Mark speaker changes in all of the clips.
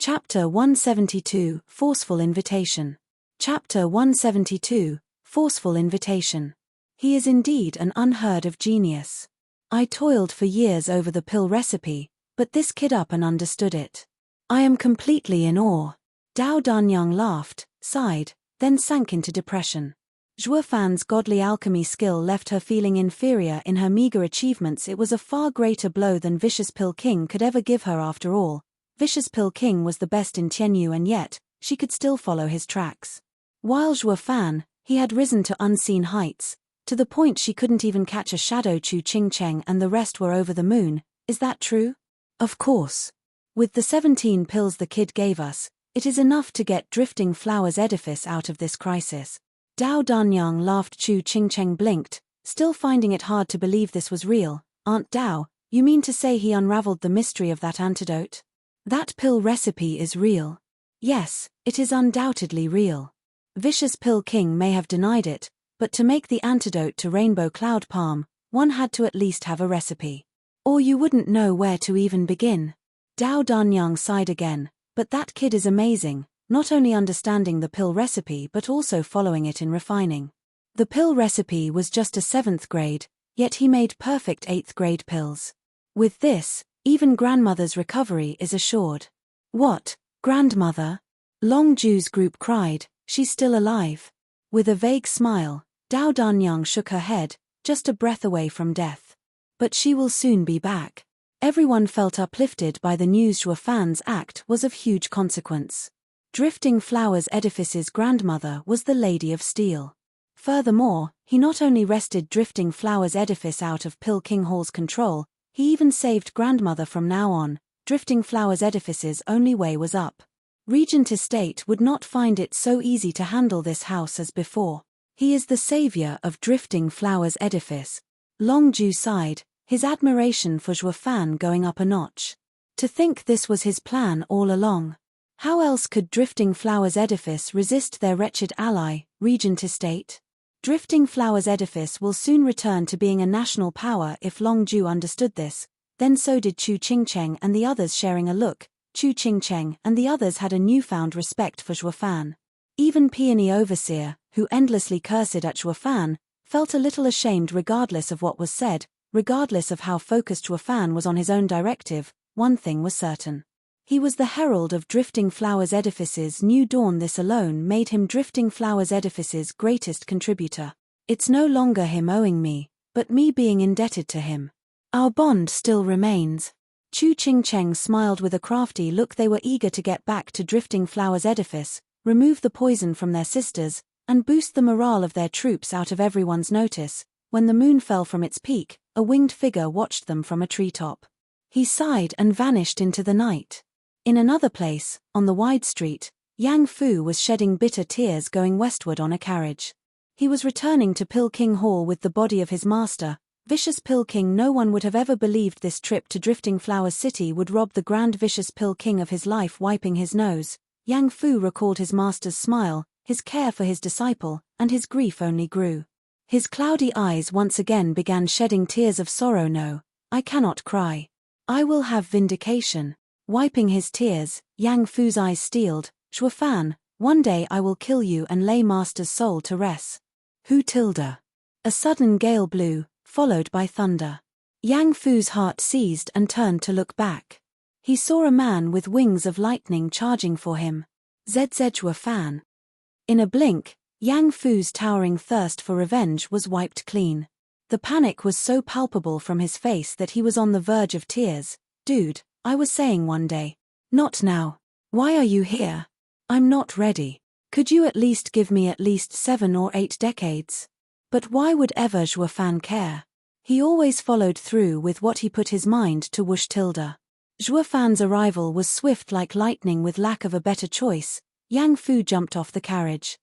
Speaker 1: Chapter 172, Forceful Invitation. Chapter 172, Forceful Invitation. He is indeed an unheard of genius. I toiled for years over the pill recipe, but this kid up and understood it. I am completely in awe. Dao Danyang laughed, sighed, then sank into depression. Zhuo Fan's godly alchemy skill left her feeling inferior in her meager achievements. It was a far greater blow than Vicious Pill King could ever give her after all. Vicious Pill King was the best in Tianyu and yet, she could still follow his tracks. While Zhuo Fan, he had risen to unseen heights, to the point she couldn't even catch a shadow. Chu Qingcheng and the rest were over the moon. Is that true? Of course. With the 17 pills the kid gave us, it is enough to get Drifting Flowers Edifice out of this crisis. Dao Danyang laughed. Chu Qingcheng blinked, still finding it hard to believe this was real. Aunt Dao, you mean to say he unraveled the mystery of that antidote? That pill recipe is real. Yes, it is undoubtedly real. Vicious Pill King may have denied it, but to make the antidote to Rainbow Cloud Palm, one had to at least have a recipe. Or you wouldn't know where to even begin. Dao Danyang sighed again, but that kid is amazing, not only understanding the pill recipe but also following it in refining. The pill recipe was just a 7th grade, yet he made perfect 8th grade pills. With this, even grandmother's recovery is assured. What, grandmother? Long Ju's group cried, she's still alive. With a vague smile, Dao Danyang shook her head, just a breath away from death. But she will soon be back. Everyone felt uplifted by the news. Zhuo Fan's act was of huge consequence. Drifting Flowers Edifice's grandmother was the Lady of Steel. Furthermore, he not only wrested Drifting Flowers Edifice out of Pill King Hall's control, he even saved grandmother. From now on, Drifting Flowers Edifice's only way was up. Regent Estate would not find it so easy to handle this house as before. He is the savior of Drifting Flowers Edifice. Long Ju sighed, his admiration for Zhuo Fan going up a notch. To think this was his plan all along. How else could Drifting Flowers Edifice resist their wretched ally, Regent Estate? Drifting Flowers Edifice will soon return to being a national power. If Long Ju understood this, then so did Chu Qingcheng and the others. Sharing a look, Chu Qingcheng and the others had a newfound respect for Zhuo Fan. Even Peony Overseer, who endlessly cursed at Zhuo Fan, felt a little ashamed. Regardless of what was said, regardless of how focused Zhuo Fan was on his own directive, one thing was certain. He was the herald of Drifting Flowers Edifice's new dawn. This alone made him Drifting Flowers Edifice's greatest contributor. It's no longer him owing me, but me being indebted to him. Our bond still remains. Chu Qingcheng smiled with a crafty look. They were eager to get back to Drifting Flowers Edifice, remove the poison from their sisters, and boost the morale of their troops. Out of everyone's notice, when the moon fell from its peak, a winged figure watched them from a treetop. He sighed and vanished into the night. In another place, on the wide street, Yang Fu was shedding bitter tears going westward on a carriage. He was returning to Pill King Hall with the body of his master, Vicious Pill King. No one would have ever believed this trip to Drifting Flowers City would rob the Grand Vicious Pill King of his life. Wiping his nose, Yang Fu recalled his master's smile, his care for his disciple, and his grief only grew. His cloudy eyes once again began shedding tears of sorrow. No, I cannot cry. I will have vindication. Wiping his tears, Yang Fu's eyes steeled. Zhuo Fan, one day I will kill you and lay master's soul to rest. Who tilde? A sudden gale blew, followed by thunder. Yang Fu's heart seized and turned to look back. He saw a man with wings of lightning charging for him. Zhuo Fan. In a blink, Yang Fu's towering thirst for revenge was wiped clean. The panic was so palpable from his face that he was on the verge of tears. Dude, I was saying one day. Not now. Why are you here? I'm not ready. Could you at least give me at least 7 or 8 decades? But why would ever Zhuo Fan care? He always followed through with what he put his mind to. Whoosh tilde. Zhuo Fan's arrival was swift like lightning. With lack of a better choice, Yang Fu jumped off the carriage.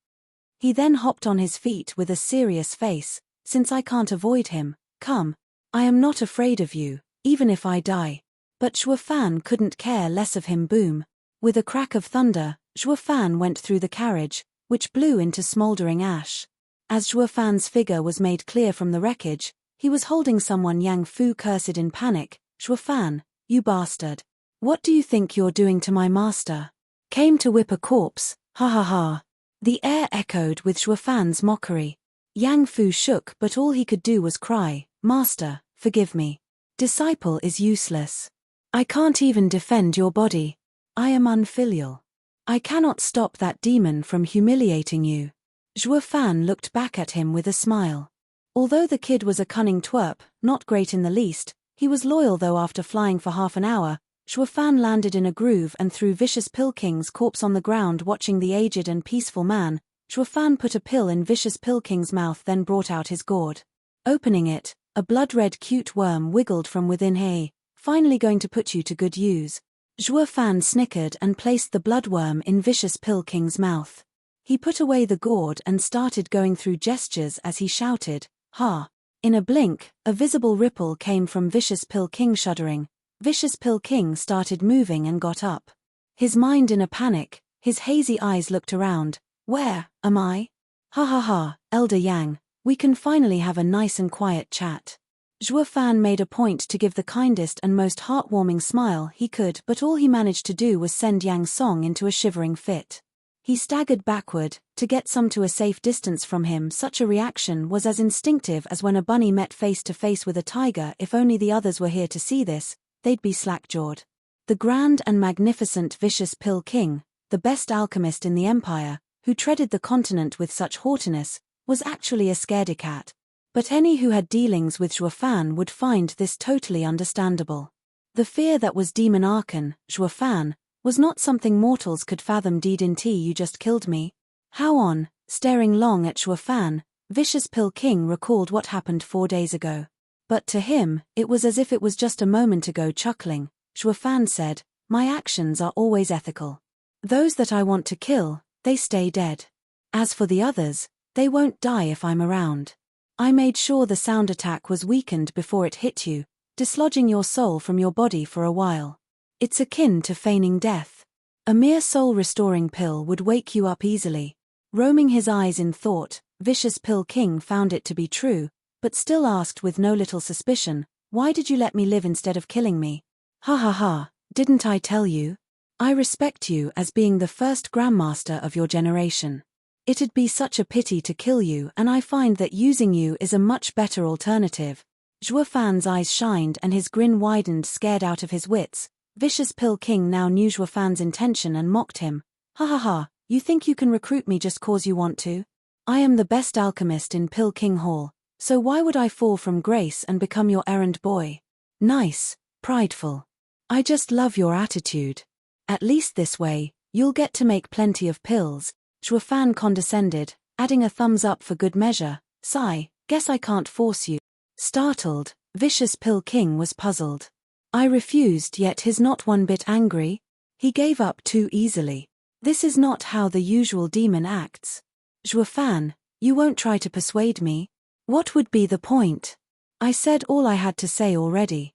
Speaker 1: He then hopped on his feet with a serious face. Since I can't avoid him, come. I am not afraid of you, even if I die. But Zhuo Fan couldn't care less of him. Boom. With a crack of thunder, Zhuo Fan went through the carriage, which blew into smoldering ash. As Zhuo Fan's figure was made clear from the wreckage, he was holding someone. Yang Fu cursed in panic. Zhuo Fan, you bastard. What do you think you're doing to my master? Came to whip a corpse, ha ha ha. The air echoed with Shuafan's mockery. Yang Fu shook, but all he could do was cry, Master, forgive me. Disciple is useless. I can't even defend your body. I am unfilial. I cannot stop that demon from humiliating you. Shuafan looked back at him with a smile. Although the kid was a cunning twerp, not great in the least, he was loyal though. After flying for half an hour, Shuafan landed in a groove and threw Vicious Pilking's corpse on the ground. Watching the aged and peaceful man, Shuafan put a pill in Vicious Pilking's mouth, then brought out his gourd. Opening it, a blood-red cute worm wiggled from within. Hey, finally going to put you to good use. Shuafan snickered and placed the bloodworm in Vicious Pilking's mouth. He put away the gourd and started going through gestures as he shouted, Ha! In a blink, a visible ripple came from Vicious Pilking. Shuddering, Vicious Pilking started moving and got up. His mind in a panic, his hazy eyes looked around. Where am I? Ha ha ha, Elder Yang, we can finally have a nice and quiet chat. Shuafan made a point to give the kindest and most heartwarming smile he could, but all he managed to do was send Yang Song into a shivering fit. He staggered backward, to get some to a safe distance from him. Such a reaction was as instinctive as when a bunny met face to face with a tiger. If only the others were here to see this, they'd be slack-jawed. The grand and magnificent Vicious Pilking, the best alchemist in the empire, who treaded the continent with such haughtiness, was actually a scaredy cat. But any who had dealings with Shuafan would find this totally understandable. The fear that was demon archon, Shuafan, was not something mortals could fathom. Didn't you just killed me? How on? Staring long at Shuafan, Vicious Pilking recalled what happened 4 days ago. But to him, it was as if it was just a moment ago. Chuckling, Shuafan said, My actions are always ethical. Those that I want to kill, they stay dead. As for the others, they won't die if I'm around. I made sure the sound attack was weakened before it hit you, dislodging your soul from your body for a while. It's akin to feigning death. A mere soul-restoring pill would wake you up easily. Roaming his eyes in thought, Vicious Pilking found it to be true, but still asked with no little suspicion, Why did you let me live instead of killing me? Ha ha ha, didn't I tell you? I respect you as being the first grandmaster of your generation. It'd be such a pity to kill you, and I find that using you is a much better alternative. Shuafan's eyes shined and his grin widened. Scared out of his wits, Vicious Pilking now knew Shuafan's intention and mocked him. Ha ha ha, you think you can recruit me just cause you want to? I am the best alchemist in Pilking Hall, so why would I fall from grace and become your errand boy? Nice, prideful. I just love your attitude. At least this way, you'll get to make plenty of pills. Shuafan condescended, adding a thumbs up for good measure. Sigh, guess I can't force you. Startled, Vicious Pilking was puzzled. I refused, yet he's not one bit angry. He gave up too easily. This is not how the usual demon acts. Shuafan, you won't try to persuade me? What would be the point? I said all I had to say already.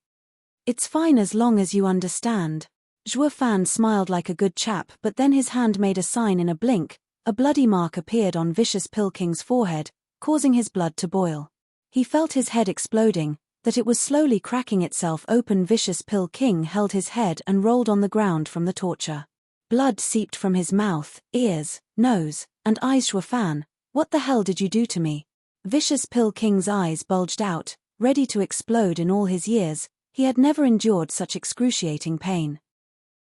Speaker 1: It's fine as long as you understand. Shuafan smiled like a good chap, but then his hand made a sign. In a blink, a bloody mark appeared on Vicious Pilking's forehead, causing his blood to boil. He felt his head exploding, that it was slowly cracking itself open. Vicious Pilking held his head and rolled on the ground from the torture. Blood seeped from his mouth, ears, nose, and eyes. Shuafan, what the hell did you do to me? Vicious Pilking's eyes bulged out, ready to explode. In all his years, he had never endured such excruciating pain.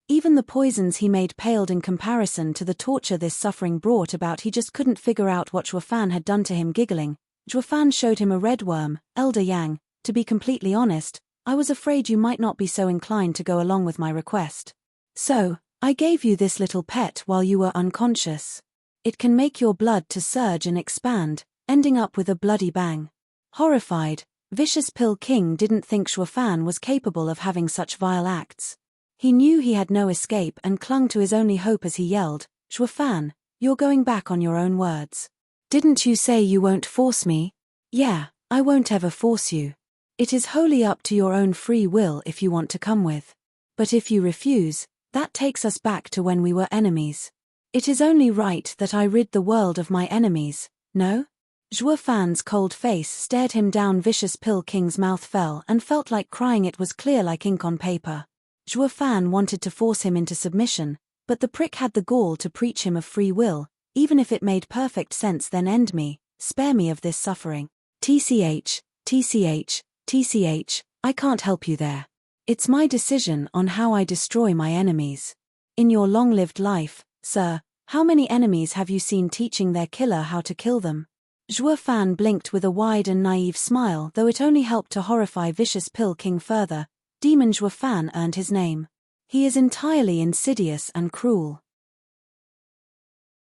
Speaker 1: Even the poisons he made paled in comparison to the torture this suffering brought about. He just couldn't figure out what Shuafan had done to him. Giggling, Shuafan showed him a red worm. Elder Yang, to be completely honest, I was afraid you might not be so inclined to go along with my request. So, I gave you this little pet while you were unconscious. It can make your blood to surge and expand, ending up with a bloody bang. Horrified, Vicious Pilking didn't think Shuafan was capable of having such vile acts. He knew he had no escape and clung to his only hope as he yelled, Shuafan, you're going back on your own words. Didn't you say you won't force me? Yeah, I won't ever force you. It is wholly up to your own free will if you want to come with. But if you refuse, that takes us back to when we were enemies. It is only right that I rid the world of my enemies, no? Shuafan's cold face stared him down. Vicious Pilking's mouth fell and felt like crying. It was clear like ink on paper. Zhuo Fan wanted to force him into submission, but the prick had the gall to preach him of free will, even if it made perfect sense, then end me, spare me of this suffering. TCH, TCH, TCH, I can't help you there. It's my decision on how I destroy my enemies. In your long-lived life, sir, how many enemies have you seen teaching their killer how to kill them? Zhuo Fan blinked with a wide and naive smile, though it only helped to horrify Vicious Pill King further. Demon Zhuo Fan earned his name. He is entirely insidious and cruel.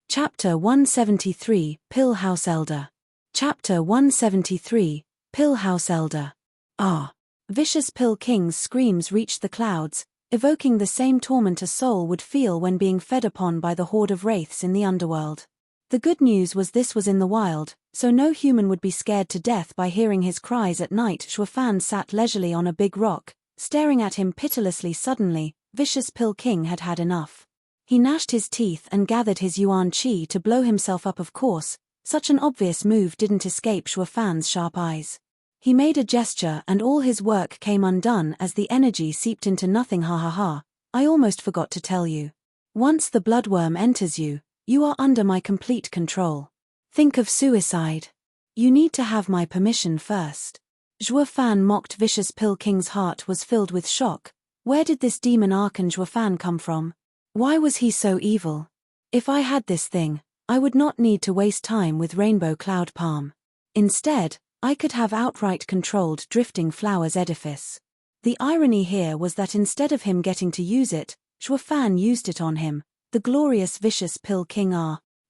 Speaker 1: Chapter 173, Pill House Elder. Chapter 173, Pill House Elder. Ah! Vicious Pill King's screams reached the clouds, evoking the same torment a soul would feel when being fed upon by the horde of wraiths in the underworld. The good news was this was in the wild, so no human would be scared to death by hearing his cries at night. Zhuo Fan sat leisurely on a big rock, staring at him pitilessly. Suddenly, Vicious Pill King had had enough. He gnashed his teeth and gathered his yuan qi to blow himself up. Of course, such an obvious move didn't escape Zhuo Fan's sharp eyes. He made a gesture and all his work came undone as the energy seeped into nothing. Ha ha ha, I almost forgot to tell you. Once the bloodworm enters you, you are under my complete control. Think of suicide. You need to have my permission first. Zhuo Fan mocked. Vicious Pill King's heart was filled with shock. Where did this demon Archon Zhuo Fan come from? Why was he so evil? If I had this thing, I would not need to waste time with Rainbow Cloud Palm. Instead, I could have outright controlled Drifting Flowers edifice. The irony here was that instead of him getting to use it, Zhuo Fan used it on him, the glorious Vicious Pill King.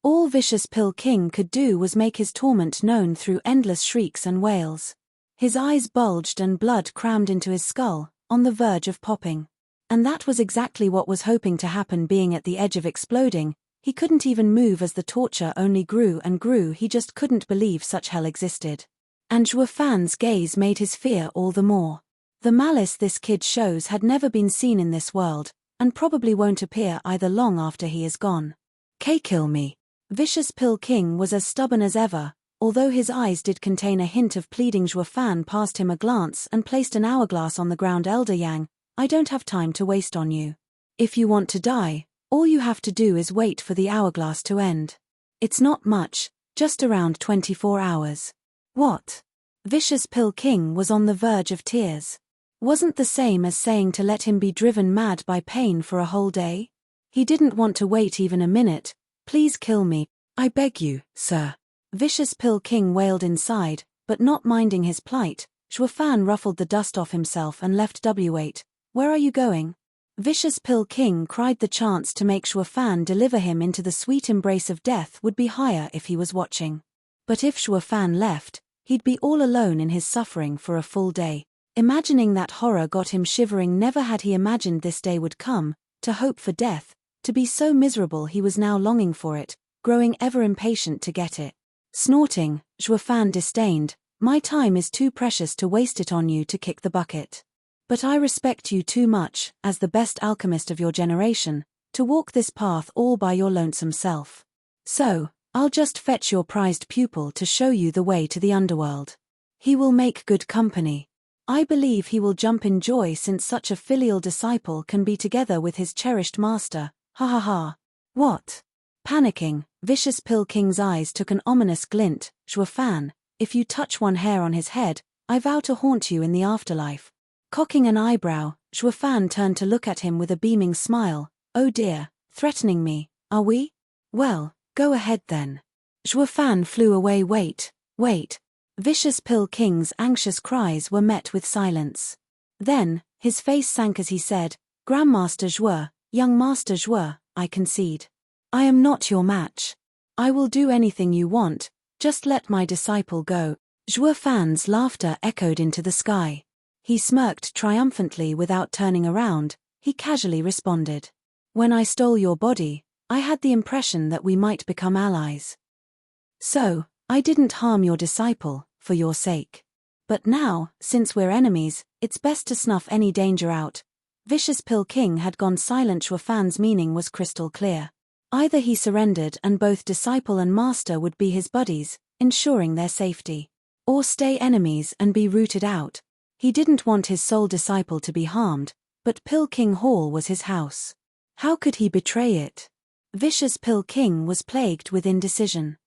Speaker 1: All Vicious Pill King could do was make his torment known through endless shrieks and wails. His eyes bulged and blood crammed into his skull, on the verge of popping. And that was exactly what was hoping to happen. Being at the edge of exploding, he couldn't even move as the torture only grew and grew. He just couldn't believe such hell existed. And Zhuo Fan's gaze made his fear all the more. The malice this kid shows had never been seen in this world, and probably won't appear either long after he is gone. Kill me. Vicious Pill King was as stubborn as ever, although his eyes did contain a hint of pleading. Zhuo Fan passed him a glance and placed an hourglass on the ground. Elder Yang, I don't have time to waste on you. If you want to die, all you have to do is wait for the hourglass to end. It's not much, just around 24 hours. What? Vicious Pill King was on the verge of tears. Wasn't the same as saying to let him be driven mad by pain for a whole day? He didn't want to wait even a minute. Please kill me, I beg you, sir. Vicious Pill King wailed inside, but not minding his plight, Zhuo Fan ruffled the dust off himself and left. Wait, where are you going? Vicious Pill King cried. The chance to make Zhuo Fan deliver him into the sweet embrace of death would be higher if he was watching. But if Zhuo Fan left, he'd be all alone in his suffering for a full day. Imagining that horror got him shivering. Never had he imagined this day would come, to hope for death, to be so miserable. He was now longing for it, growing ever impatient to get it. Snorting, Zhuo Fan disdained, my time is too precious to waste it on you to kick the bucket. But I respect you too much, as the best alchemist of your generation, to walk this path all by your lonesome self. So, I'll just fetch your prized pupil to show you the way to the underworld. He will make good company. I believe he will jump in joy since such a filial disciple can be together with his cherished master. Ha ha ha. What? Panicking, Vicious Pill King's eyes took an ominous glint. Zhuo Fan, if you touch one hair on his head, I vow to haunt you in the afterlife. Cocking an eyebrow, Zhuo Fan turned to look at him with a beaming smile. Oh dear, threatening me, are we? Well, go ahead then. Zhuo Fan flew away. Wait. Vicious Pill King's anxious cries were met with silence. Then, his face sank as he said, Grandmaster Zhuo, young Master Zhuo, I concede. I am not your match. I will do anything you want, just let my disciple go. Zhuo Fan's laughter echoed into the sky. He smirked triumphantly without turning around. He casually responded. When I stole your body, I had the impression that we might become allies. So, I didn't harm your disciple, for your sake. But now, since we're enemies, it's best to snuff any danger out. Vicious Pill King had gone silent. Zhuo Fan's meaning was crystal clear. Either he surrendered and both disciple and master would be his buddies, ensuring their safety. Or stay enemies and be rooted out. He didn't want his sole disciple to be harmed, But Pill King Hall was his house. How could he betray it? Vicious Pill King was plagued with indecision.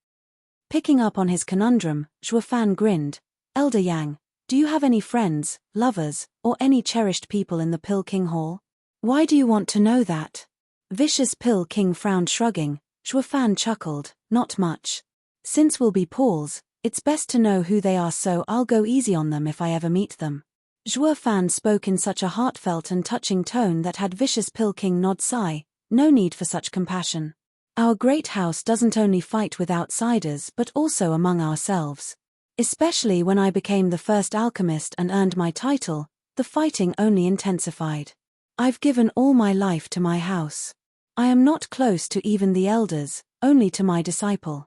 Speaker 1: Picking up on his conundrum, Zhuo Fan grinned. Elder Yang, do you have any friends, lovers, or any cherished people in the Pill King Hall? Why do you want to know that? Vicious Pill King frowned, shrugging. Zhuo Fan chuckled, not much. Since we'll be pals, it's best to know who they are, so I'll go easy on them if I ever meet them. Zhuo Fan spoke in such a heartfelt and touching tone that had Vicious Pill King nod sigh. No need for such compassion. Our great house doesn't only fight with outsiders but also among ourselves. Especially when I became the first alchemist and earned my title, the fighting only intensified. I've given all my life to my house. I am not close to even the elders, only to my disciple.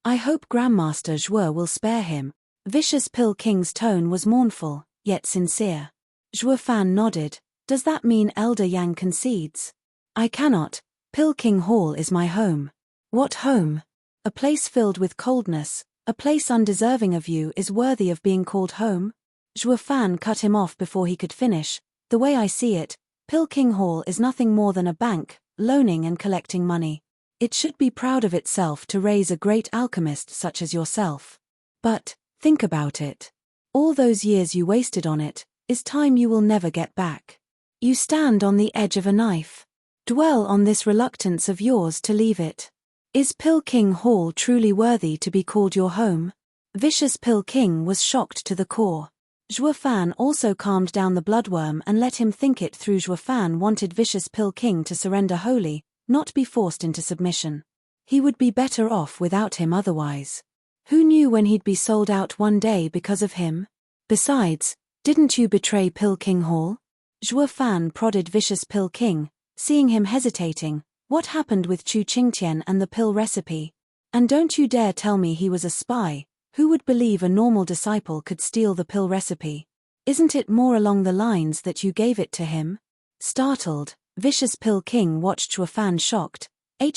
Speaker 1: I hope Grandmaster Zhuo will spare him. Vicious Pill King's tone was mournful, yet sincere. Zhuo Fan nodded. Does that mean Elder Yang concedes? I cannot. Pill King Hall is my home. What home? A place filled with coldness, a place undeserving of you is worthy of being called home? Zhuo Fan cut him off before he could finish. The way I see it, Pill King Hall is nothing more than a bank, loaning and collecting money. It should be proud of itself to raise a great alchemist such as yourself. But, think about it. All those years you wasted on it is time you will never get back. You stand on the edge of a knife. Dwell on this reluctance of yours to leave it. Is Pill King Hall truly worthy to be called your home? Vicious Pill King was shocked to the core. Zhuo Fan also calmed down the bloodworm and let him think it through. Zhuo Fan wanted Vicious Pill King to surrender wholly, not be forced into submission. He would be better off without him otherwise. Who knew when he'd be sold out one day because of him? Besides, didn't you betray Pill King Hall? Zhuo Fan prodded Vicious Pill King, seeing him hesitating. What happened with Chu Qingtian and the pill recipe? And don't you dare tell me he was a spy. Who would believe a normal disciple could steal the pill recipe? Isn't it more along the lines that you gave it to him? Startled, Vicious Pill King watched Zhuo Fan shocked.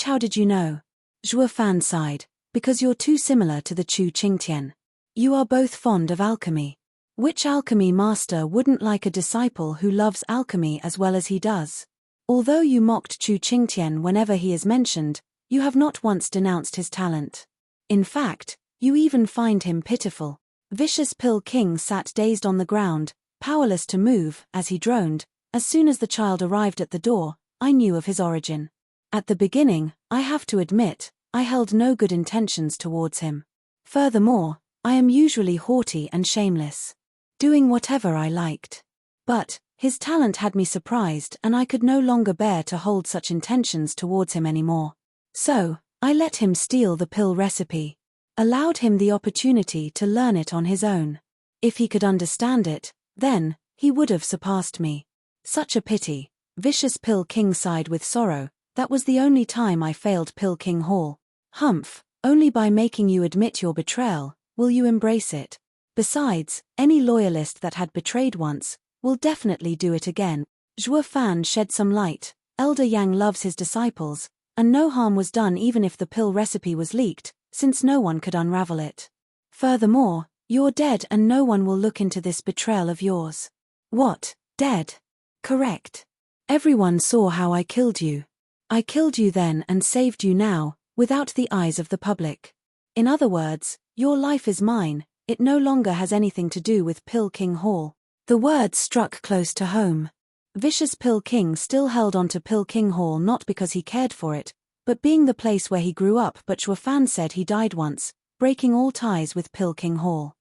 Speaker 1: How did you know? Zhuo Fan sighed. Because you're too similar to the Chu Qingtian. You are both fond of alchemy. Which alchemy master wouldn't like a disciple who loves alchemy as well as he does? Although you mocked Chu Qingtian whenever he is mentioned, you have not once denounced his talent. In fact, you even find him pitiful. Vicious Pill King sat dazed on the ground, powerless to move, as he droned. As soon as the child arrived at the door, I knew of his origin. At the beginning, I have to admit, I held no good intentions towards him. Furthermore, I am usually haughty and shameless, doing whatever I liked. But his talent had me surprised and I could no longer bear to hold such intentions towards him anymore. So, I let him steal the pill recipe. Allowed him the opportunity to learn it on his own. If he could understand it, then, he would have surpassed me. Such a pity. Vicious Pill King sighed with sorrow. That was the only time I failed Pill King Hall. Humph, only by making you admit your betrayal, will you embrace it. Besides, any loyalist that had betrayed once, will definitely do it again. Zhuo Fan shed some light. Elder Yang loves his disciples, and no harm was done even if the pill recipe was leaked, since no one could unravel it. Furthermore, you're dead and no one will look into this betrayal of yours. What, dead? Correct. Everyone saw how I killed you. I killed you then and saved you now, without the eyes of the public. In other words, your life is mine, it no longer has anything to do with Pill King Hall. The words struck close to home. Vicious Pill King still held on to Pill King Hall not because he cared for it, but being the place where he grew up. But Zhuo Fan said he died once, breaking all ties with Pill King Hall.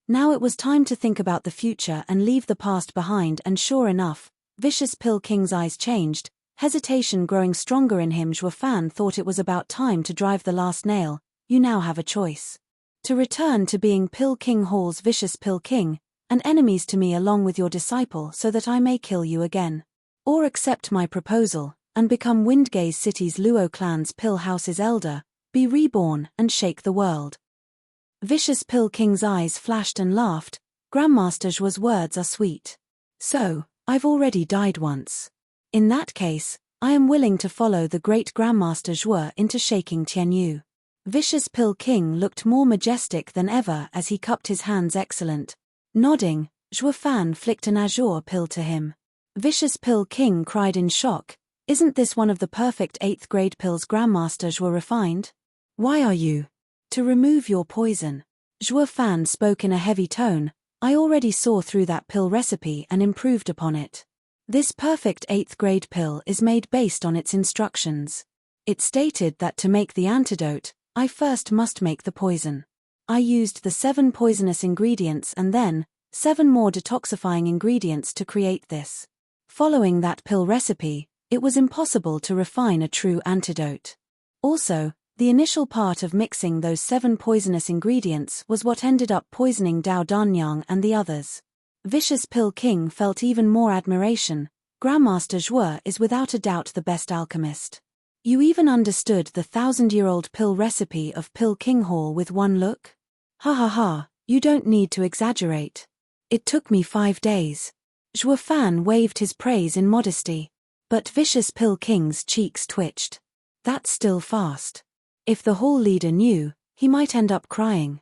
Speaker 1: Now it was time to think about the future and leave the past behind, and sure enough, Vicious Pill King's eyes changed, hesitation growing stronger in him. Zhuo Fan thought it was about time to drive the last nail. You now have a choice. To return to being Pill King Hall's Vicious Pill King, and enemies to me along with your disciple so that I may kill you again. Or accept my proposal, and become Windgaze City's Luo clan's Pill House's elder, be reborn and shake the world. Vicious Pill King's eyes flashed and laughed. Grandmaster Zhuo's words are sweet. So, I've already died once. In that case, I am willing to follow the great Grandmaster Zhuo into shaking Tianyu. Vicious Pill King looked more majestic than ever as he cupped his hands. Excellent. Nodding, Zhuo Fan flicked an azure pill to him. Vicious Pill King cried in shock. Isn't this one of the perfect 8th grade pills Grandmaster Zhuo refined? Why are you? To remove your poison. Zhuo Fan spoke in a heavy tone. I already saw through that pill recipe and improved upon it. This perfect 8th grade pill is made based on its instructions. It stated that to make the antidote, I first must make the poison. I used the 7 poisonous ingredients and then 7 more detoxifying ingredients to create this. Following that pill recipe, it was impossible to refine a true antidote. Also, the initial part of mixing those 7 poisonous ingredients was what ended up poisoning Dao Danyang and the others. Vicious Pill King felt even more admiration. Grandmaster Zhuo is without a doubt the best alchemist. You even understood the 1000-year-old pill recipe of Pill King Hall with one look? Ha ha ha, you don't need to exaggerate. It took me 5 days. Zhuo Fan waved his praise in modesty. But Vicious Pill King's cheeks twitched. That's still fast. If the hall leader knew, he might end up crying.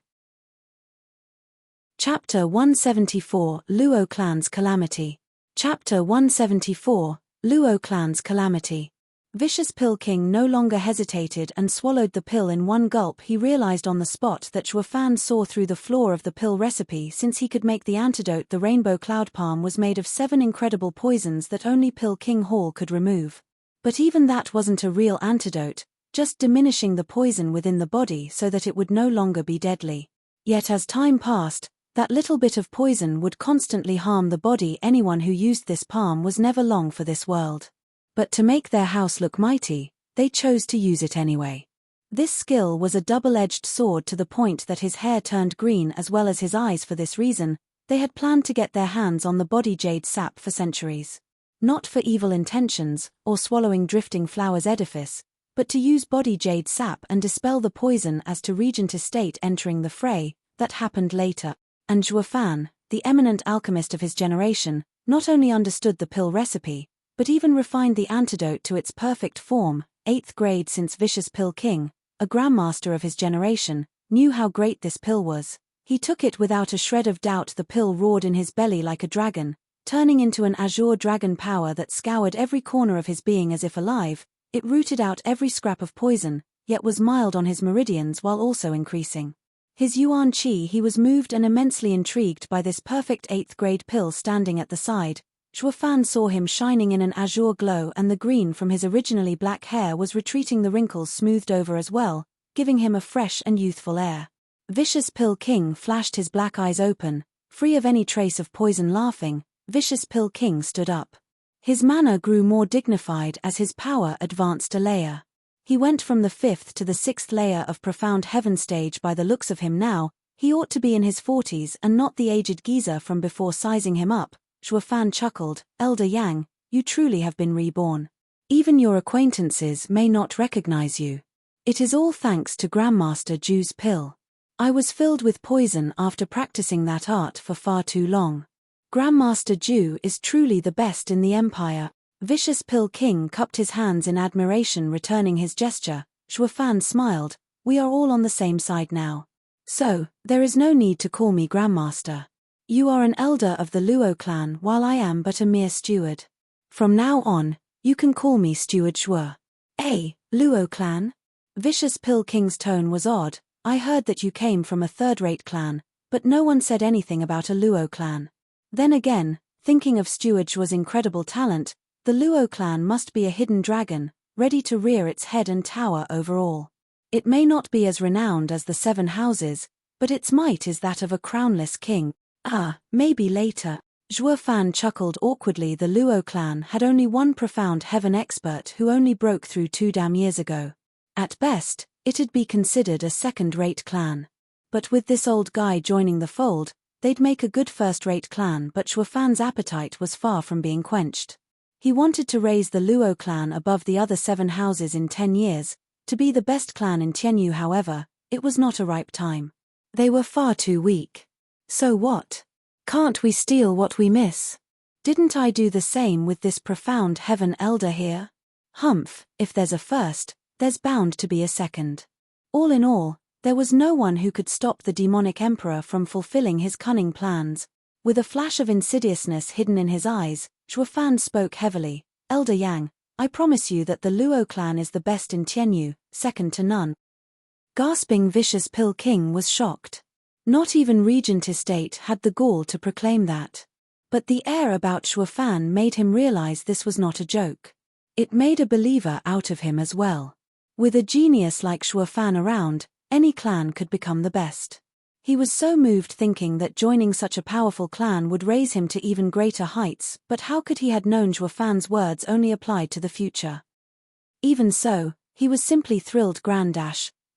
Speaker 1: Chapter 174 Luo Clan's Calamity. Chapter 174 Luo Clan's Calamity. Vicious Pill King no longer hesitated and swallowed the pill in one gulp. He realized on the spot that Zhuo Fan saw through the flaw of the pill recipe since he could make the antidote. The rainbow cloud palm was made of 7 incredible poisons that only Pill King Hall could remove. But even that wasn't a real antidote, just diminishing the poison within the body so that it would no longer be deadly. Yet as time passed, that little bit of poison would constantly harm the body. Anyone who used this palm was never long for this world. But to make their house look mighty, they chose to use it anyway. This skill was a double-edged sword to the point that his hair turned green as well as his eyes. For this reason, they had planned to get their hands on the body jade sap for centuries. Not for evil intentions, or swallowing drifting flowers edifice, but to use body jade sap and dispel the poison. As to Regent Estate entering the fray, that happened later. And Zhuo Fan, the eminent alchemist of his generation, not only understood the pill recipe, but even refined the antidote to its perfect form. 8th grade since Vicious Pill King, a grandmaster of his generation, knew how great this pill was. He took it without a shred of doubt. The pill roared in his belly like a dragon, turning into an azure dragon power that scoured every corner of his being as if alive. It rooted out every scrap of poison, yet was mild on his meridians while also increasing his yuan qi. He was moved and immensely intrigued by this perfect 8th grade pill standing at the side. Zhuo Fan saw him shining in an azure glow, and the green from his originally black hair was retreating, the wrinkles smoothed over as well, giving him a fresh and youthful air. Vicious Pill King flashed his black eyes open, free of any trace of poison. Laughing, Vicious Pill King stood up. His manner grew more dignified as his power advanced a layer. He went from the 5th to the 6th layer of profound heaven stage. By the looks of him now, he ought to be in his 40s and not the aged geezer from before. Sizing him up, Zhuo Fan chuckled. Elder Yang, you truly have been reborn. Even your acquaintances may not recognize you. It is all thanks to Grandmaster Zhu's pill. I was filled with poison after practicing that art for far too long. Grandmaster Zhu is truly the best in the empire. Vicious Pill King cupped his hands in admiration. Returning his gesture, Zhuo Fan smiled. We are all on the same side now. So, there is no need to call me Grandmaster. You are an elder of the Luo clan while I am but a mere steward. From now on, you can call me Steward Zhuo. Luo clan? Vicious Pill King's tone was odd. I heard that you came from a third-rate clan, but no one said anything about a Luo clan. Then again, thinking of Steward Zhuo's incredible talent, the Luo clan must be a hidden dragon, ready to rear its head and tower over all. It may not be as renowned as the 7 houses, but its might is that of a crownless king. Maybe later. Zhuo Fan chuckled awkwardly. The Luo clan had only one profound heaven expert who only broke through 2 damn years ago. At best, it'd be considered a second-rate clan. But with this old guy joining the fold, they'd make a good first-rate clan. But Zhuo Fan's appetite was far from being quenched. He wanted to raise the Luo clan above the other 7 houses in 10 years, to be the best clan in Tianyu. However, it was not a ripe time. They were far too weak. So what? Can't we steal what we miss? Didn't I do the same with this profound heaven elder here? Humph, if there's a first, there's bound to be a second. All in all, there was no one who could stop the demonic emperor from fulfilling his cunning plans. With a flash of insidiousness hidden in his eyes, Fan spoke heavily. Elder Yang, I promise you that the Luo clan is the best in Tianyu, second to none. Gasping Vicious Pill King was shocked. Not even Regent Estate had the gall to proclaim that. But the air about Fan made him realize this was not a joke. It made a believer out of him as well. With a genius like Fan around, any clan could become the best. He was so moved thinking that joining such a powerful clan would raise him to even greater heights, but how could he had known Fan's words only applied to the future? Even so, he was simply thrilled.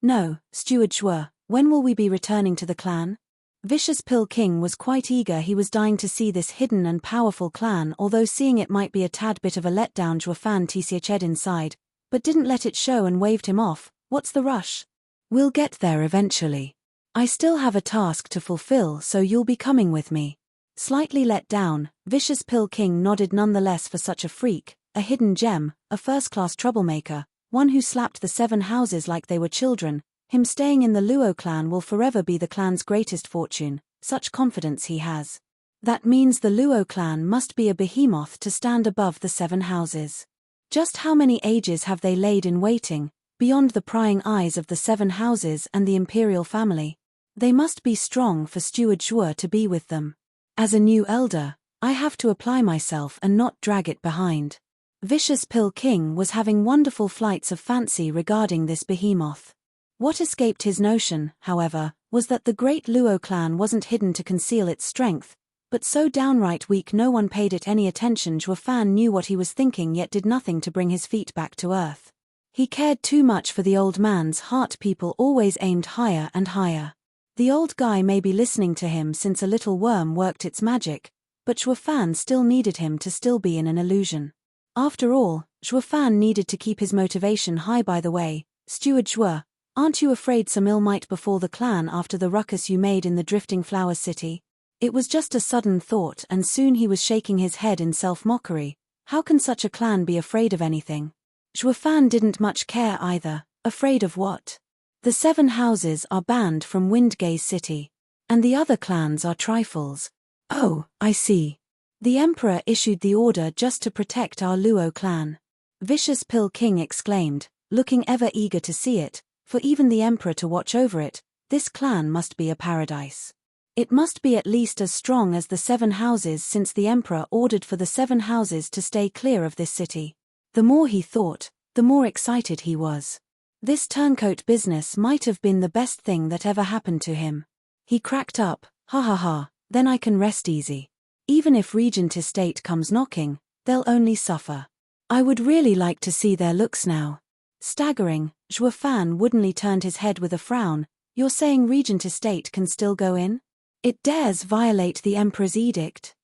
Speaker 1: No, Steward Shuo, when will we be returning to the clan? Vicious Pill King was quite eager. He was dying to see this hidden and powerful clan, although seeing it might be a tad bit of a letdown. Fan tched inside, but didn't let it show and waved him off. What's the rush? We'll get there eventually. I still have a task to fulfill, so you'll be coming with me. Slightly let down, Vicious Pill King nodded nonetheless. For such a freak, a hidden gem, a first-class troublemaker, one who slapped the 7 houses like they were children, him staying in the Luo clan will forever be the clan's greatest fortune. Such confidence he has. That means the Luo clan must be a behemoth to stand above the 7 houses. Just how many ages have they laid in waiting, beyond the prying eyes of the 7 houses and the imperial family? They must be strong for Steward Shuo to be with them. As a new elder, I have to apply myself and not drag it behind. Vicious Pill King was having wonderful flights of fancy regarding this behemoth. What escaped his notion, however, was that the great Luo clan wasn't hidden to conceal its strength, but so downright weak no one paid it any attention. Fan knew what he was thinking yet did nothing to bring his feet back to earth. He cared too much for the old man's heart. People always aimed higher and higher. The old guy may be listening to him since a little worm worked its magic, but Fan still needed him to still be in an illusion. After all, Fan needed to keep his motivation high. By the way, Steward Shuo, aren't you afraid some ill might befall the clan after the ruckus you made in the Drifting Flower City? It was just a sudden thought and soon he was shaking his head in self-mockery. How can such a clan be afraid of anything? Fan didn't much care either. Afraid of what? The 7 houses are banned from Windgaze City. And the other clans are trifles. Oh, I see. The Emperor issued the order just to protect our Luo clan. Vicious Pill King exclaimed, looking ever eager to see it, for even the Emperor to watch over it. This clan must be a paradise. It must be at least as strong as the 7 houses since the Emperor ordered for the 7 houses to stay clear of this city. The more he thought, the more excited he was. This turncoat business might have been the best thing that ever happened to him. He cracked up, ha ha ha, then I can rest easy. Even if Regent Estate comes knocking, they'll only suffer. I would really like to see their looks now. Staggering, Fan woodenly turned his head with a frown. You're saying Regent Estate can still go in? It dares violate the Emperor's edict.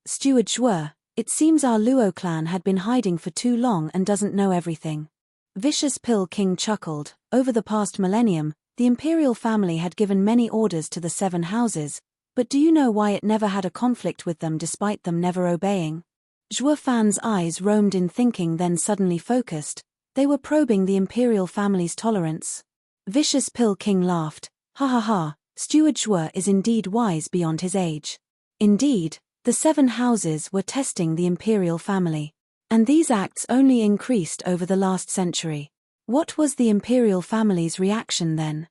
Speaker 1: Steward Shuo, it seems our Luo clan had been hiding for too long and doesn't know everything. Vicious Pill King chuckled. Over the past millennium, the imperial family had given many orders to the 7 houses, but do you know why it never had a conflict with them despite them never obeying? Fan's eyes roamed in thinking then suddenly focused. They were probing the imperial family's tolerance. Vicious Pill King laughed. Ha ha ha, Steward Shuo is indeed wise beyond his age. Indeed, the 7 houses were testing the imperial family. And these acts only increased over the last century. What was the imperial family's reaction then?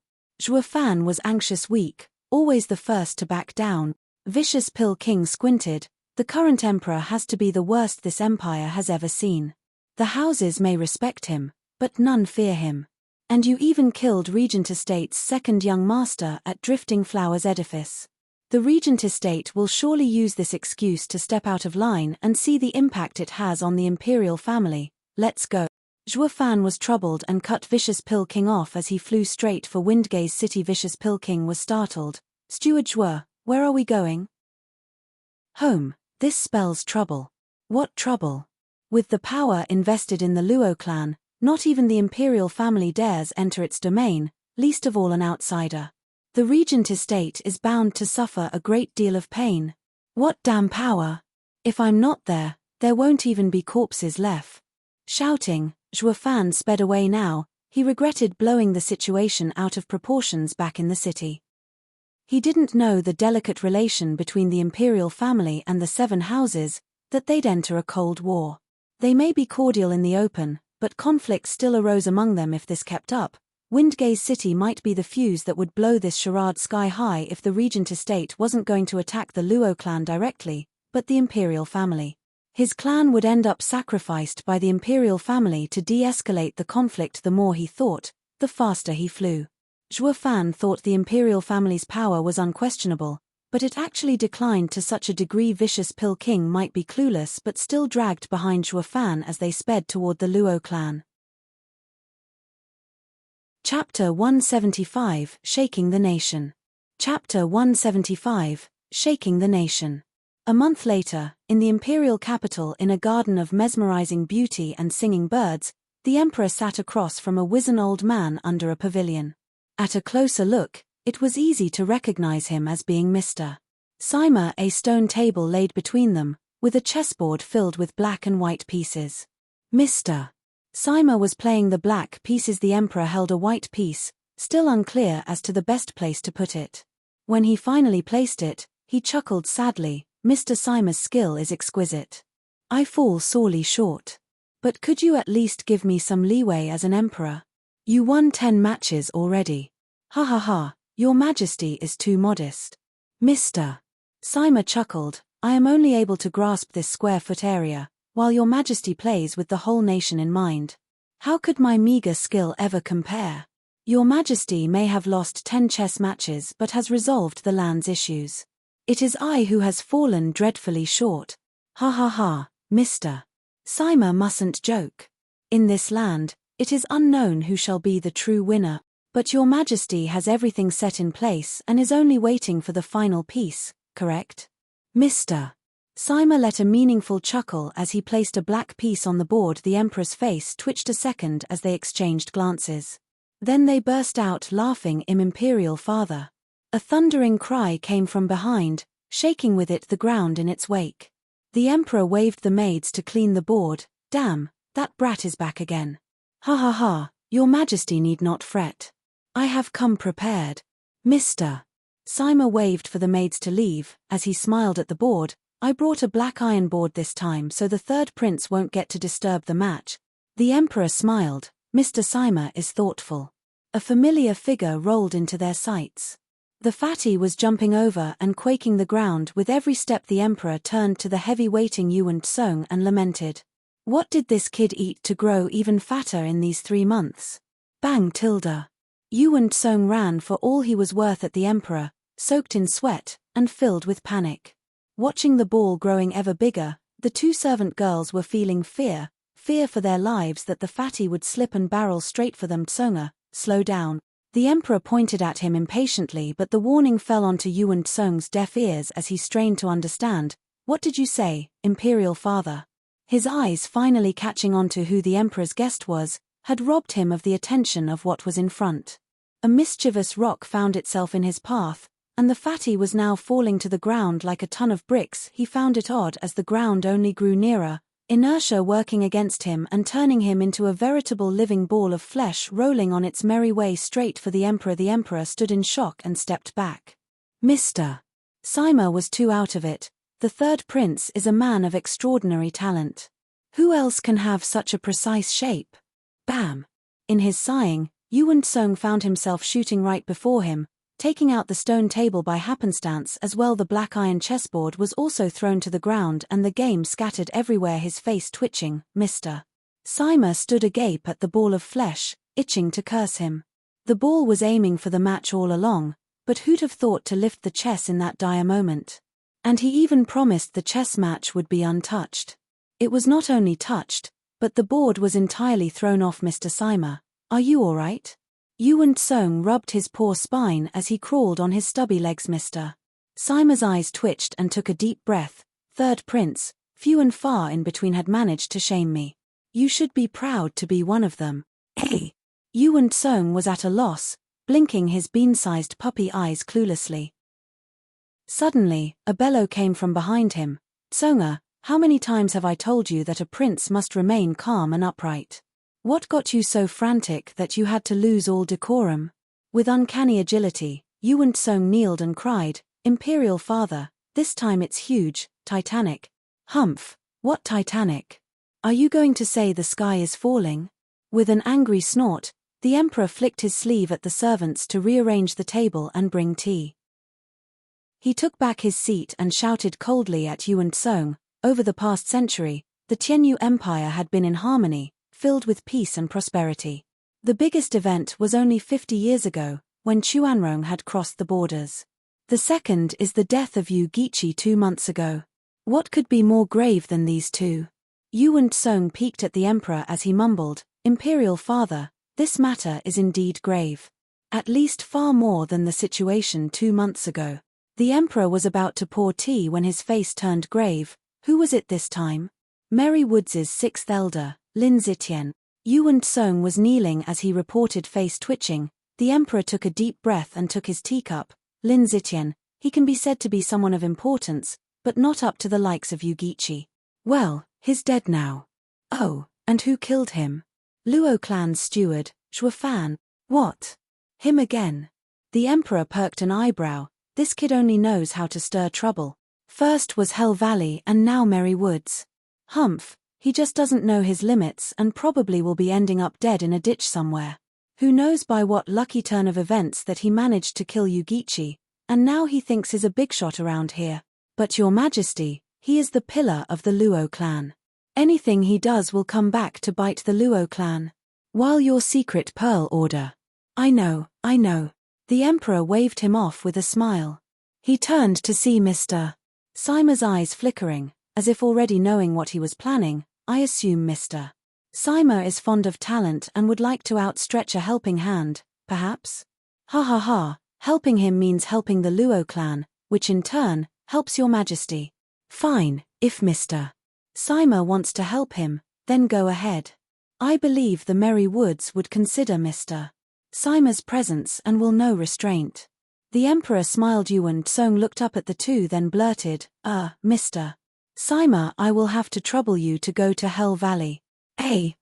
Speaker 1: Fan was anxious, weak, always the first to back down. Vicious Pill King squinted. The current emperor has to be the worst this empire has ever seen. The houses may respect him, but none fear him. And you even killed Regent Estate's second young master at Drifting Flowers edifice. The Regent Estate will surely use this excuse to step out of line and see the impact it has on the imperial family. Let's go. Fan was troubled and cut Vicious Pill King off as he flew straight for Windgaze City. Vicious Pill King was startled. Steward Shuo, where are we going? Home. This spells trouble. What trouble? With the power invested in the Luo clan, not even the imperial family dares enter its domain, least of all an outsider. The Regent Estate is bound to suffer a great deal of pain. What damn power? If I'm not there, there won't even be corpses left. Shouting, Fan sped away now. He regretted blowing the situation out of proportions back in the city. He didn't know the delicate relation between the imperial family and the 7 houses, that they'd enter a cold war. They may be cordial in the open, but conflict still arose among them if this kept up. Windgaze City might be the fuse that would blow this charade sky high if the Regent estate wasn't going to attack the Luo clan directly, but the imperial family. His clan would end up sacrificed by the imperial family to de-escalate the conflict. The more he thought, the faster he flew. Zhuo Fan thought the imperial family's power was unquestionable, but it actually declined to such a degree. Vicious Pill King might be clueless but still dragged behind Zhuo Fan as they sped toward the Luo clan. Chapter 175, Shaking the Nation. Chapter 175, Shaking the Nation. A month later, in the imperial capital, in a garden of mesmerizing beauty and singing birds, the emperor sat across from a wizen old man under a pavilion. At a closer look, it was easy to recognize him as being Mr. Sima. A stone table laid between them, with a chessboard filled with black and white pieces. Mr. Sima was playing the black pieces. The emperor held a white piece, still unclear as to the best place to put it. When he finally placed it, he chuckled sadly. Mr. Sima's skill is exquisite. I fall sorely short. But could you at least give me some leeway as an emperor? You won 10 matches already. Ha ha ha, your majesty is too modest. Mr. Sima chuckled, I am only able to grasp this square foot area, while your majesty plays with the whole nation in mind. How could my meager skill ever compare? Your majesty may have lost 10 chess matches but has resolved the land's issues. It is I who has fallen dreadfully short. Ha ha ha, Mr. Sima mustn't joke. In this land, it is unknown who shall be the true winner, but your majesty has everything set in place and is only waiting for the final piece, correct? Mr. Sima let a meaningful chuckle as he placed a black piece on the board. The emperor's face twitched a second as they exchanged glances. Then they burst out laughing. Imperial father. A thundering cry came from behind, shaking with it the ground in its wake. The emperor waved the maids to clean the board. Damn, that brat is back again. Ha ha ha, your majesty need not fret. I have come prepared. Mr. Sima waved for the maids to leave. As he smiled at the board, I brought a black iron board this time so the third prince won't get to disturb the match. The emperor smiled. Mr. Sima is thoughtful. A familiar figure rolled into their sights. The fatty was jumping over and quaking the ground with every step. The emperor turned to the heavy-waiting Yuan Tsong and lamented. What did this kid eat to grow even fatter in these 3 months? Bang tilde. Yuan Tsong ran for all he was worth at the emperor, soaked in sweat, and filled with panic. Watching the ball growing ever bigger, the 2 servant girls were feeling fear for their lives that the fatty would slip and barrel straight for them. Tsonga, slow down. The emperor pointed at him impatiently, but the warning fell onto Yuan Tsong's deaf ears as he strained to understand. What did you say, imperial father? His eyes finally catching on to who the emperor's guest was, had robbed him of the attention of what was in front. A mischievous rock found itself in his path, and the fatty was now falling to the ground like a ton of bricks. He found it odd as the ground only grew nearer, inertia working against him and turning him into a veritable living ball of flesh rolling on its merry way straight for the emperor. The emperor stood in shock and stepped back. Mr. Sima was too out of it. The third prince is a man of extraordinary talent. Who else can have such a precise shape? Bam! In his sighing, Yuan Tsong found himself shooting right before him, taking out the stone table by happenstance as well. The black iron chessboard was also thrown to the ground and the game scattered everywhere, his face twitching. Mr. Sima stood agape at the ball of flesh, itching to curse him. The ball was aiming for the match all along, but who'd have thought to lift the chess in that dire moment? And he even promised the chess match would be untouched. It was not only touched, but the board was entirely thrown off. Mr. Sima, are you all right? Yuan Tsong rubbed his poor spine as he crawled on his stubby legs. Mr. Sima's eyes twitched and took a deep breath. Third prince, few and far in between had managed to shame me. You should be proud to be one of them. Hey! Yuan Tsong was at a loss, blinking his bean-sized puppy eyes cluelessly. Suddenly, a bellow came from behind him. Tsonga, how many times have I told you that a prince must remain calm and upright? What got you so frantic that you had to lose all decorum? With uncanny agility, Yuan Tsong kneeled and cried, Imperial father, this time it's huge, titanic. Humph, What Titanic? Are you going to say the sky is falling? With an angry snort, the emperor flicked his sleeve at the servants to rearrange the table and bring tea. He took back his seat and shouted coldly at Yuan Song. Over the past century, the Tianyu Empire had been in harmony, filled with peace and prosperity. The biggest event was only 50 years ago, when Chuanrong had crossed the borders. The second is the death of Yu Giqi 2 months ago. What could be more grave than these two? Yuan Song peeked at the emperor as he mumbled, "Imperial father, this matter is indeed grave. At least far more than the situation 2 months ago." The emperor was about to pour tea when his face turned grave. Who was it this time? Merry Woods' sixth elder, Lin Zitian. Yuan Song was kneeling as he reported, face twitching. The emperor took a deep breath and took his teacup. Lin Zitian, he can be said to be someone of importance, but not up to the likes of Yu Giqi. Well, he's dead now. Oh, and who killed him? Luo clan's steward, Xue Fan. What? Him again? The emperor perked an eyebrow. This kid only knows how to stir trouble. First was Hell Valley and now Merry Woods. Humph, he just doesn't know his limits and probably will be ending up dead in a ditch somewhere. Who knows by what lucky turn of events that he managed to kill Yu Giqi, and now he thinks he's a big shot around here. But your majesty, he is the pillar of the Luo clan. Anything he does will come back to bite the Luo clan. While your secret pearl order. I know. The emperor waved him off with a smile. He turned to see Mr. Sima's eyes flickering, as if already knowing what he was planning. I assume Mr. Sima is fond of talent and would like to outstretch a helping hand, perhaps? Ha ha ha, helping him means helping the Luo clan, which in turn, helps your majesty. Fine, if Mr. Sima wants to help him, then go ahead. I believe the Merry Woods would consider Mr. Sima's presence and will know restraint. The emperor smiled. Yuan Song looked up at the two, then blurted, Mr. Sima, I will have to trouble you to go to Hell Valley.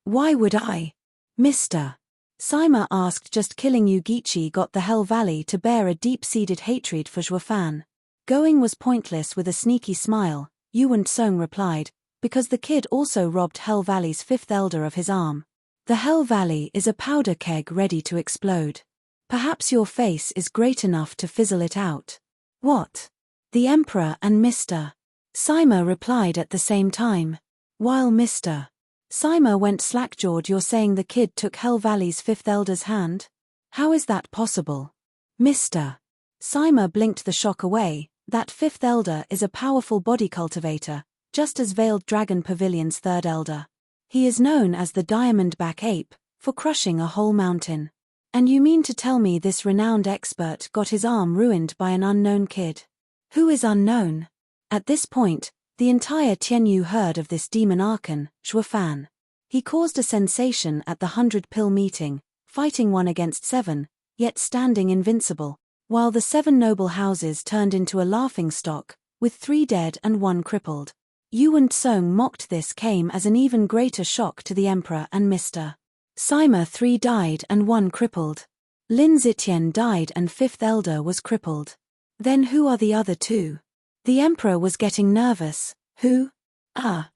Speaker 1: Why would I? Mr. Sima asked. Just killing Yu Giqi got the Hell Valley to bear a deep-seated hatred for Xue Fan. Going was pointless. With a sneaky smile, Yuan Song replied, because the kid also robbed Hell Valley's fifth elder of his arm. The Hell Valley is a powder keg ready to explode. Perhaps your face is great enough to fizzle it out. What? The emperor and Mr. Sima replied at the same time. While Mr. Sima went slack-jawed. You're saying the kid took Hell Valley's fifth elder's hand? How is that possible? Mr. Sima blinked the shock away. That fifth elder is a powerful body cultivator, just as Veiled Dragon Pavilion's third elder. He is known as the Diamondback Ape, for crushing a whole mountain. And you mean to tell me this renowned expert got his arm ruined by an unknown kid? Who is unknown? At this point, the entire Tianyu heard of this demon archon, Xue Fan. He caused a sensation at the 100-pill meeting, fighting 1 against 7, yet standing invincible, while the 7 noble houses turned into a laughingstock, with 3 dead and 1 crippled. Yuan Song mocked. This came as an even greater shock to the emperor and Mr. Sima. 3 died and 1 crippled. Lin Zitian died and 5th elder was crippled. Then who are the other 2? The emperor was getting nervous. Who?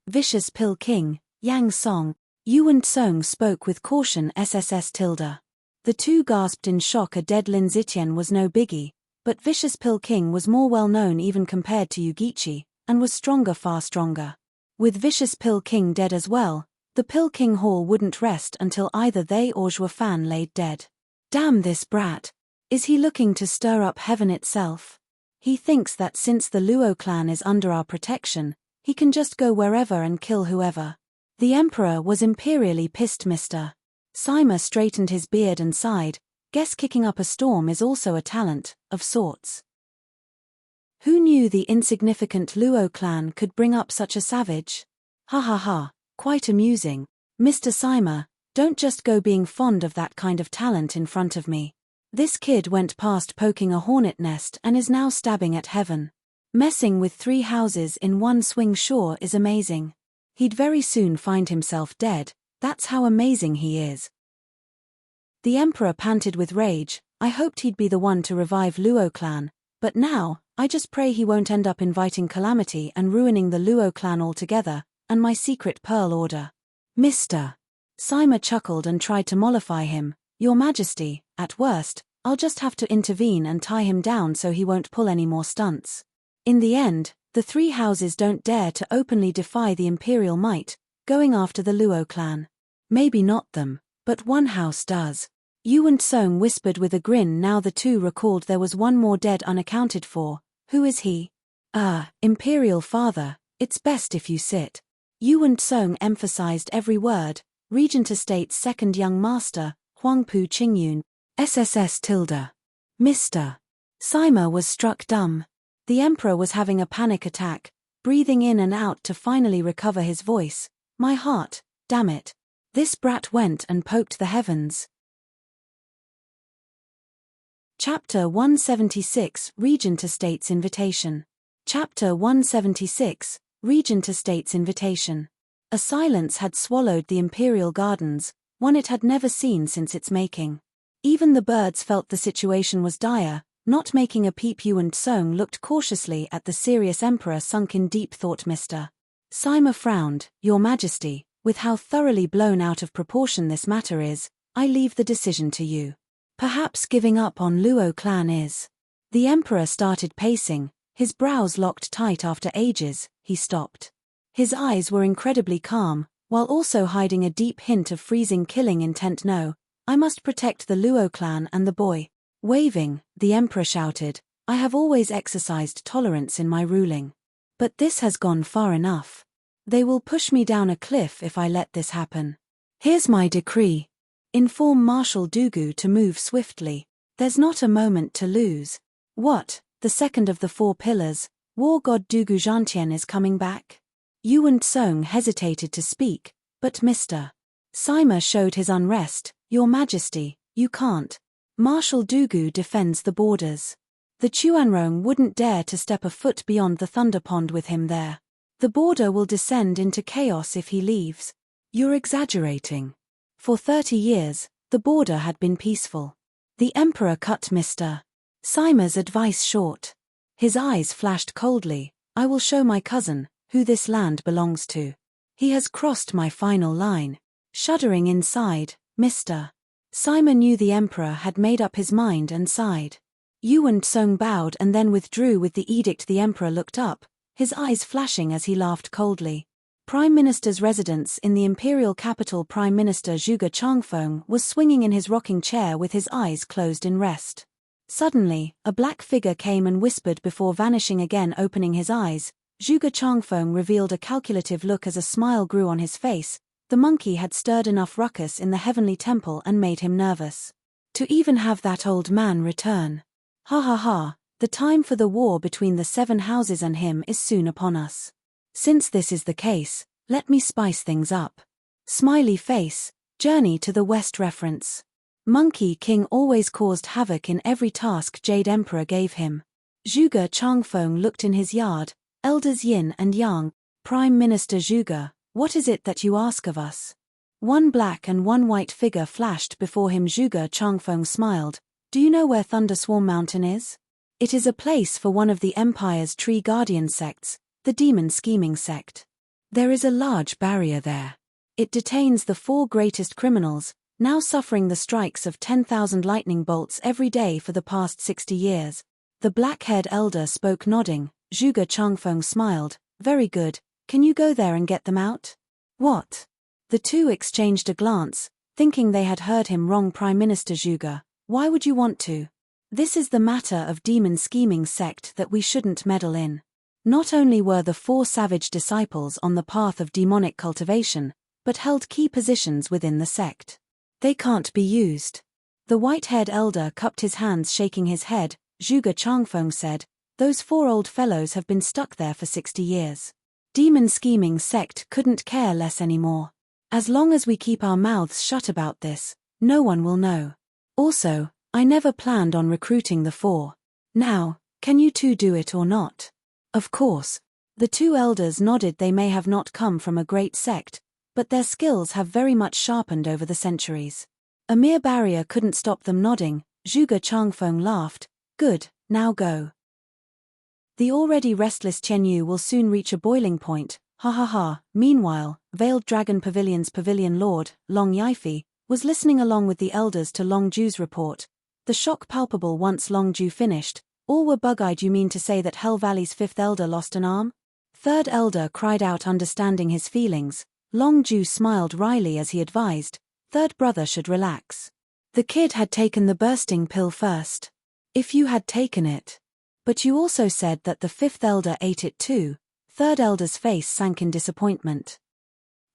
Speaker 1: Vicious Pill King, Yang Song. Yuan Song spoke with caution. SSS tilde. The 2 gasped in shock. A dead Lin Zitian was no biggie, but Vicious Pill King was more well known even compared to Yu Giqi, and was stronger, far stronger. With Vicious Pill King dead as well, the Pill King Hall wouldn't rest until either they or Xue Fan laid dead. Damn this brat. Is he looking to stir up heaven itself? He thinks that since the Luo clan is under our protection, he can just go wherever and kill whoever. The emperor was imperially pissed. Mr. Sima straightened his beard and sighed. Guess kicking up a storm is also a talent, of sorts. Who knew the insignificant Luo clan could bring up such a savage? Ha ha ha, quite amusing. Mr. Sima, don't just go being fond of that kind of talent in front of me. This kid went past poking a hornet nest and is now stabbing at heaven. Messing with 3 houses in one swing sure is amazing. He'd very soon find himself dead, that's how amazing he is. The emperor panted with rage. I hoped he'd be the one to revive Luo clan, but now, I just pray he won't end up inviting calamity and ruining the Luo clan altogether. and my secret pearl order. Mr. Sima chuckled and tried to mollify him. Your Majesty, at worst, I'll just have to intervene and tie him down so he won't pull any more stunts. In the end, the three houses don't dare to openly defy the imperial might, going after the Luo clan. Maybe not them, but one house does. Yuan Song whispered with a grin now the two recalled there was one more dead unaccounted for. Who is he? Imperial father, it's best if you sit. Yuan Song emphasized every word. Regent Estate's second young master, Huangpu Qingyun, SSS tilde. Mr. Sima was struck dumb. The emperor was having a panic attack, breathing in and out to finally recover his voice. My heart, damn it. This brat went and poked the heavens. Chapter 176 Regent Estate's Invitation. Chapter 176 Regent Estate's Invitation. A silence had swallowed the imperial gardens, one it had never seen since its making. Even the birds felt the situation was dire. Not making a peep, Yuan Song looked cautiously at the serious emperor, sunk in deep thought. Mr. Sima frowned. Your Majesty, with how thoroughly blown out of proportion this matter is, I leave the decision to you. Perhaps giving up on Luo clan is. The emperor started pacing, his brows locked tight. After ages, he stopped. His eyes were incredibly calm, while also hiding a deep hint of freezing killing intent. No, I must protect the Luo clan and the boy. Waving, the emperor shouted, I have always exercised tolerance in my ruling. But this has gone far enough. They will push me down a cliff if I let this happen. Here's my decree. Inform Marshal Dugu to move swiftly. There's not a moment to lose. What, the second of the four pillars, war god Dugu Zhantian is coming back? Yuan Song hesitated to speak, but Mr. Sima showed his unrest. Your Majesty, you can't. Marshal Dugu defends the borders. The Chuanrong wouldn't dare to step a foot beyond the Thunder Pond with him there. The border will descend into chaos if he leaves. You're exaggerating. For 30 years, the border had been peaceful. The emperor cut Mr. Sima's advice short. His eyes flashed coldly. I will show my cousin who this land belongs to. He has crossed my final line. Shuddering inside, Mr. Sima knew the emperor had made up his mind and sighed. Yuan Song bowed and then withdrew with the edict. The emperor looked up, his eyes flashing as he laughed coldly. Prime Minister's residence in the imperial capital. Prime Minister Zhuge Changfeng was swinging in his rocking chair with his eyes closed in rest. Suddenly, a black figure came and whispered before vanishing again. Opening his eyes, Zhuge Changfeng revealed a calculative look as a smile grew on his face. The monkey had stirred enough ruckus in the heavenly temple and made him nervous. To even have that old man return. Ha ha ha, the time for the war between the 7 houses and him is soon upon us. Since this is the case, let me spice things up. Smiley face, Journey to the West reference. Monkey King always caused havoc in every task Jade Emperor gave him. Zhuge Changfeng looked in his yard, elders Yin and Yang. Prime Minister Zhuge, what is it that you ask of us? One black and one white figure flashed before him. Zhuge Changfeng smiled. Do you know where Thunderswarm Mountain is? It is a place for one of the Empire's tree guardian sects, the Demon Scheming sect. There is a large barrier there. It detains the 4 greatest criminals, now suffering the strikes of 10,000 lightning bolts every day for the past 60 years. The black-haired elder spoke, nodding. Zhuge Changfeng smiled. Very good. Can you go there and get them out? What? The two exchanged a glance, thinking they had heard him wrong. Prime Minister Zhuge, why would you want to? This is the matter of Demon Scheming sect that we shouldn't meddle in. Not only were the 4 savage disciples on the path of demonic cultivation, but held key positions within the sect. They can't be used. The white-haired elder cupped his hands, shaking his head. Zhuge Changfeng said, those 4 old fellows have been stuck there for 60 years. Demon Scheming sect couldn't care less anymore. As long as we keep our mouths shut about this, no one will know. Also, I never planned on recruiting the 4. Now, can you two do it or not? Of course. The 2 elders nodded. They may have not come from a great sect, but their skills have very much sharpened over the centuries. A mere barrier couldn't stop them. Nodding, Zhuge Changfeng laughed. Good, now go. The already restless Qianyu will soon reach a boiling point. Ha ha ha. Meanwhile, Veiled Dragon Pavilion's pavilion lord, Long Yifi, was listening along with the elders to Long Ju's report. The shock palpable once Long Ju finished. All were bug-eyed. You mean to say that Hell Valley's fifth elder lost an arm? Third elder cried out, understanding his feelings. Long Ju smiled wryly as he advised, third brother should relax. The kid had taken the bursting pill first. If you had taken it. But you also said that the fifth elder ate it too. Third elder's face sank in disappointment.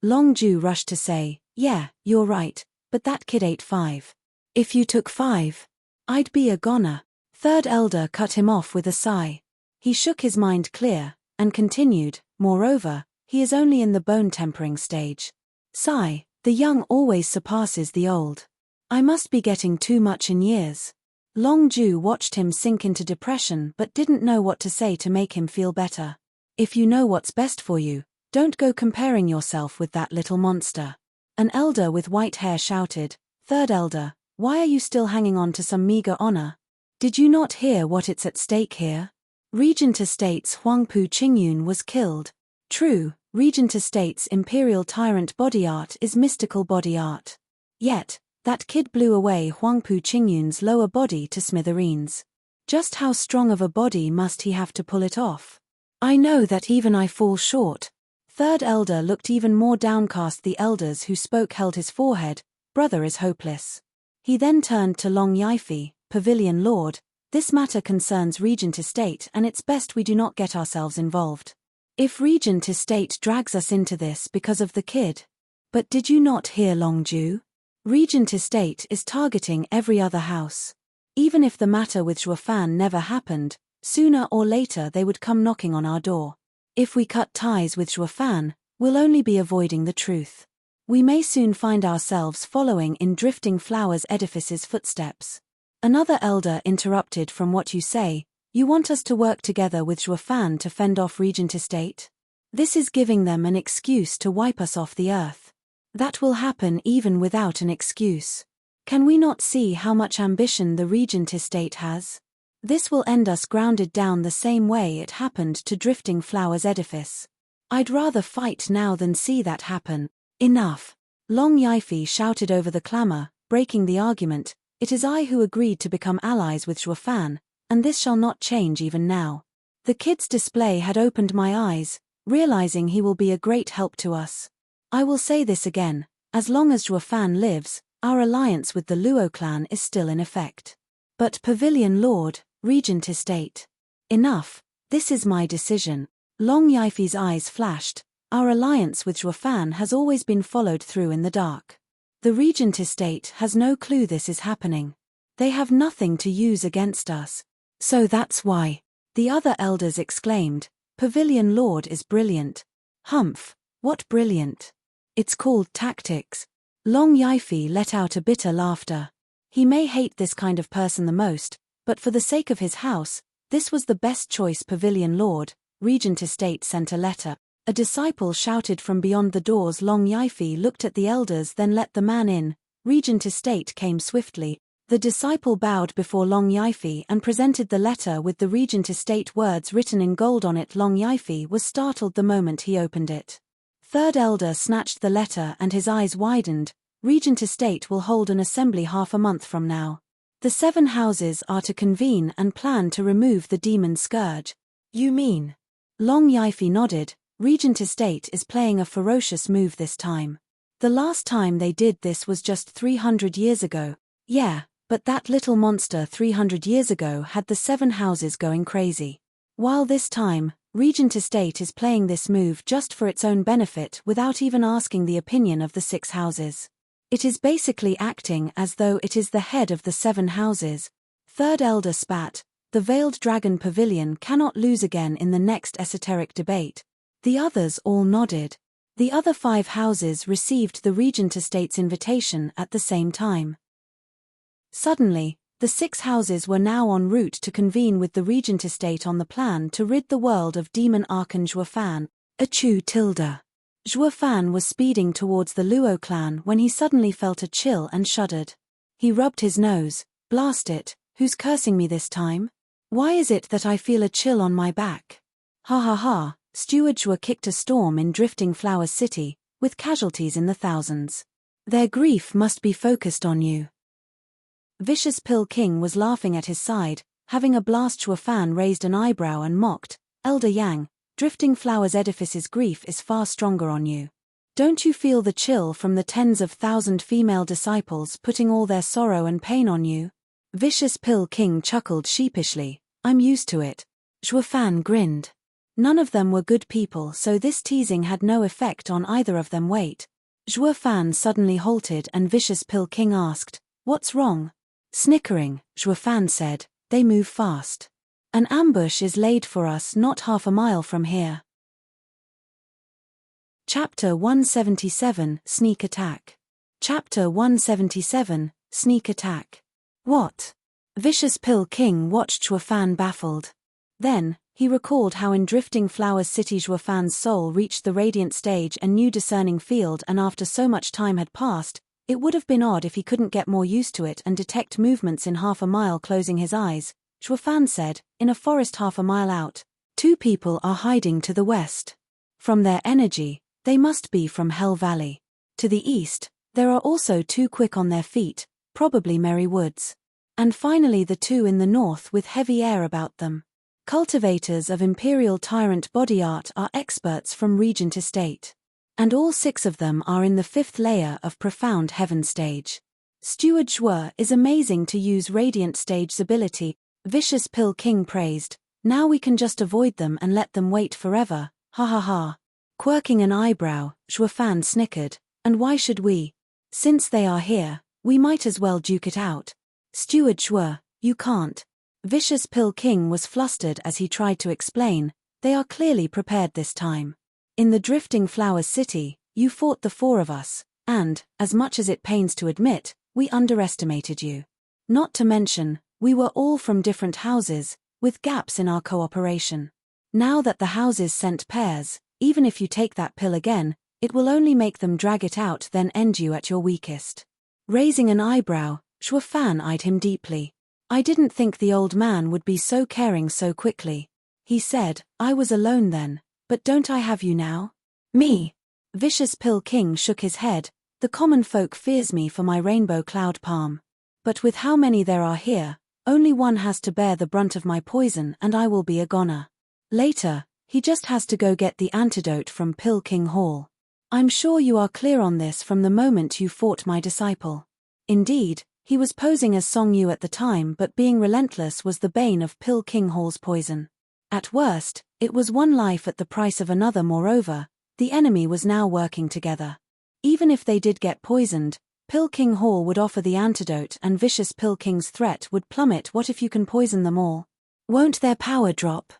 Speaker 1: Long Ju rushed to say, yeah, you're right, but that kid ate 5. If you took 5, I'd be a goner. Third elder cut him off with a sigh. He shook his mind clear, and continued, moreover, he is only in the bone-tempering stage. Sigh, the young always surpasses the old. I must be getting too much in years. Long Ju watched him sink into depression but didn't know what to say to make him feel better. If you know what's best for you, don't go comparing yourself with that little monster. An elder with white hair shouted, third elder, why are you still hanging on to some meager honor? Did you not hear what it's at stake here? Regent Estate's Huangpu Qingyun was killed. True, Regent Estate's imperial tyrant body art is mystical body art. Yet, that kid blew away Huangpu Qingyun's lower body to smithereens. Just how strong of a body must he have to pull it off? I know that even I fall short. Third elder looked even more downcast. The elders who spoke held his forehead. Brother is hopeless. He then turned to Long Yifi, pavilion lord. This matter concerns Regent Estate and it's best we do not get ourselves involved. If Regent Estate drags us into this because of the kid. But did you not hear Long Ju? Regent Estate is targeting every other house. Even if the matter with Zhuofan never happened, sooner or later they would come knocking on our door. If we cut ties with Zhuofan, we'll only be avoiding the truth. We may soon find ourselves following in Drifting Flowers Edifice's footsteps. Another elder interrupted, from what you say, you want us to work together with Zhuofan to fend off Regent Estate? This is giving them an excuse to wipe us off the earth. That will happen even without an excuse. Can we not see how much ambition the Regent Estate has? This will end us grounded down the same way it happened to Drifting Flowers Edifice. I'd rather fight now than see that happen. Enough. Long Yifi shouted over the clamor, breaking the argument. It is I who agreed to become allies with Zhuofan, and this shall not change even now. The kid's display had opened my eyes, realizing he will be a great help to us. I will say this again, as long as Zhuofan lives, our alliance with the Luo clan is still in effect. But Pavilion Lord, Regent Estate. Enough, this is my decision. Long Yifi's eyes flashed. Our alliance with Zhuofan has always been followed through in the dark. The Regent Estate has no clue this is happening. They have nothing to use against us. So that's why. The other elders exclaimed, Pavilion Lord is brilliant. Humph, what brilliant? It's called tactics. Long Yifi let out a bitter laughter. He may hate this kind of person the most, but for the sake of his house, this was the best choice. Pavilion Lord, Regent Estate sent a letter. A disciple shouted from beyond the doors. Long Yifi looked at the elders, then let the man in. Regent Estate came swiftly. The disciple bowed before Long Yifi and presented the letter with the Regent Estate words written in gold on it. Long Yifi was startled the moment he opened it. Third elder snatched the letter and his eyes widened. Regent Estate will hold an assembly half a month from now. The 7 houses are to convene and plan to remove the demon scourge. You mean? Long Yifi nodded. Regent Estate is playing a ferocious move this time. The last time they did this was just 300 years ago. Yeah, but that little monster 300 years ago had the 7 houses going crazy. While this time, Regent Estate is playing this move just for its own benefit without even asking the opinion of the 6 houses. It is basically acting as though it is the head of the 7 houses. Third elder spat. The Veiled Dragon Pavilion cannot lose again in the next esoteric debate. The others all nodded. The other 5 houses received the Regent Estate's invitation at the same time. Suddenly, the 6 houses were now en route to convene with the Regent Estate on the plan to rid the world of demon Archon Zhuofan. Achoo tilde. Zhuofan was speeding towards the Luo clan when he suddenly felt a chill and shuddered. He rubbed his nose. Blast it, who's cursing me this time? Why is it that I feel a chill on my back? Ha ha ha. Steward Zhuo kicked a storm in Drifting Flowers City, with casualties in the thousands. Their grief must be focused on you. Vicious Pill King was laughing at his side, having a blast. Zhuo Fan raised an eyebrow and mocked, Elder Yang, Drifting Flowers Edifice's grief is far stronger on you. Don't you feel the chill from the tens of thousand female disciples putting all their sorrow and pain on you? Vicious Pill King chuckled sheepishly, I'm used to it. Zhuo Fan grinned. None of them were good people, so this teasing had no effect on either of them. Wait. Zhuo Fan suddenly halted and Vicious Pill King asked, what's wrong? Snickering, Zhuo Fan said, they move fast. An ambush is laid for us not half a mile from here. Chapter 177, Sneak Attack. Chapter 177, Sneak Attack. What? Vicious Pill King watched Zhuo Fan baffled. Then, he recalled how in Drifting Flowers City Zhuo Fan's soul reached the radiant stage and new discerning field, and after so much time had passed, it would have been odd if he couldn't get more used to it and detect movements in half a mile. Closing his eyes, Zhuo Fan said, in a forest half a mile out, 2 people are hiding to the west. From their energy, they must be from Hell Valley. To the east, there are also 2 quick on their feet, probably Merry Woods. And finally the 2 in the north with heavy air about them. Cultivators of Imperial Tyrant Body Art are experts from Regent Estate. And all 6 of them are in the 5th layer of Profound Heaven stage. Steward Zhuo is amazing to use Radiant Stage's ability, Vicious Pill King praised. Now we can just avoid them and let them wait forever, ha ha ha. Quirking an eyebrow, Zhuo Fan snickered, and why should we? Since they are here, we might as well duke it out. Steward Zhuo, you can't. Vicious Pill King was flustered as he tried to explain, they are clearly prepared this time. In the Drifting Flowers City, you fought the 4 of us, and, as much as it pains to admit, we underestimated you. Not to mention, we were all from different houses, with gaps in our cooperation. Now that the houses sent pairs, even if you take that pill again, it will only make them drag it out, then end you at your weakest. Raising an eyebrow, Zhuo Fan eyed him deeply. I didn't think the old man would be so caring so quickly. He said, I was alone then, but don't I have you now? Me? Vicious Pill King shook his head, the common folk fears me for my rainbow cloud palm. But with how many there are here, only one has to bear the brunt of my poison and I will be a goner. Later, he just has to go get the antidote from Pill King Hall. I'm sure you are clear on this from the moment you fought my disciple. Indeed, he was posing as Song Yu at the time, but being relentless was the bane of Pill King Hall's poison. At worst, it was one life at the price of another. Moreover, the enemy was now working together. Even if they did get poisoned, Pill King Hall would offer the antidote and Vicious Pill King's threat would plummet. What if you can poison them all? Won't their power drop?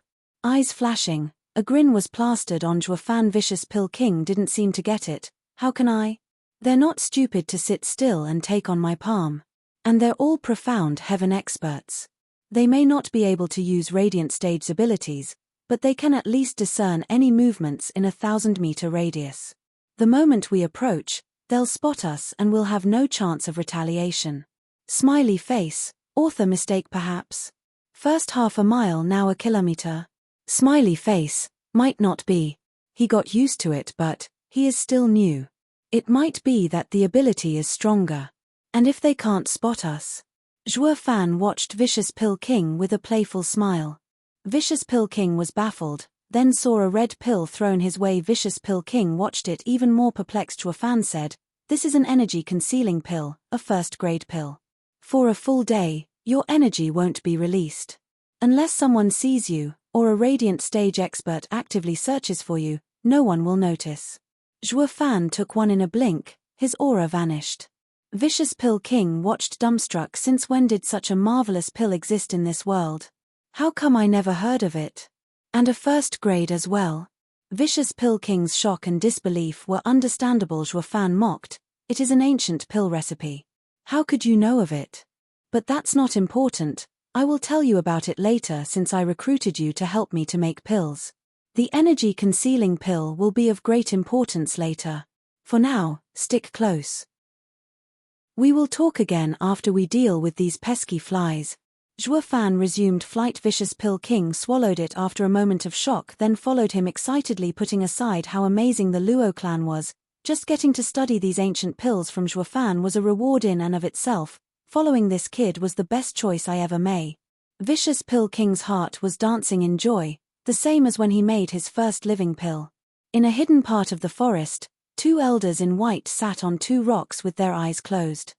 Speaker 1: Eyes flashing, a grin was plastered on Zhuo Fan. Vicious Pill King didn't seem to get it. How can I? They're not stupid to sit still and take on my palm. And they're all Profound Heaven experts. They may not be able to use Radiant Stage's abilities, but they can at least discern any movements in a 1,000-meter radius. The moment we approach, they'll spot us and we'll have no chance of retaliation. Smiley face, author mistake perhaps? First half a mile, now a kilometer. Smiley face, might not be. He got used to it, but he is still new. It might be that the ability is stronger. And if they can't spot us? Zhuo Fan watched Vicious Pill King with a playful smile. Vicious Pill King was baffled, then saw a red pill thrown his way. Vicious Pill King watched it even more perplexed. Zhuo Fan said, this is an energy concealing pill, a first-grade pill. For a full day, your energy won't be released. Unless someone sees you, or a Radiant Stage expert actively searches for you, no one will notice. Zhuo Fan took one in a blink, his aura vanished. Vicious Pill King watched dumbstruck. Since when did such a marvelous pill exist in this world? How come I never heard of it? And a first grade as well? Vicious Pill King's shock and disbelief were understandable. Zhuo Fan mocked, it is an ancient pill recipe. How could you know of it? But that's not important, I will tell you about it later since I recruited you to help me to make pills. The energy concealing pill will be of great importance later. For now, stick close. We will talk again after we deal with these pesky flies. Zhuo Fan resumed flight. Vicious Pill King swallowed it after a moment of shock, then followed him excitedly, putting aside how amazing the Luo clan was. Just getting to study these ancient pills from Zhuo Fan was a reward in and of itself. Following this kid was the best choice I ever made. Vicious Pill King's heart was dancing in joy, the same as when he made his first living pill. In a hidden part of the forest, two elders in white sat on two rocks with their eyes closed.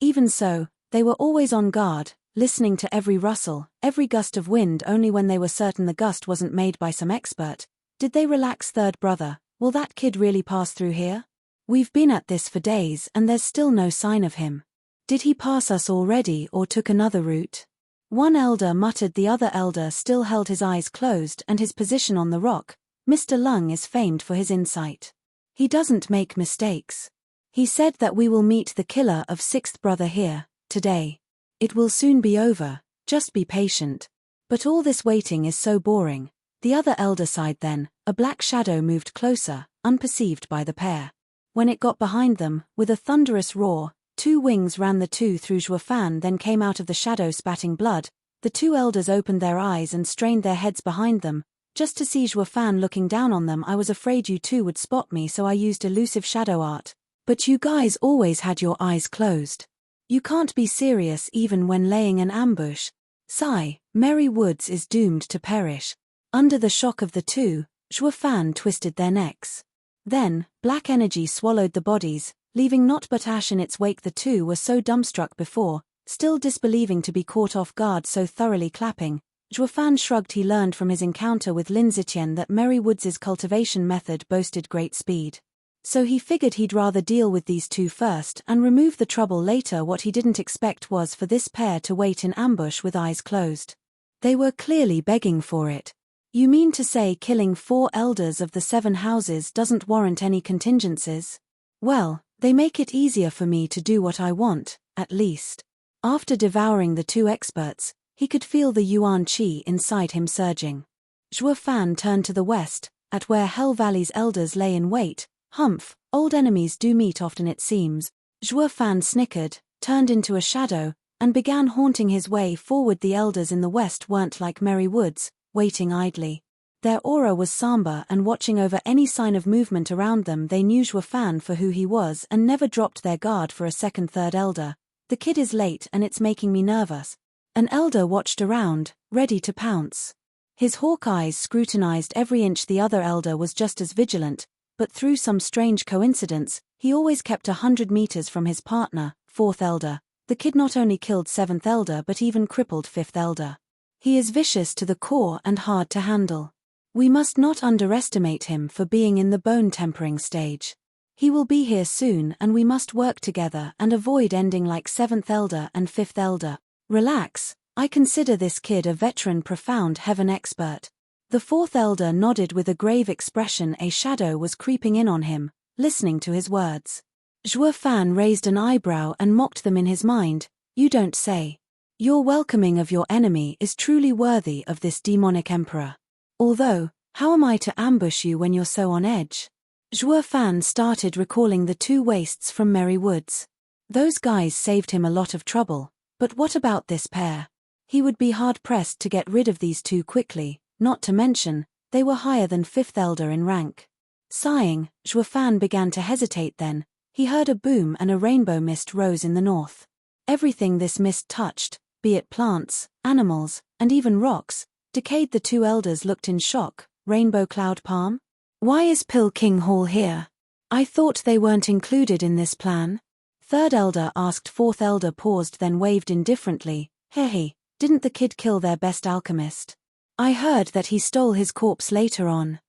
Speaker 1: Even so, they were always on guard, listening to every rustle, every gust of wind. Only when they were certain the gust wasn't made by some expert did they relax. Third brother, will that kid really pass through here? We've been at this for days and there's still no sign of him. Did he pass us already or took another route? One elder muttered. The other elder still held his eyes closed and his position on the rock. Mr. Lung is famed for his insight. He doesn't make mistakes. He said that we will meet the killer of sixth brother here, today. It will soon be over, just be patient. But all this waiting is so boring. The other elder sighed. Then, a black shadow moved closer, unperceived by the pair. When it got behind them, with a thunderous roar, two wings ran the two through Zhuo Fan, then came out of the shadow spatting blood. The two elders opened their eyes and strained their heads behind them, just to see Zhuo Fan looking down on them. I was afraid you two would spot me, so I used elusive shadow art. But you guys always had your eyes closed. You can't be serious even when laying an ambush. Sigh, Merry Woods is doomed to perish. Under the shock of the two, Zhuo Fan twisted their necks. Then, black energy swallowed the bodies, leaving naught but ash in its wake. The two were so dumbstruck before, still disbelieving to be caught off guard so thoroughly. Clapping, Zhuo Fan shrugged. He learned from his encounter with Lin Zitian that Merry Woods' cultivation method boasted great speed. So he figured he'd rather deal with these two first and remove the trouble later. What he didn't expect was for this pair to wait in ambush with eyes closed. They were clearly begging for it. You mean to say killing 4 elders of the 7 houses doesn't warrant any contingencies? Well, they make it easier for me to do what I want, at least. After devouring the 2 experts, he could feel the yuan qi inside him surging. Zhuo Fan turned to the west, at where Hell Valley's elders lay in wait. Humph, old enemies do meet often it seems. Zhuo Fan snickered, turned into a shadow, and began haunting his way forward. The elders in the west weren't like Merry Woods, waiting idly. Their aura was somber and watching over any sign of movement around them. They knew Zhuo Fan for who he was and never dropped their guard for a second. Third elder, the kid is late and it's making me nervous. An elder watched around, ready to pounce. His hawk eyes scrutinized every inch. The other elder was just as vigilant, but through some strange coincidence, he always kept 100 meters from his partner. Fourth elder, the kid not only killed 7th elder but even crippled 5th elder. He is vicious to the core and hard to handle. We must not underestimate him for being in the bone tempering stage. He will be here soon and we must work together and avoid ending like 7th elder and 5th elder. Relax, I consider this kid a veteran profound heaven expert. The 4th elder nodded with a grave expression. A shadow was creeping in on him, listening to his words. Zhuo Fan raised an eyebrow and mocked them in his mind. You don't say. Your welcoming of your enemy is truly worthy of this demonic emperor. Although, how am I to ambush you when you're so on edge? Zhuo Fan started recalling the 2 wastes from Merry Woods. Those guys saved him a lot of trouble, but what about this pair? He would be hard-pressed to get rid of these 2 quickly. Not to mention, they were higher than 5th elder in rank. Sighing, Zhuo Fan began to hesitate. Then, he heard a boom and a rainbow mist rose in the north. Everything this mist touched, be it plants, animals, and even rocks, decayed. The 2 elders looked in shock. Rainbow cloud palm? Why is Pill King Hall here? I thought they weren't included in this plan. Third elder asked. Fourth elder paused then waved indifferently. Hey, didn't the kid kill their best alchemist? I heard that he stole his corpse later on.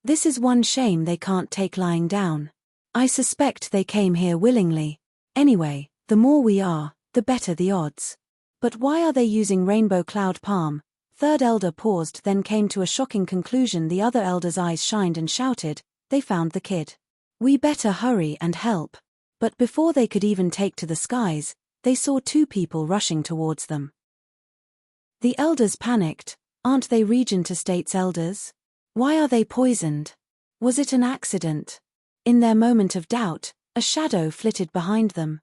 Speaker 1: This is one shame they can't take lying down. I suspect they came here willingly. Anyway, the more we are, the better the odds. But why are they using rainbow cloud palm? Third elder paused then came to a shocking conclusion. The other elder's eyes shined and shouted, they found the kid. We better hurry and help. But before they could even take to the skies, they saw 2 people rushing towards them. The elders panicked. Aren't they Regent Estate's elders? Why are they poisoned? Was it an accident? In their moment of doubt, a shadow flitted behind them.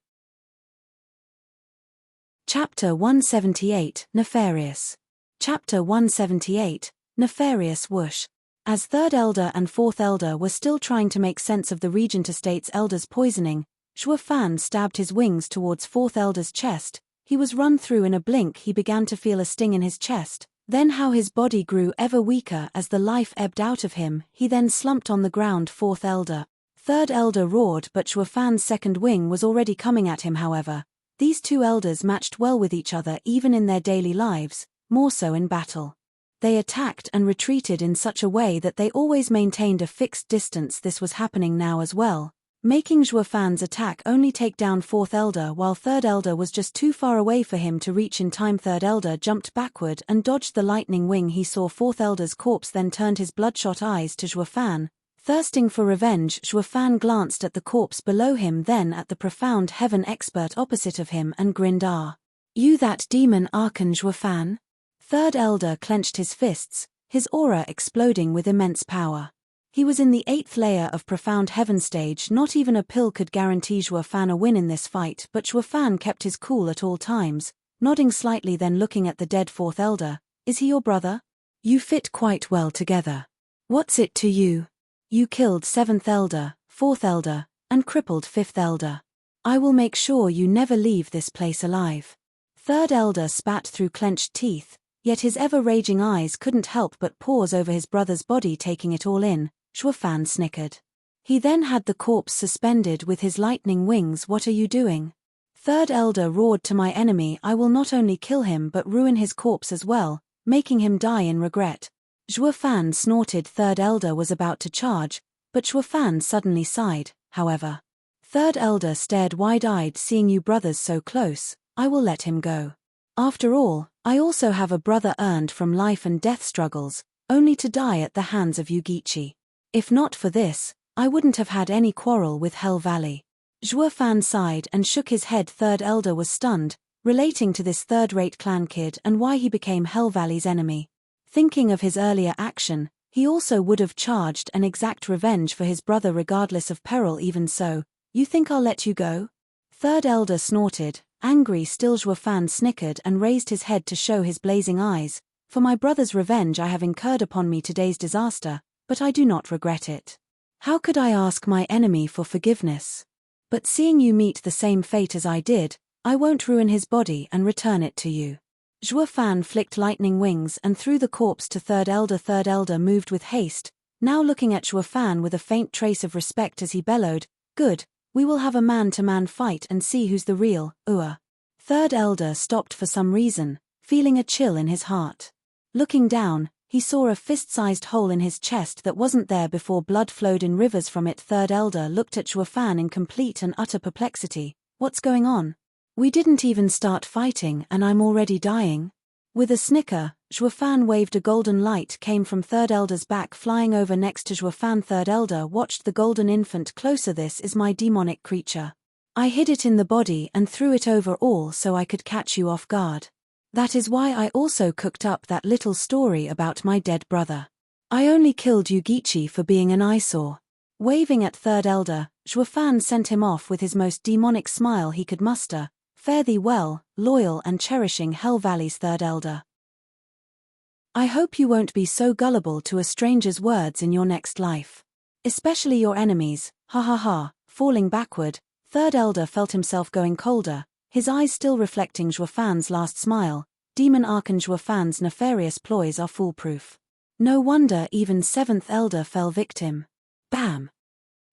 Speaker 1: Chapter 178, Nefarious. Chapter 178, Nefarious Whoosh. As Third Elder and Fourth Elder were still trying to make sense of the Regent Estate's Elder's poisoning, Zhuo Fan stabbed his wings towards Fourth Elder's chest. He was run through in a blink. He began to feel a sting in his chest, then how his body grew ever weaker as the life ebbed out of him. He then slumped on the ground. Fourth Elder. Third Elder roared, but Zhuo Fan's second wing was already coming at him. However, these two elders matched well with each other even in their daily lives, more so in battle. They attacked and retreated in such a way that they always maintained a fixed distance. This was happening now as well, making Zhuo Fan's attack only take down Fourth Elder while Third Elder was just too far away for him to reach in time. Third Elder jumped backward and dodged the lightning wing. He saw Fourth Elder's corpse, then turned his bloodshot eyes to Zhuo Fan. Thirsting for revenge, Zhuo Fan glanced at the corpse below him, then at the profound heaven expert opposite of him and grinned. "Ah, you that demon archon Zhuo Fan?" Third Elder clenched his fists, his aura exploding with immense power. He was in the 8th layer of profound heaven stage. Not even a pill could guarantee Zhuo Fan a win in this fight, but Zhuo Fan kept his cool at all times, nodding slightly then looking at the dead Fourth Elder. "Is he your brother? You fit quite well together. What's it to you? You killed 7th Elder, 4th Elder, and crippled 5th Elder. I will make sure you never leave this place alive." Third Elder spat through clenched teeth, yet his ever-raging eyes couldn't help but pause over his brother's body, taking it all in. Zhuo Fan snickered. He then had the corpse suspended with his lightning wings. "What are you doing?" Third Elder roared. "To my enemy I will not only kill him but ruin his corpse as well, making him die in regret." Zhuo Fan snorted. Third Elder was about to charge, but Zhuo Fan suddenly sighed. However, Third Elder stared wide-eyed. "Seeing you brothers so close, I will let him go. After all, I also have a brother earned from life and death struggles, only to die at the hands of Yugichi. If not for this, I wouldn't have had any quarrel with Hell Valley." Zhuo Fan sighed and shook his head. Third Elder was stunned, relating to this third-rate clan kid and why he became Hell Valley's enemy. Thinking of his earlier action, he also would have charged and exact revenge for his brother regardless of peril. "Even so, you think I'll let you go?" Third Elder snorted. Angry still, Zhuo Fan snickered and raised his head to show his blazing eyes. "For my brother's revenge I have incurred upon me today's disaster, but I do not regret it. How could I ask my enemy for forgiveness? But seeing you meet the same fate as I did, I won't ruin his body and return it to you." Zhuo Fan flicked lightning wings and threw the corpse to Third Elder. Third Elder moved with haste, now looking at Zhuo Fan with a faint trace of respect as he bellowed, "Good, we will have a man-to-man fight and see who's the real Ua." Third Elder stopped for some reason, feeling a chill in his heart. Looking down, he saw a fist-sized hole in his chest that wasn't there before. Blood flowed in rivers from it. Third Elder looked at Zhuo Fan in complete and utter perplexity. "What's going on? We didn't even start fighting and I'm already dying?" With a snicker, Zhuo Fan waved. A golden light came from Third Elder's back, flying over next to Zhuo Fan. Third Elder watched the golden infant closer. "This is my demonic creature. I hid it in the body and threw it over all so I could catch you off guard. That is why I also cooked up that little story about my dead brother. I only killed Yugichi for being an eyesore." Waving at Third Elder, Zhuo Fan sent him off with his most demonic smile he could muster. "Fare thee well, loyal and cherishing Hell Valley's Third Elder. I hope you won't be so gullible to a stranger's words in your next life. Especially your enemies, ha ha ha." Falling backward, Third Elder felt himself going colder, his eyes still reflecting Zhuo Fan's last smile. Demon Archon Zhuo Fan's nefarious ploys are foolproof. No wonder even 7th Elder fell victim. Bam!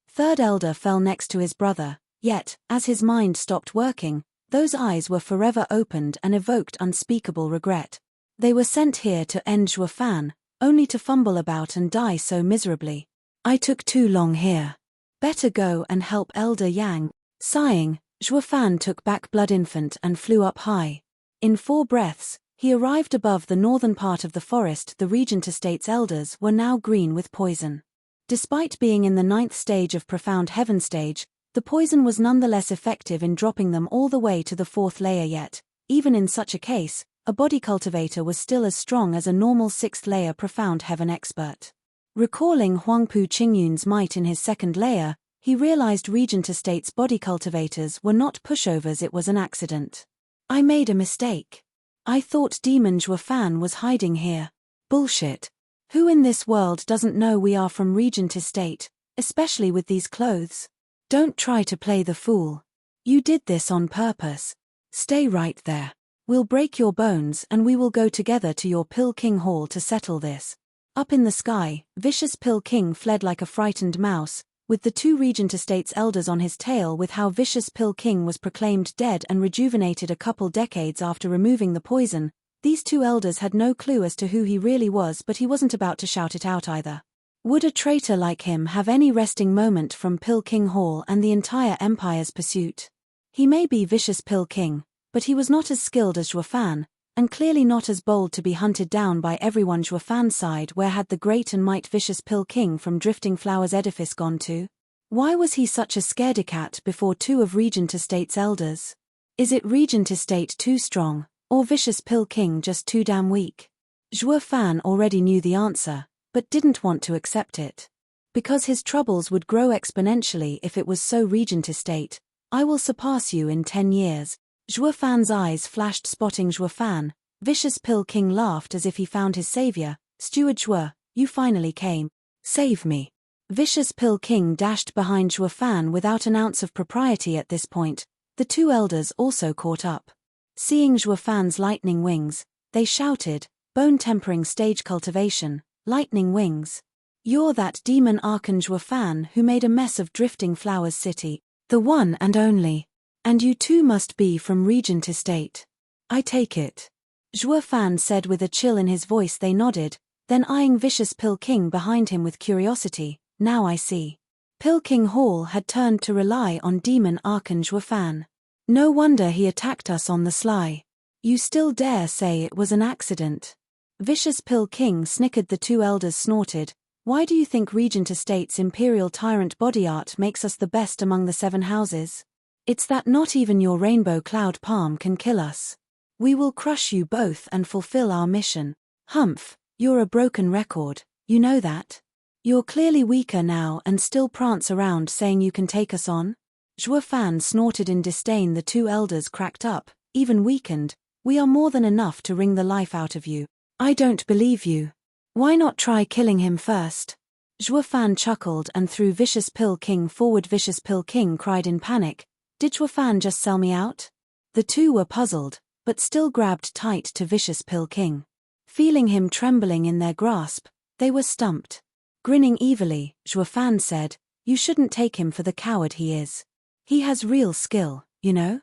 Speaker 1: Third Elder fell next to his brother, yet, as his mind stopped working, those eyes were forever opened and evoked unspeakable regret. They were sent here to end Zhuo Fan, only to fumble about and die so miserably. "I took too long here. Better go and help Elder Yang." Sighing, Zhuo Fan took back Blood Infant and flew up high. In 4 breaths, he arrived above the northern part of the forest. The Regent Estate's elders were now green with poison. Despite being in the 9th stage of Profound Heaven stage, the poison was nonetheless effective in dropping them all the way to the 4th layer. Yet, even in such a case, a body cultivator was still as strong as a normal 6th layer Profound Heaven expert. Recalling Huangpu Qingyun's might in his 2nd layer, he realized Regent Estate's body cultivators were not pushovers. It was an accident. I made a mistake. I thought Demon Zhuofan was hiding here. Bullshit. Who in this world doesn't know we are from Regent Estate, especially with these clothes? Don't try to play the fool. You did this on purpose. Stay right there. We'll break your bones and we will go together to your Pill King Hall to settle this. Up in the sky, vicious Pill King fled like a frightened mouse, with the two Regent Estates elders on his tail with how vicious Pill King was proclaimed dead and rejuvenated a couple decades after removing the poison. These two elders had no clue as to who he really was, but he wasn't about to shout it out either. Would a traitor like him have any resting moment from Pill King Hall and the entire Empire's pursuit? He may be vicious Pill King, but he was not as skilled as Zhuofan, and clearly not as bold to be hunted down by everyone. Zhuofan's side, where had the great and might vicious Pill King from Drifting Flowers edifice gone to? Why was he such a scaredy-cat before two of Regent Estate's elders? Is it Regent Estate too strong, or vicious Pill King just too damn weak? Zhuofan already knew the answer, but didn't want to accept it. Because his troubles would grow exponentially if it was so. Regent Estate, I will surpass you in 10 years. Zhuofan's eyes flashed, spotting Zhuofan. Vicious Pill King laughed as if he found his savior. Steward Zhuo, you finally came. Save me. Vicious Pill King dashed behind Zhuofan without an ounce of propriety at this point. The two elders also caught up. Seeing Zhuofan's lightning wings, they shouted, bone-tempering stage cultivation, lightning wings. You're that demon Archon Zhuofan who made a mess of Drifting Flowers City, the one and only. And you too must be from Regent Estate. I take it. Zhuofan said with a chill in his voice. They nodded, then eyeing vicious Pill King behind him with curiosity. Now I see. Pill King Hall had turned to rely on demon Archon Zhuofan. No wonder he attacked us on the sly. You still dare say it was an accident? Vicious Pill King snickered. The two elders snorted. Why do you think Regent Estate's imperial tyrant body art makes us the best among the 7 houses? It's that not even your rainbow cloud palm can kill us. We will crush you both and fulfill our mission. Humph, you're a broken record, you know that? You're clearly weaker now and still prance around saying you can take us on? Zhuofan snorted in disdain. The two elders cracked up. Even weakened, we are more than enough to wring the life out of you. I don't believe you. Why not try killing him first? Zhuofan chuckled and threw Vicious Pill King forward. Vicious Pill King cried in panic. Did Zhuofan just sell me out? The two were puzzled, but still grabbed tight to Vicious Pill King. Feeling him trembling in their grasp, they were stumped. Grinning evilly, Zhuofan said, you shouldn't take him for the coward he is. He has real skill, you know?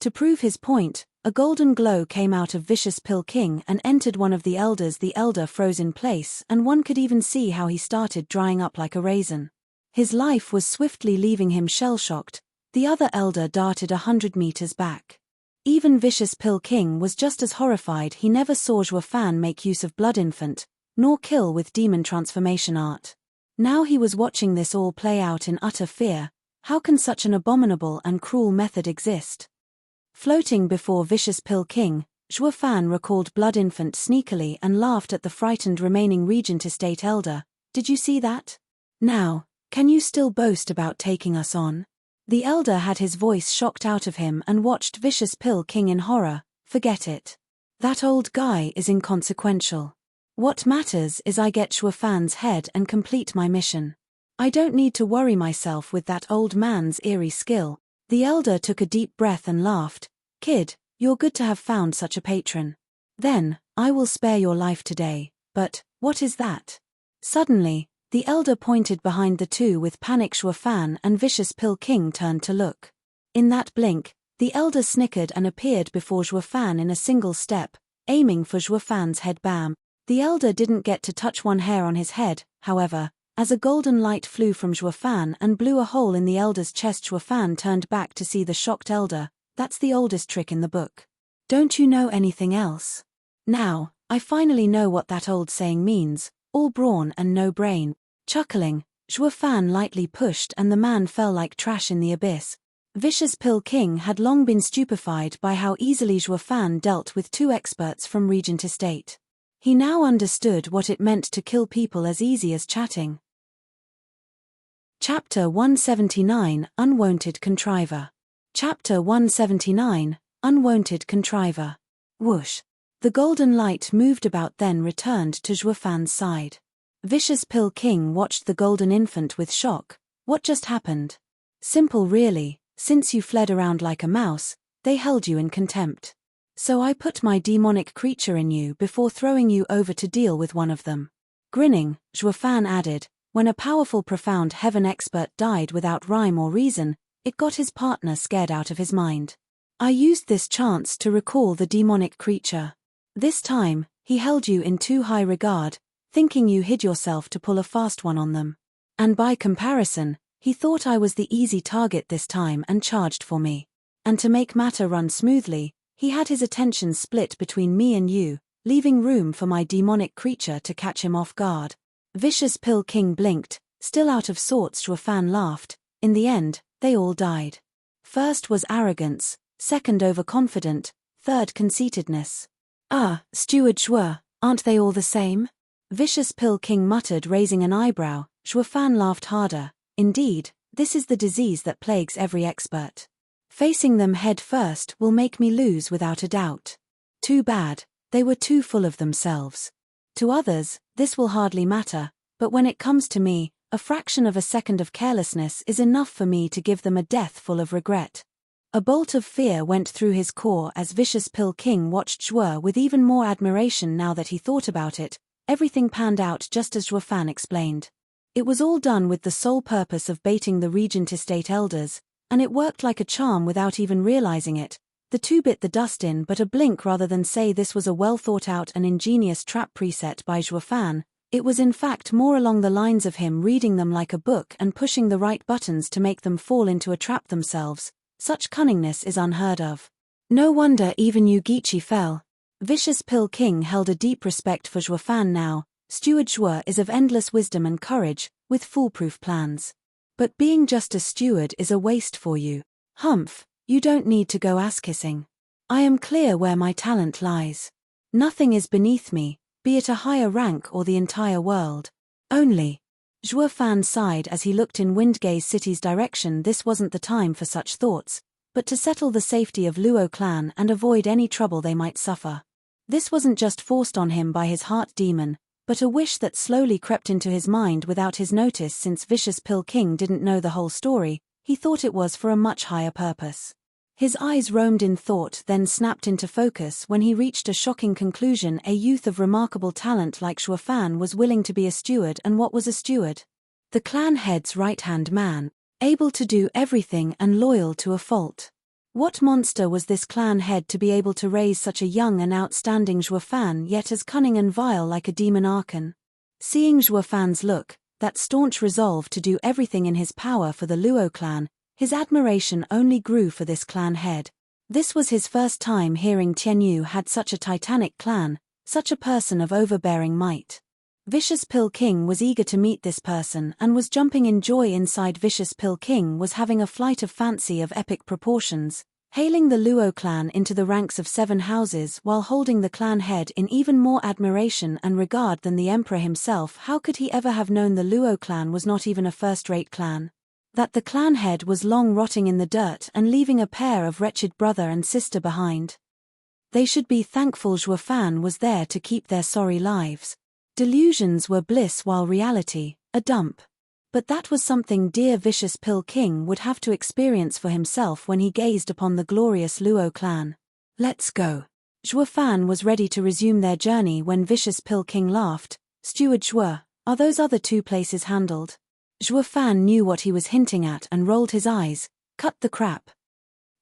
Speaker 1: To prove his point, a golden glow came out of Vicious Pill King and entered one of the elders. The elder froze in place, and one could even see how he started drying up like a raisin. His life was swiftly leaving him shell-shocked. The other elder darted 100 meters back. Even Vicious Pill King was just as horrified. He never saw Zhuofan make use of Blood Infant, nor kill with demon transformation art. Now he was watching this all play out in utter fear. How can such an abominable and cruel method exist? Floating before Vicious Pill King, Zhuofan recalled Blood Infant sneakily and laughed at the frightened remaining Regent Estate elder. Did you see that? Now, can you still boast about taking us on? The elder had his voice shocked out of him and watched Vicious Pill King in horror. Forget it. That old guy is inconsequential. What matters is I get Zhuofan's head and complete my mission. I don't need to worry myself with that old man's eerie skill. The elder took a deep breath and laughed. Kid, you're good to have found such a patron. Then, I will spare your life today, but, what is that? Suddenly, the elder pointed behind the two with panic. Zhuofan and Vicious Pill King turned to look. In that blink, the elder snickered and appeared before Zhuofan in a single step, aiming for Zhuofan's head. Bam! The elder didn't get to touch one hair on his head, however, as a golden light flew from Zhuofan and blew a hole in the elder's chest. Zhuofan turned back to see the shocked elder. That's the oldest trick in the book. Don't you know anything else? Now, I finally know what that old saying means, all brawn and no brain. Chuckling, Zhuofan lightly pushed and the man fell like trash in the abyss. Vicious Pill King had long been stupefied by how easily Zhuofan dealt with two experts from Regent Estate. He now understood what it meant to kill people as easy as chatting. Chapter 179, Unwanted Contriver. Chapter 179, unwonted contriver. Whoosh. The golden light moved about, then returned to Zhuofan's side. Vicious Pill King watched the golden infant with shock. What just happened? Simple really, since you fled around like a mouse, they held you in contempt. So I put my demonic creature in you before throwing you over to deal with one of them. Grinning, Zhuofan added, when a powerful profound heaven expert died without rhyme or reason, it got his partner scared out of his mind. I used this chance to recall the demonic creature. This time, he held you in too high regard, thinking you hid yourself to pull a fast one on them. And by comparison, he thought I was the easy target this time and charged for me. And to make matter run smoothly, he had his attention split between me and you, leaving room for my demonic creature to catch him off guard. Vicious Pill King blinked, still out of sorts. Zhuofan laughed. In the end, they all died. First was arrogance, second overconfident, third conceitedness. Ah, Steward Zhuo, aren't they all the same? Vicious Pill King muttered, raising an eyebrow. Zhuofan laughed harder. Indeed, this is the disease that plagues every expert. Facing them head first will make me lose without a doubt. Too bad, they were too full of themselves. To others, this will hardly matter, but when it comes to me, a fraction of a second of carelessness is enough for me to give them a death full of regret. A bolt of fear went through his core as Vicious Pill King watched Zhuo with even more admiration. Now that he thought about it, everything panned out just as Zhuofan explained. It was all done with the sole purpose of baiting the Regent Estate elders, and it worked like a charm without even realizing it. The two bit the dust in but a blink. Rather than say this was a well thought out and ingenious trap preset by Zhuofan, it was in fact more along the lines of him reading them like a book and pushing the right buttons to make them fall into a trap themselves. Such cunningness is unheard of. No wonder even Yugichi fell. Vicious Pill King held a deep respect for Zhuofan now. Steward Zhuo is of endless wisdom and courage, with foolproof plans. But being just a steward is a waste for you. Humph, you don't need to go ass-kissing. I am clear where my talent lies. Nothing is beneath me, be it a higher rank or the entire world. Only. Zhuofan sighed as he looked in Windgaze City's direction. This wasn't the time for such thoughts, but to settle the safety of Luo clan and avoid any trouble they might suffer. This wasn't just forced on him by his heart demon, but a wish that slowly crept into his mind without his notice. Since Vicious Pill King didn't know the whole story, he thought it was for a much higher purpose. His eyes roamed in thought, then snapped into focus when he reached a shocking conclusion. A youth of remarkable talent like Zhuofan was willing to be a steward. And what was a steward? The clan head's right-hand man, able to do everything and loyal to a fault. What monster was this clan head to be able to raise such a young and outstanding Zhuofan, yet as cunning and vile like a demon archon? Seeing Zhuofan's look, that staunch resolve to do everything in his power for the Luo clan, his admiration only grew for this clan head. This was his first time hearing Tianyu had such a titanic clan, such a person of overbearing might. Vicious Pill King was eager to meet this person and was jumping in joy inside. Vicious Pill King was having a flight of fancy of epic proportions, hailing the Luo clan into the ranks of 7 houses while holding the clan head in even more admiration and regard than the emperor himself. How could he ever have known the Luo clan was not even a first-rate clan? That the clan head was long rotting in the dirt and leaving a pair of wretched brother and sister behind? They should be thankful Zhuofan was there to keep their sorry lives. Delusions were bliss while reality, a dump. But that was something dear Vicious Pill King would have to experience for himself when he gazed upon the glorious Luo clan. Let's go. Zhuofan was ready to resume their journey when Vicious Pill King laughed. Steward Zhuo, are those other 2 places handled? Zhuofan knew what he was hinting at and rolled his eyes. Cut the crap.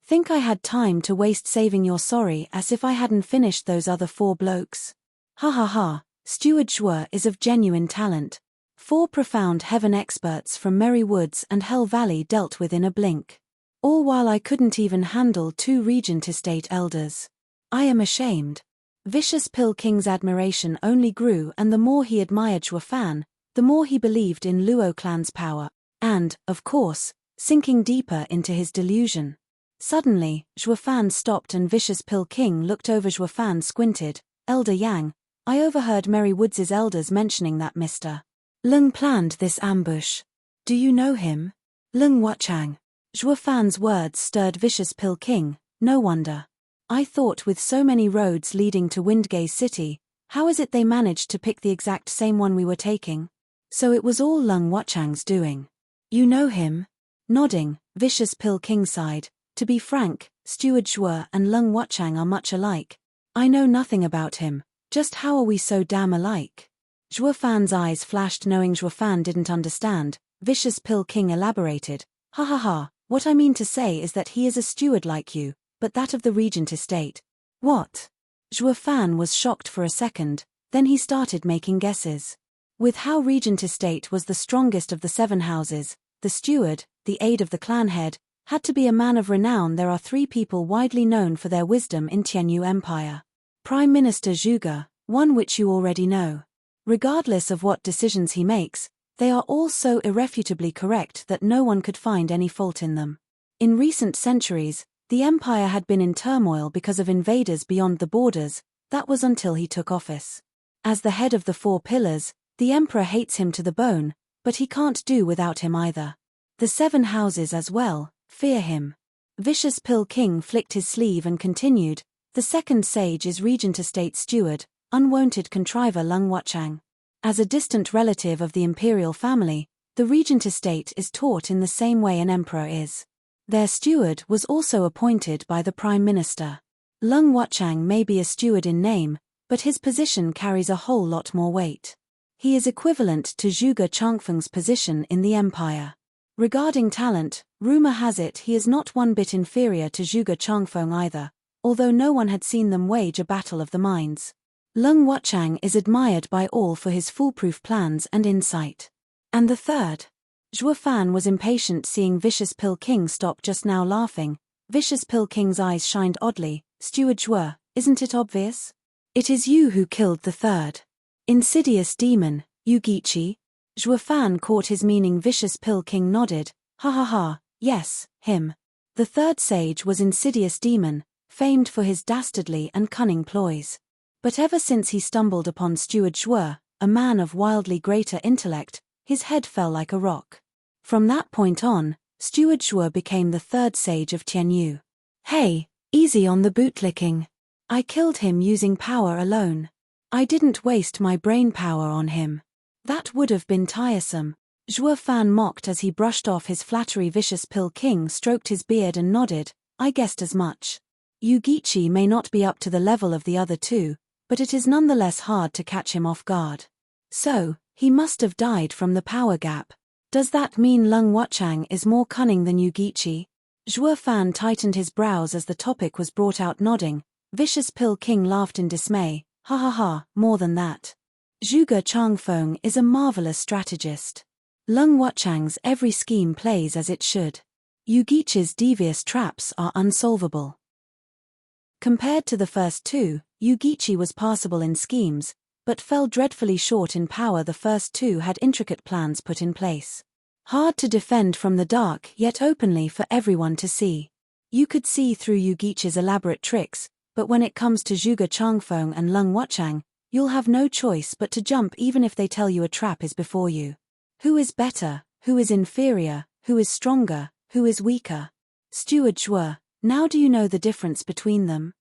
Speaker 1: Think I had time to waste saving your sorry as if I hadn't finished those other 4 blokes? Ha ha ha, Steward Zhuo is of genuine talent. 4 profound heaven experts from Merry Woods and Hell Valley dealt with in a blink. All while I couldn't even handle 2 Regent Estate elders. I am ashamed. Vicious Pill King's admiration only grew, and the more he admired Zhuofan, the more he believed in Luo clan's power, and, of course, sinking deeper into his delusion. Suddenly, Zhuofan stopped and Vicious Pill King looked over. Zhuofan squinted. Elder Yang, I overheard Merry Woods' elders mentioning that Mr. Lung planned this ambush. Do you know him? Lung Wuchang. Zhuofan's words stirred Vicious Pill King. No wonder. I thought with so many roads leading to Windgaze City, how is it they managed to pick the exact same one we were taking? So it was all Lung Wuchang's doing. You know him? Nodding, Vicious Pill King sighed. To be frank, Steward Zhuo and Lung Wuchang are much alike. I know nothing about him, just how are we so damn alike? Zhuo Fan's eyes flashed knowing Zhuo Fan didn't understand. Vicious Pill King elaborated. Ha ha ha, what I mean to say is that he is a steward like you, but that of the Regent Estate. What? Zhuo Fan was shocked for a second, then he started making guesses. With how Regent Estate was the strongest of the 7 houses, the steward, the aide of the clan head, had to be a man of renown. There are 3 people widely known for their wisdom in Tianyu Empire. Prime Minister Zhuge, one which you already know. Regardless of what decisions he makes, they are all so irrefutably correct that no one could find any fault in them. In recent centuries, the empire had been in turmoil because of invaders beyond the borders. That was until he took office. As the head of the 4 pillars, the emperor hates him to the bone, but he can't do without him either. The 7 houses as well fear him. Vicious Pill King flicked his sleeve and continued, the second sage is Regent Estate Steward, unwonted contriver Lung Wuchang. As a distant relative of the imperial family, the Regent Estate is taught in the same way an emperor is. Their steward was also appointed by the Prime Minister. Lung Wuchang may be a steward in name, but his position carries a whole lot more weight. He is equivalent to Zhuge Changfeng's position in the empire. Regarding talent, rumor has it he is not one bit inferior to Zhuge Changfeng either, although no one had seen them wage a battle of the minds. Lung Wuchang is admired by all for his foolproof plans and insight. And the third? Zhuo Fan was impatient seeing Vicious Pill King stop just now laughing. Vicious Pill King's eyes shined oddly. Steward Zhuo, isn't it obvious? It is you who killed the third. Insidious demon, Yugichi? Zhuo Fan caught his meaning. Vicious Pill King nodded. Ha ha ha, yes, him. The third sage was Insidious Demon, famed for his dastardly and cunning ploys. But ever since he stumbled upon Steward Zhuo, a man of wildly greater intellect, his head fell like a rock. From that point on, Steward Zhuo became the third sage of Tianyu. Hey, easy on the bootlicking. I killed him using power alone. I didn't waste my brain power on him. That would have been tiresome. Zhuo Fan mocked as he brushed off his flattery. Vicious Pill King stroked his beard and nodded. I guessed as much. Yugichi may not be up to the level of the other 2, but it is nonetheless hard to catch him off guard. So, he must have died from the power gap. Does that mean Lung Wuchang is more cunning than Yugichi? Zhuo Fan tightened his brows as the topic was brought out, nodding. Vicious Pill King laughed in dismay. Ha ha ha, more than that. Zhuge Changfeng is a marvelous strategist. Lung Wuchang's every scheme plays as it should. Yugichi's devious traps are unsolvable. Compared to the first 2, Yugichi was passable in schemes, but fell dreadfully short in power. The first 2 had intricate plans put in place. Hard to defend from the dark, yet openly for everyone to see. You could see through Yugichi's elaborate tricks, but when it comes to Zhuge Changfeng and Lung Wuchang, you'll have no choice but to jump even if they tell you a trap is before you. Who is better, who is inferior, who is stronger, who is weaker? Steward Zhuo, now do you know the difference between them?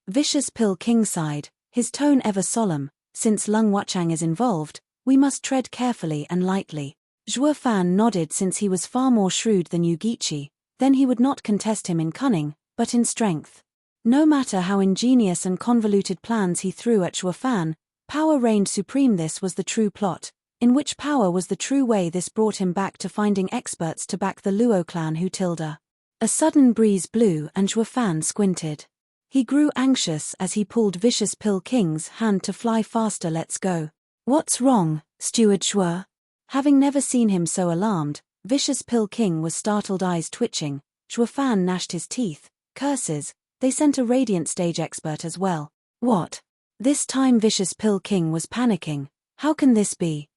Speaker 1: Vicious Pill King sighed, his tone ever solemn. Since Lung Wuchang is involved, we must tread carefully and lightly. Zhuo Fan nodded. Since he was far more shrewd than Yugichi, then he would not contest him in cunning, but in strength. No matter how ingenious and convoluted plans he threw at Zhuo Fan, power reigned supreme. This was the true plot, in which power was the true way. This brought him back to finding experts to back the Luo clan. Who tilde? A sudden breeze blew and Zhuo Fan squinted. He grew anxious as he pulled Vicious Pill King's hand to fly faster. Let's go. What's wrong, Steward Zhuo? Having never seen him so alarmed, Vicious Pill King was startled, eyes twitching. Zhuo Fan gnashed his teeth. Curses, they sent a radiant stage expert as well. What? This time Vicious Pill King was panicking. How can this be?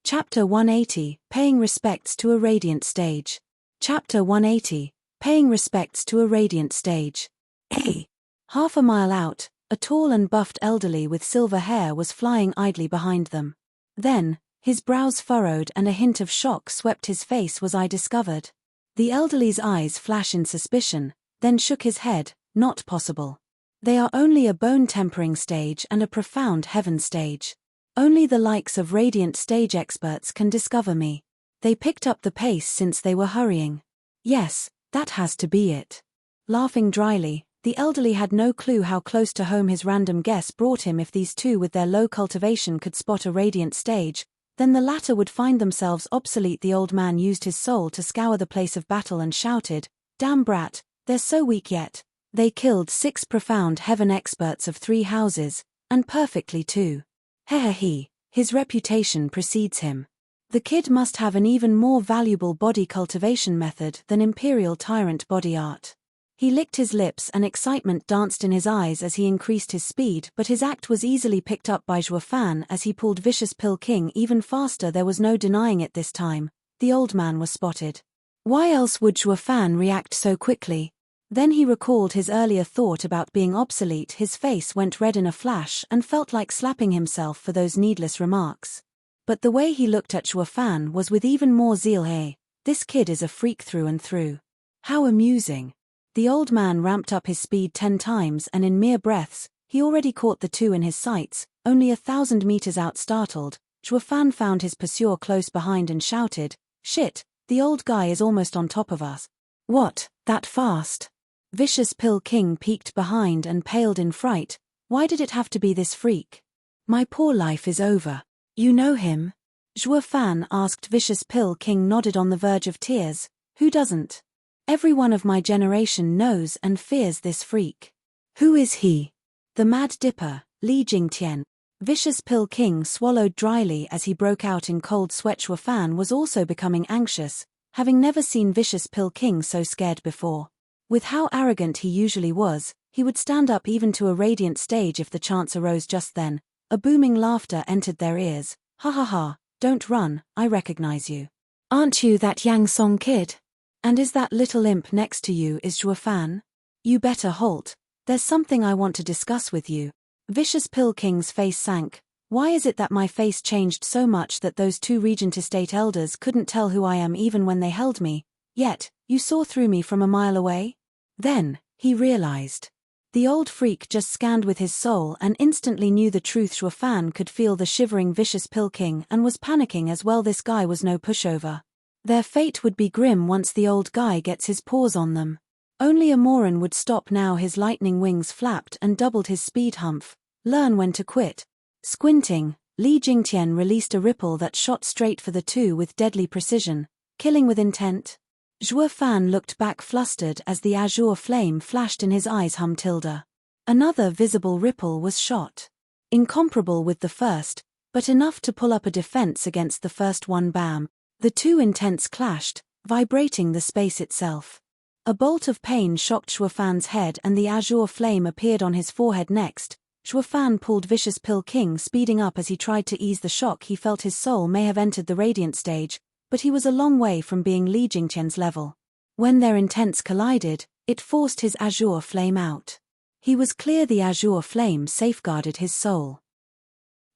Speaker 1: Chapter 180, Paying Respects to a Radiant Stage. Chapter 180, Paying Respects to a Radiant Stage. Hey! Half a mile out, a tall and buffed elderly with silver hair was flying idly behind them. Then, his brows furrowed and a hint of shock swept his face. Was I discovered? The elderly's eyes flashed in suspicion, then shook his head. Not possible. They are only a bone-tempering stage and a profound heaven stage. Only the likes of radiant stage experts can discover me. They picked up the pace since they were hurrying. Yes, that has to be it. Laughing dryly, the elderly had no clue how close to home his random guess brought him. If these two with their low cultivation could spot a radiant stage, then the latter would find themselves obsolete. The old man used his soul to scour the place of battle and shouted, "Damn brat, they're so weak yet. They killed 6 profound heaven experts of 3 houses, and perfectly too. He, his reputation precedes him. The kid must have an even more valuable body cultivation method than imperial tyrant body art." He licked his lips and excitement danced in his eyes as he increased his speed, but his act was easily picked up by Zhuofan as he pulled Vicious Pill King even faster. There was no denying it this time. The old man was spotted. Why else would Zhuofan react so quickly? Then he recalled his earlier thought about being obsolete. His face went red in a flash and felt like slapping himself for those needless remarks. But the way he looked at Zhuofan was with even more zeal. Hey, this kid is a freak through and through. How amusing. The old man ramped up his speed 10 times and in mere breaths, he already caught the two in his sights. Only 1,000 meters out. Startled, Zhuofan found his pursuer close behind and shouted, "Shit, the old guy is almost on top of us." "What, that fast?" Vicious Pill King peeked behind and paled in fright. Why did it have to be this freak? "My poor life is over. You know him?" Zhuofan asked. Vicious Pill King nodded on the verge of tears. "Who doesn't? Everyone of my generation knows and fears this freak." "Who is he?" "The Mad Dipper, Li Jingtian." Vicious Pill King swallowed dryly as he broke out in cold sweat. Zhuofan was also becoming anxious, having never seen Vicious Pill King so scared before. With how arrogant he usually was, he would stand up even to a radiant stage if the chance arose. Just then, a booming laughter entered their ears. "Ha ha ha, don't run, I recognize you. Aren't you that Yang Song kid? And is that little imp next to you is Zhuofan? You better halt, there's something I want to discuss with you." Vicious Pill King's face sank. Why is it that my face changed so much that those 2 Regent Estate elders couldn't tell who I am even when they held me? Yet, you saw through me from a mile away? Then, he realized. The old freak just scanned with his soul and instantly knew the truth. Zhuofan could feel the shivering Vicious Pill King and was panicking as well. This guy was no pushover. Their fate would be grim once the old guy gets his paws on them. Only a moron would stop now. His lightning wings flapped and doubled his speed. Humph. Learn when to quit. Squinting, Li Jingtian released a ripple that shot straight for the two with deadly precision, killing with intent. Zhuofan looked back flustered as the azure flame flashed in his eyes. Tilda. Another visible ripple was shot. Incomparable with the first, but enough to pull up a defense against the first one. Bam. The two intents clashed, vibrating the space itself. A bolt of pain shocked Zhuofan's head and the azure flame appeared on his forehead. Next, Zhuofan pulled Vicious Pill King, speeding up as he tried to ease the shock. He felt his soul may have entered the radiant stage, but he was a long way from being Li Jingtian's level. When their intents collided, it forced his azure flame out. He was clear the azure flame safeguarded his soul.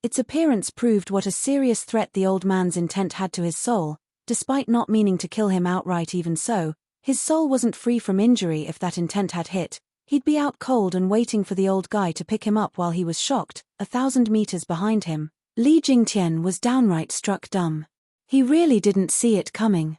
Speaker 1: Its appearance proved what a serious threat the old man's intent had to his soul, despite not meaning to kill him outright. Even so, his soul wasn't free from injury. If that intent had hit, he'd be out cold and waiting for the old guy to pick him up while he was shocked. 1,000 meters behind him, Li Jingtian was downright struck dumb. He really didn't see it coming.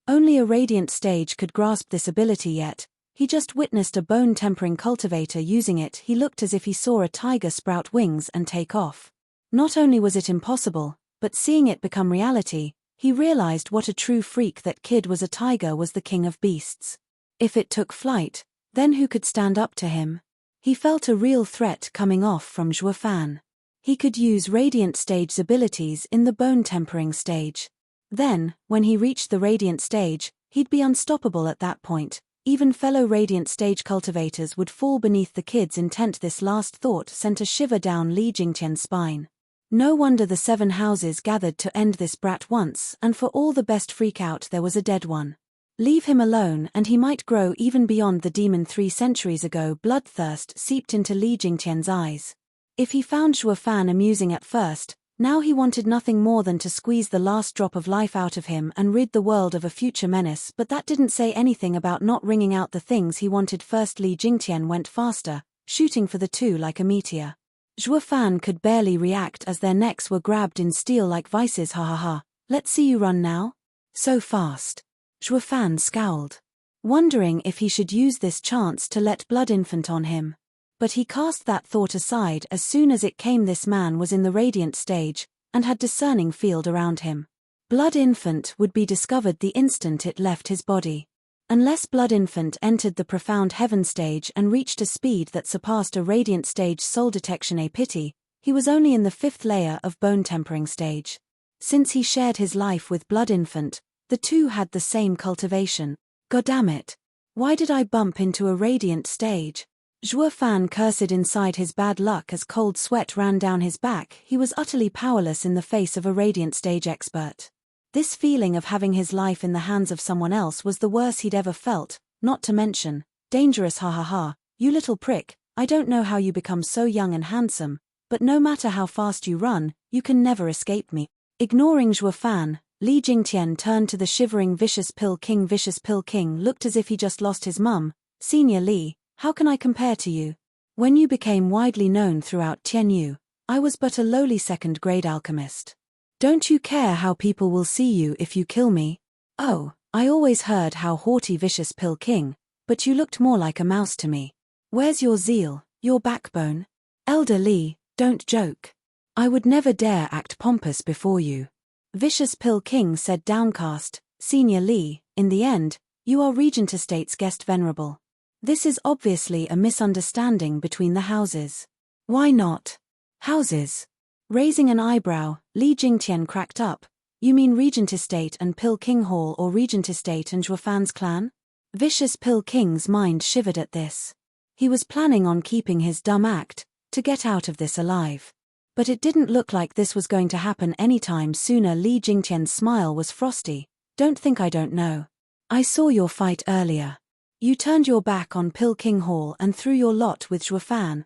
Speaker 1: Only a radiant stage could grasp this ability yet. He just witnessed a bone-tempering cultivator using it. He looked as if he saw a tiger sprout wings and take off. Not only was it impossible, but seeing it become reality, he realized what a true freak that kid was. A tiger was the king of beasts. If it took flight, then who could stand up to him? He felt a real threat coming off from Zhuofan. He could use Radiant Stage's abilities in the bone-tempering stage. Then, when he reached the Radiant Stage, he'd be unstoppable at that point. Even fellow Radiant Stage cultivators would fall beneath the kid's intent. This last thought sent a shiver down Li Jingtian's spine. No wonder the 7 houses gathered to end this brat once, and for all the best freak out there was a dead one. Leave him alone and he might grow even beyond the demon 3 centuries ago. Bloodthirst seeped into Li Jingtian's eyes. If he found Zhuofan amusing at first, Now he wanted nothing more than to squeeze the last drop of life out of him and rid the world of a future menace, but that didn't say anything about not wringing out the things he wanted first. Li Jingtian went faster, shooting for the two like a meteor. Zhuo Fan could barely react as their necks were grabbed in steel like vices. Ha ha ha, let's see you run now? So fast. Zhuo Fan scowled, wondering if he should use this chance to let Blood Infant on him. But he cast that thought aside as soon as it came. This man was in the radiant stage, and had discerning field around him. Blood Infant would be discovered the instant it left his body. Unless Blood Infant entered the profound heaven stage and reached a speed that surpassed a radiant stage soul detection. A pity, he was only in the 5th layer of bone tempering stage. Since he shared his life with Blood Infant, the two had the same cultivation. Goddamit! Why did I bump into a radiant stage? Zhuo Fan cursed inside his bad luck as cold sweat ran down his back. He was utterly powerless in the face of a radiant stage expert. This feeling of having his life in the hands of someone else was the worst he'd ever felt, not to mention, dangerous. Ha ha ha, you little prick, I don't know how you become so young and handsome, but no matter how fast you run, you can never escape me. Ignoring Zhuo Fan, Li Jingtian turned to the shivering Vicious Pill King. Vicious Pill King looked as if he just lost his mum. Senior Li, how can I compare to you? When you became widely known throughout Tianyu, I was but a lowly second-grade alchemist. Don't you care how people will see you if you kill me? Oh, I always heard how haughty Vicious Pill King, but you looked more like a mouse to me. Where's your zeal, your backbone? Elder Li, don't joke. I would never dare act pompous before you. Vicious Pill King said downcast. Senior Li, in the end, you are Regent Estate's guest venerable. This is obviously a misunderstanding between the houses. Why not? Houses? Raising an eyebrow, Li Jingtian cracked up. You mean Regent Estate and Pill King Hall, or Regent Estate and Zhuo Fan's clan? Vicious Pill King's mind shivered at this. He was planning on keeping his dumb act, to get out of this alive. But it didn't look like this was going to happen anytime sooner. Li Jingtian's smile was frosty. Don't think I don't know. I saw your fight earlier. You turned your back on Pill King Hall and threw your lot with Zhuo Fan.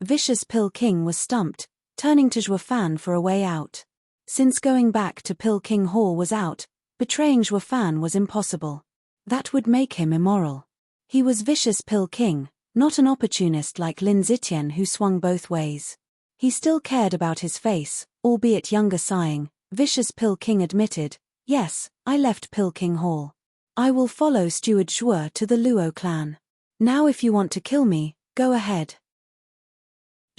Speaker 1: Vicious Pill King was stumped, turning to Zhuo Fan for a way out. Since going back to Pill King Hall was out, betraying Zhuo Fan was impossible. That would make him immoral. He was Vicious Pill King, not an opportunist like Lin Zitian who swung both ways. He still cared about his face, albeit younger. Sighing, Vicious Pill King admitted, yes, I left Pill King Hall. I will follow Steward Zhuo to the Luo clan. Now if you want to kill me, go ahead.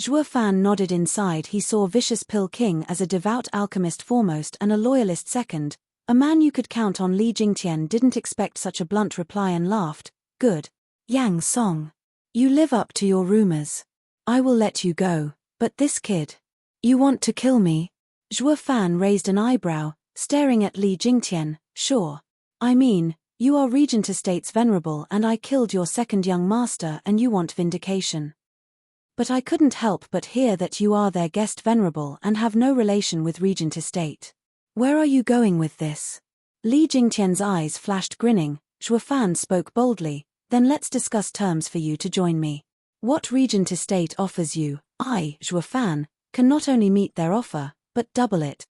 Speaker 1: Zhuo Fan nodded. Inside he saw Vicious Pill King as a devout alchemist foremost and a loyalist second, a man you could count on. Li Jingtian didn't expect such a blunt reply and laughed. Good. Yang Song. You live up to your rumors. I will let you go, but this kid. You want to kill me? Zhuo Fan raised an eyebrow, staring at Li Jingtian. Sure. I mean, you are Regent Estate's venerable and I killed your second young master and you want vindication. But I couldn't help but hear that you are their guest venerable and have no relation with Regent Estate. Where are you going with this? Li Jingtian's eyes flashed grinning. Zhuo Fan spoke boldly, then let's discuss terms for you to join me. What Regent Estate offers you, I, Zhuo Fan, can not only meet their offer, but double it.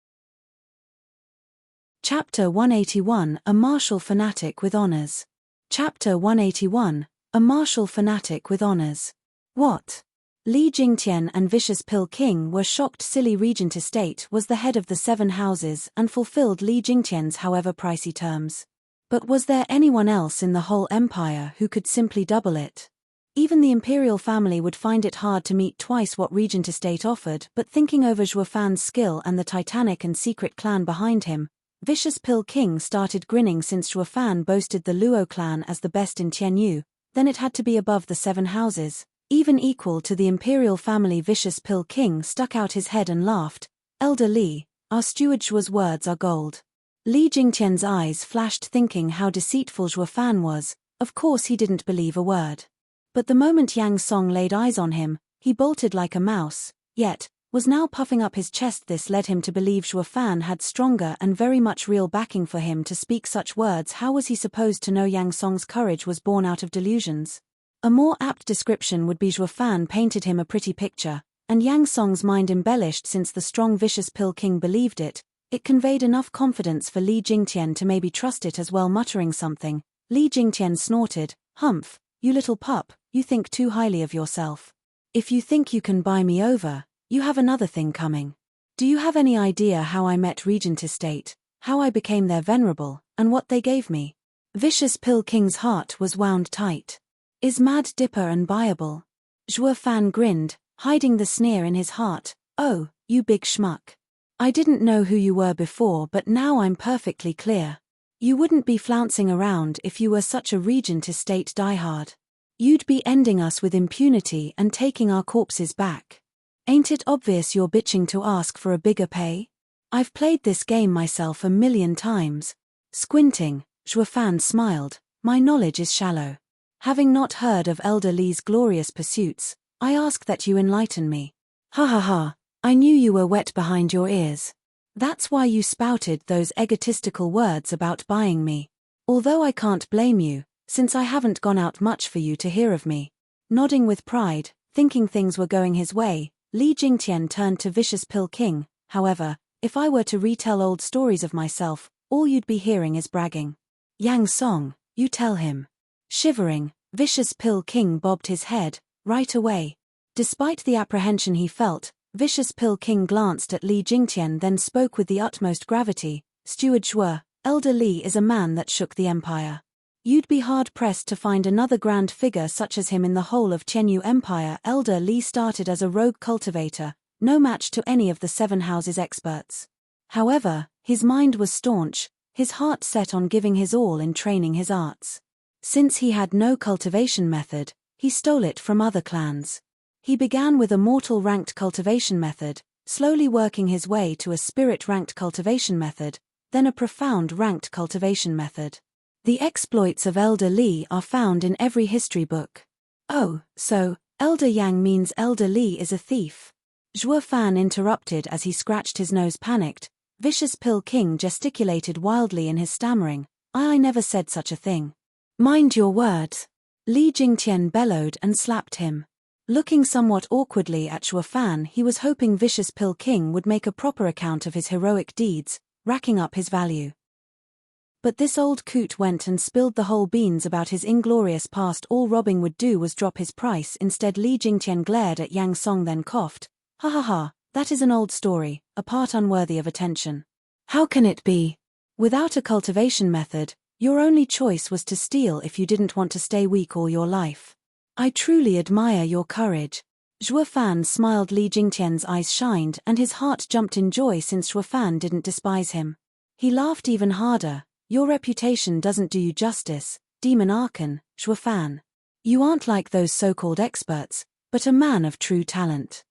Speaker 1: Chapter 181 A Martial Fanatic with Honors. Chapter 181 A Martial Fanatic with Honors. What? Li Jingtian and Vicious Pill King were shocked. Silly Regent Estate was the head of the 7 houses and fulfilled Li Jingtian's however pricey terms. But was there anyone else in the whole empire who could simply double it? Even the imperial family would find it hard to meet twice what Regent Estate offered. But thinking over Zhuo Fan's skill and the titanic and secret clan behind him, Vicious Pill King started grinning. Since Zhuo Fan boasted the Luo clan as the best in Tianyu, then it had to be above the 7 houses, even equal to the imperial family. Vicious Pill King stuck out his head and laughed. Elder Li, our steward Zhuo's words are gold. Li Jingtian's eyes flashed, thinking how deceitful Zhuo Fan was. Of course he didn't believe a word. But the moment Yang Song laid eyes on him, he bolted like a mouse, yet was now puffing up his chest. This led him to believe Zhuo Fan had stronger and very much real backing for him to speak such words. How was he supposed to know Yang Song's courage was born out of delusions? A more apt description would be Zhuo Fan painted him a pretty picture, and Yang Song's mind embellished since the strong vicious pill king believed it. It conveyed enough confidence for Li Jingtian to maybe trust it as well. Muttering something, Li Jingtian snorted, "Humph, you little pup, you think too highly of yourself. If you think you can buy me over, you have another thing coming. Do you have any idea how I met Regent Estate, how I became their venerable, and what they gave me?" Vicious Pill King's heart was wound tight. "Is Mad Dipper unbuyable?" Zhuo Fan grinned, hiding the sneer in his heart. "Oh, you big schmuck. I didn't know who you were before, but now I'm perfectly clear. You wouldn't be flouncing around if you were such a Regent Estate diehard. You'd be ending us with impunity and taking our corpses back. Ain't it obvious you're bitching to ask for a bigger pay? I've played this game myself a million times." Squinting, Zhuo Fan smiled, "My knowledge is shallow. Having not heard of Elder Li's glorious pursuits, I ask that you enlighten me." "Ha ha ha, I knew you were wet behind your ears. That's why you spouted those egotistical words about buying me. Although I can't blame you, since I haven't gone out much for you to hear of me." Nodding with pride, thinking things were going his way, Li Jingtian turned to Vicious Pill King. "However, if I were to retell old stories of myself, all you'd be hearing is bragging." "Yang Song, you tell him." Shivering, Vicious Pill King bobbed his head, "Right away." Despite the apprehension he felt, Vicious Pill King glanced at Li Jingtian, then spoke with the utmost gravity. "Steward Zhuo, Elder Li is a man that shook the empire. You'd be hard-pressed to find another grand figure such as him in the whole of Qianyu Empire." Elder Li started as a rogue cultivator, no match to any of the Seven Houses experts. However, his mind was staunch, his heart set on giving his all in training his arts. Since he had no cultivation method, he stole it from other clans. He began with a mortal-ranked cultivation method, slowly working his way to a spirit-ranked cultivation method, then a profound-ranked cultivation method. The exploits of Elder Li are found in every history book. "Oh, so, Elder Yang means Elder Li is a thief?" Zhuo Fan interrupted as he scratched his nose panicked. Vicious Pill King gesticulated wildly in his stammering. I never said such a thing." "Mind your words." Li Jingtian bellowed and slapped him. Looking somewhat awkwardly at Zhuo Fan, he was hoping Vicious Pill King would make a proper account of his heroic deeds, racking up his value. But this old coot went and spilled the whole beans about his inglorious past. All robbing would do was drop his price. Instead, Li Jingtian glared at Yang Song, then coughed. "Ha ha ha, that is an old story, a part unworthy of attention. How can it be? Without a cultivation method, your only choice was to steal if you didn't want to stay weak all your life. I truly admire your courage." Zhuo Fan smiled. Li Jingtian's eyes shined and his heart jumped in joy since Zhuo Fan didn't despise him. He laughed even harder. "Your reputation doesn't do you justice, Demon Archon, Zhuo Fan. You aren't like those so-called experts, but a man of true talent."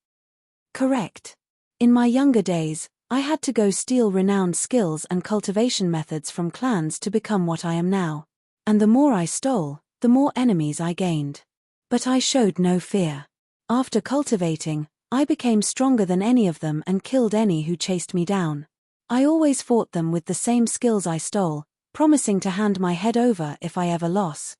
Speaker 1: "Correct. In my younger days, I had to go steal renowned skills and cultivation methods from clans to become what I am now. And the more I stole, the more enemies I gained. But I showed no fear. After cultivating, I became stronger than any of them and killed any who chased me down. I always fought them with the same skills I stole, promising to hand my head over if I ever lost."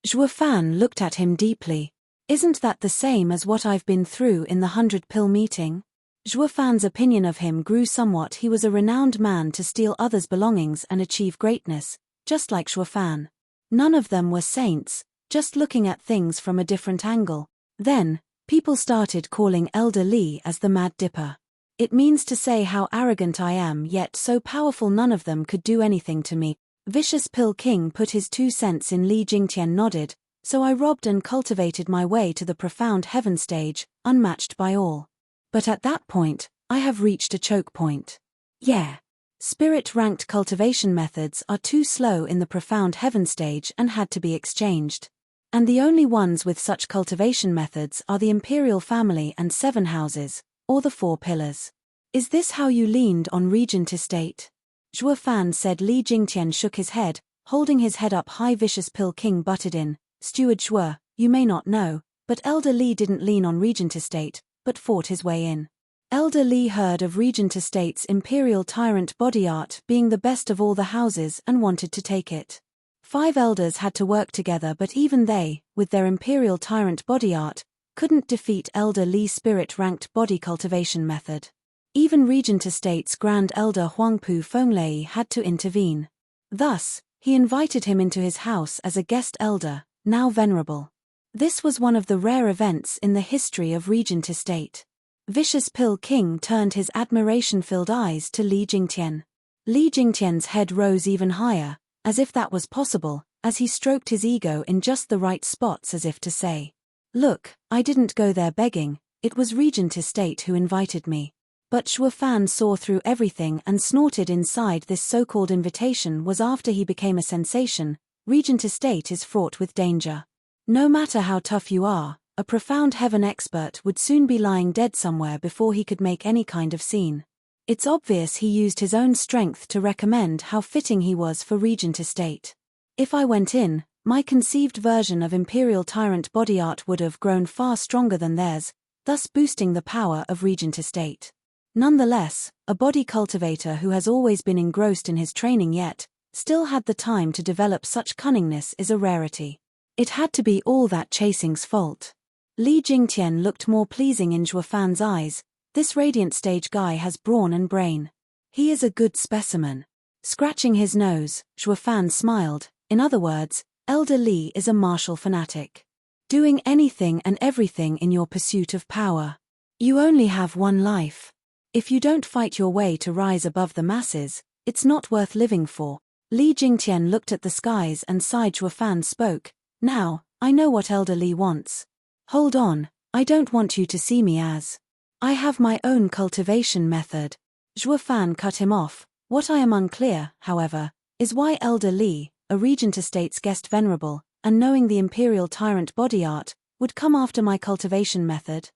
Speaker 1: Zhuo Fan looked at him deeply. "Isn't that the same as what I've been through in the 100-pill meeting?" Zhuo Fan's opinion of him grew somewhat. He was a renowned man to steal others' belongings and achieve greatness, just like Zhuo Fan. None of them were saints, just looking at things from a different angle. Then, people started calling Elder Li as the Mad Dipper. It means to say how arrogant I am, yet so powerful none of them could do anything to me. Vicious Pill King put his 2 cents in. Li Jingtian nodded. "So I robbed and cultivated my way to the profound heaven stage, unmatched by all. But at that point, I have reached a choke point. Yeah. Spirit-ranked cultivation methods are too slow in the profound heaven stage and had to be exchanged. And the only ones with such cultivation methods are the Imperial Family and 7 Houses, or the 4 Pillars. Is this how you leaned on Regent Estate?" Zhuo Fan said. Li Jingtian shook his head, holding his head up high. Vicious Pill King butted in. "Steward Zhuo, you may not know, but Elder Li didn't lean on Regent Estate, but fought his way in. Elder Li heard of Regent Estate's Imperial Tyrant body art being the best of all the houses and wanted to take it. 5 elders had to work together, but even they, with their Imperial Tyrant body art, couldn't defeat Elder Li's spirit-ranked body cultivation method. Even Regent Estate's Grand Elder Huangpu Fenglei had to intervene. Thus, he invited him into his house as a guest elder, now venerable. This was one of the rare events in the history of Regent Estate. Vicious Pill King turned his admiration-filled eyes to Li Jingtian. Li Jingtian's head rose even higher, as if that was possible, as he stroked his ego in just the right spots as if to say, "Look, I didn't go there begging, it was Regent Estate who invited me." But Shuo Fan saw through everything and snorted inside this so-called invitation was after he became a sensation. Regent Estate is fraught with danger. No matter how tough you are, a profound heaven expert would soon be lying dead somewhere before he could make any kind of scene. It's obvious he used his own strength to recommend how fitting he was for Regent Estate. If I went in, my conceived version of Imperial Tyrant body art would have grown far stronger than theirs, thus boosting the power of Regent Estate. Nonetheless, a body cultivator who has always been engrossed in his training yet still had the time to develop such cunningness is a rarity. It had to be all that chasing's fault. Li Jingtian looked more pleasing in Shuo Fan's eyes. This radiant stage guy has brawn and brain. He is a good specimen. Scratching his nose, Shuo Fan smiled. In other words, Elder Li is a martial fanatic. Doing anything and everything in your pursuit of power. You only have one life. If you don't fight your way to rise above the masses, it's not worth living for. Li Jingtian looked at the skies and sighed. Shuo Fan spoke. Now, I know what Elder Li wants. Hold on, I don't want you to see me as. I have my own cultivation method. Shuo Fan cut him off. What I am unclear, however, is why Elder Li, a Regent Estate's guest venerable, and knowing the Imperial Tyrant body art, would come after my cultivation method.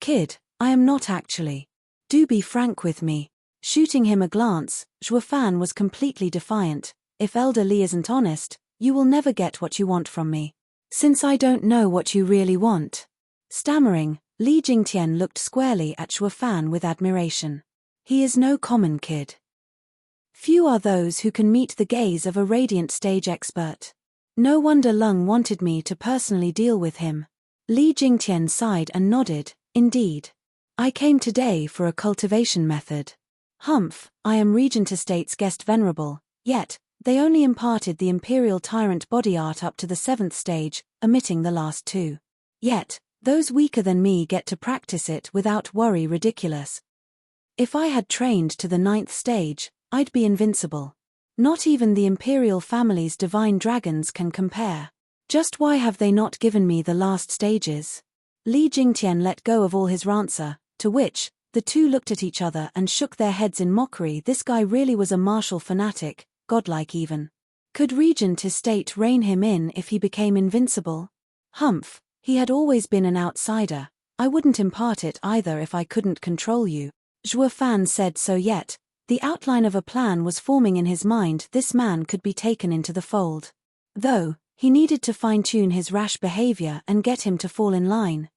Speaker 1: Kid, I am not actually. Do be frank with me. Shooting him a glance, Shuo Fan was completely defiant. If Elder Li isn't honest, you will never get what you want from me. Since I don't know what you really want. Stammering, Li Jingtian looked squarely at Shuo Fan with admiration. He is no common kid. Few are those who can meet the gaze of a radiant stage expert. No wonder Lung wanted me to personally deal with him. Li Jingtian sighed and nodded. Indeed. I came today for a cultivation method. Humph, I am Regent Estate's guest venerable, yet, they only imparted the Imperial Tyrant body art up to the 7th stage, omitting the last 2. Yet, those weaker than me get to practice it without worry. Ridiculous. If I had trained to the 9th stage, I'd be invincible. Not even the Imperial family's divine dragons can compare. Just why have they not given me the last stages? Li Jingtian let go of all his rancour, to which, the two looked at each other and shook their heads in mockery. This guy really was a martial fanatic, godlike even. Could Regent Estate rein him in if he became invincible? Humph, he had always been an outsider. I wouldn't impart it either if I couldn't control you. Shuo Fan said so yet. The outline of a plan was forming in his mind. This man could be taken into the fold. Though, he needed to fine-tune his rash behavior and get him to fall in line.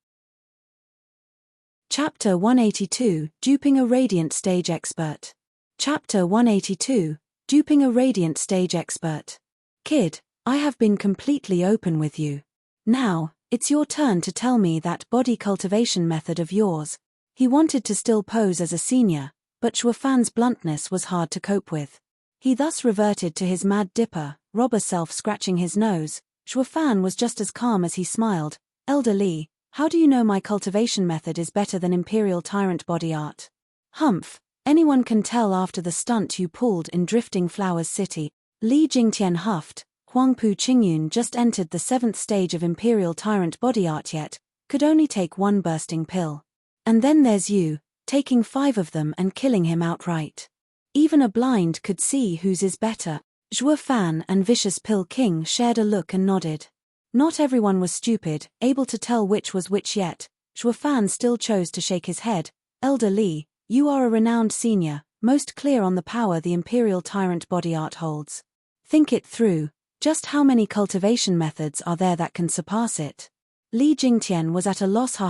Speaker 1: Chapter 182, Duping a Radiant Stage Expert. Chapter 182, Duping a Radiant Stage Expert. Kid, I have been completely open with you. Now, it's your turn to tell me that body cultivation method of yours. He wanted to still pose as a senior, but Shuo Fan's bluntness was hard to cope with. He thus reverted to his Mad Dipper, robber self, scratching his nose. Shuo Fan was just as calm as he smiled. Elder Li, how do you know my cultivation method is better than Imperial Tyrant body art? Humph, anyone can tell after the stunt you pulled in Drifting Flowers City. Li Jingtian huffed. Huangpu Qingyun just entered the 7th stage of Imperial Tyrant body art yet, could only take one bursting pill. And then there's you, taking 5 of them and killing him outright. Even a blind could see whose is better. Shuo Fan and Vicious Pill King shared a look and nodded. Not everyone was stupid, able to tell which was which yet. Shuo Fan still chose to shake his head. Elder Li, you are a renowned senior, most clear on the power the Imperial Tyrant body art holds. Think it through. Just how many cultivation methods are there that can surpass it? Li Jingtian was at a loss.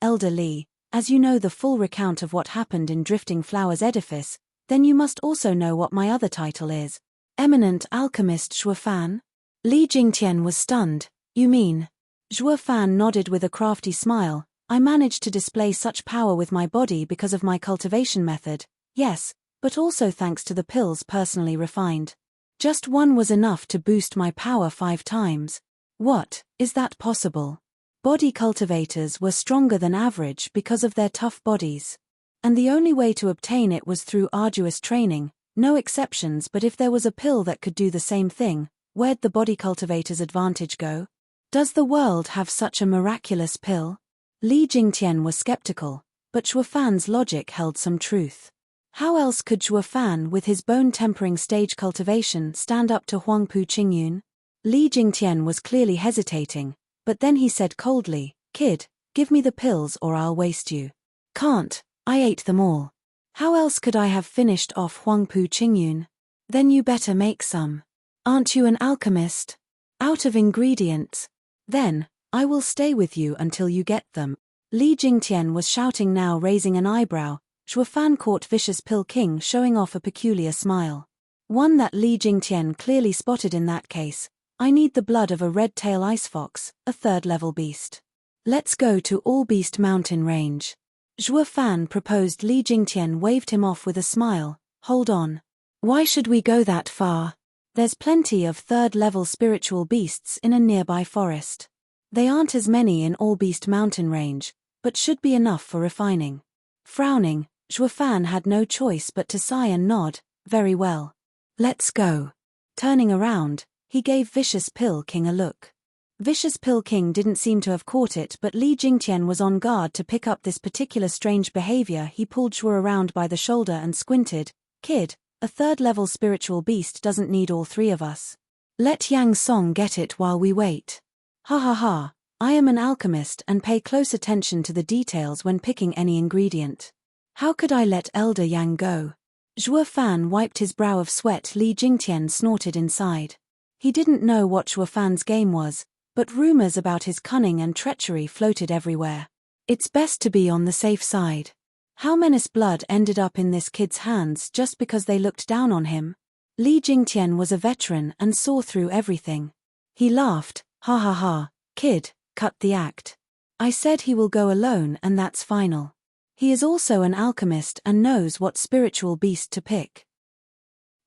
Speaker 1: Elder Li, as you know the full recount of what happened in Drifting Flowers edifice, then you must also know what my other title is. Eminent Alchemist Shuo Fan? Li Jingtian was stunned. You mean? Zhuo Fan nodded with a crafty smile. I managed to display such power with my body because of my cultivation method, yes, but also thanks to the pills personally refined. Just one was enough to boost my power 5 times. What, is that possible? Body cultivators were stronger than average because of their tough bodies. And the only way to obtain it was through arduous training, no exceptions, but if there was a pill that could do the same thing, where'd the body cultivator's advantage go? Does the world have such a miraculous pill? Li Jingtian was skeptical, but Zhuo Fan's logic held some truth. How else could Zhuo Fan with his bone-tempering stage cultivation stand up to Huangpu Qingyun? Li Jingtian was clearly hesitating, but then he said coldly, "Kid, give me the pills or I'll waste you." "Can't, I ate them all. How else could I have finished off Huangpu Qingyun?" "Then you better make some. Aren't you an alchemist? Out of ingredients? Then, I will stay with you until you get them." Li Jingtian was shouting now, raising an eyebrow. Zhuo Fan caught Vicious Pill King showing off a peculiar smile. One that Li Jingtian clearly spotted in that case. "I need the blood of a red-tail ice fox, a 3rd-level beast. Let's go to All Beast Mountain Range." Zhuo Fan proposed. Li Jingtian waved him off with a smile. "Hold on. Why should we go that far? There's plenty of 3rd-level spiritual beasts in a nearby forest. They aren't as many in All Beast Mountain Range, but should be enough for refining." Frowning, Zhuo Fan had no choice but to sigh and nod. "Very well. Let's go." Turning around, he gave Vicious Pill King a look. Vicious Pill King didn't seem to have caught it, but Li Jingtian was on guard to pick up this particular strange behavior. He pulled Zhuo around by the shoulder and squinted. "Kid, a 3rd-level spiritual beast doesn't need all 3 of us. Let Yang Song get it while we wait." "Ha ha ha, I am an alchemist and pay close attention to the details when picking any ingredient. How could I let Elder Yang go?" Zhuo Fan wiped his brow of sweat. Li Jingtian snorted inside. He didn't know what Zhuo Fan's game was, but rumors about his cunning and treachery floated everywhere. It's best to be on the safe side. How Menace blood ended up in this kid's hands just because they looked down on him? Li Jingtian was a veteran and saw through everything. He laughed. "Ha ha ha, kid, cut the act. I said he will go alone and that's final. He is also an alchemist and knows what spiritual beast to pick."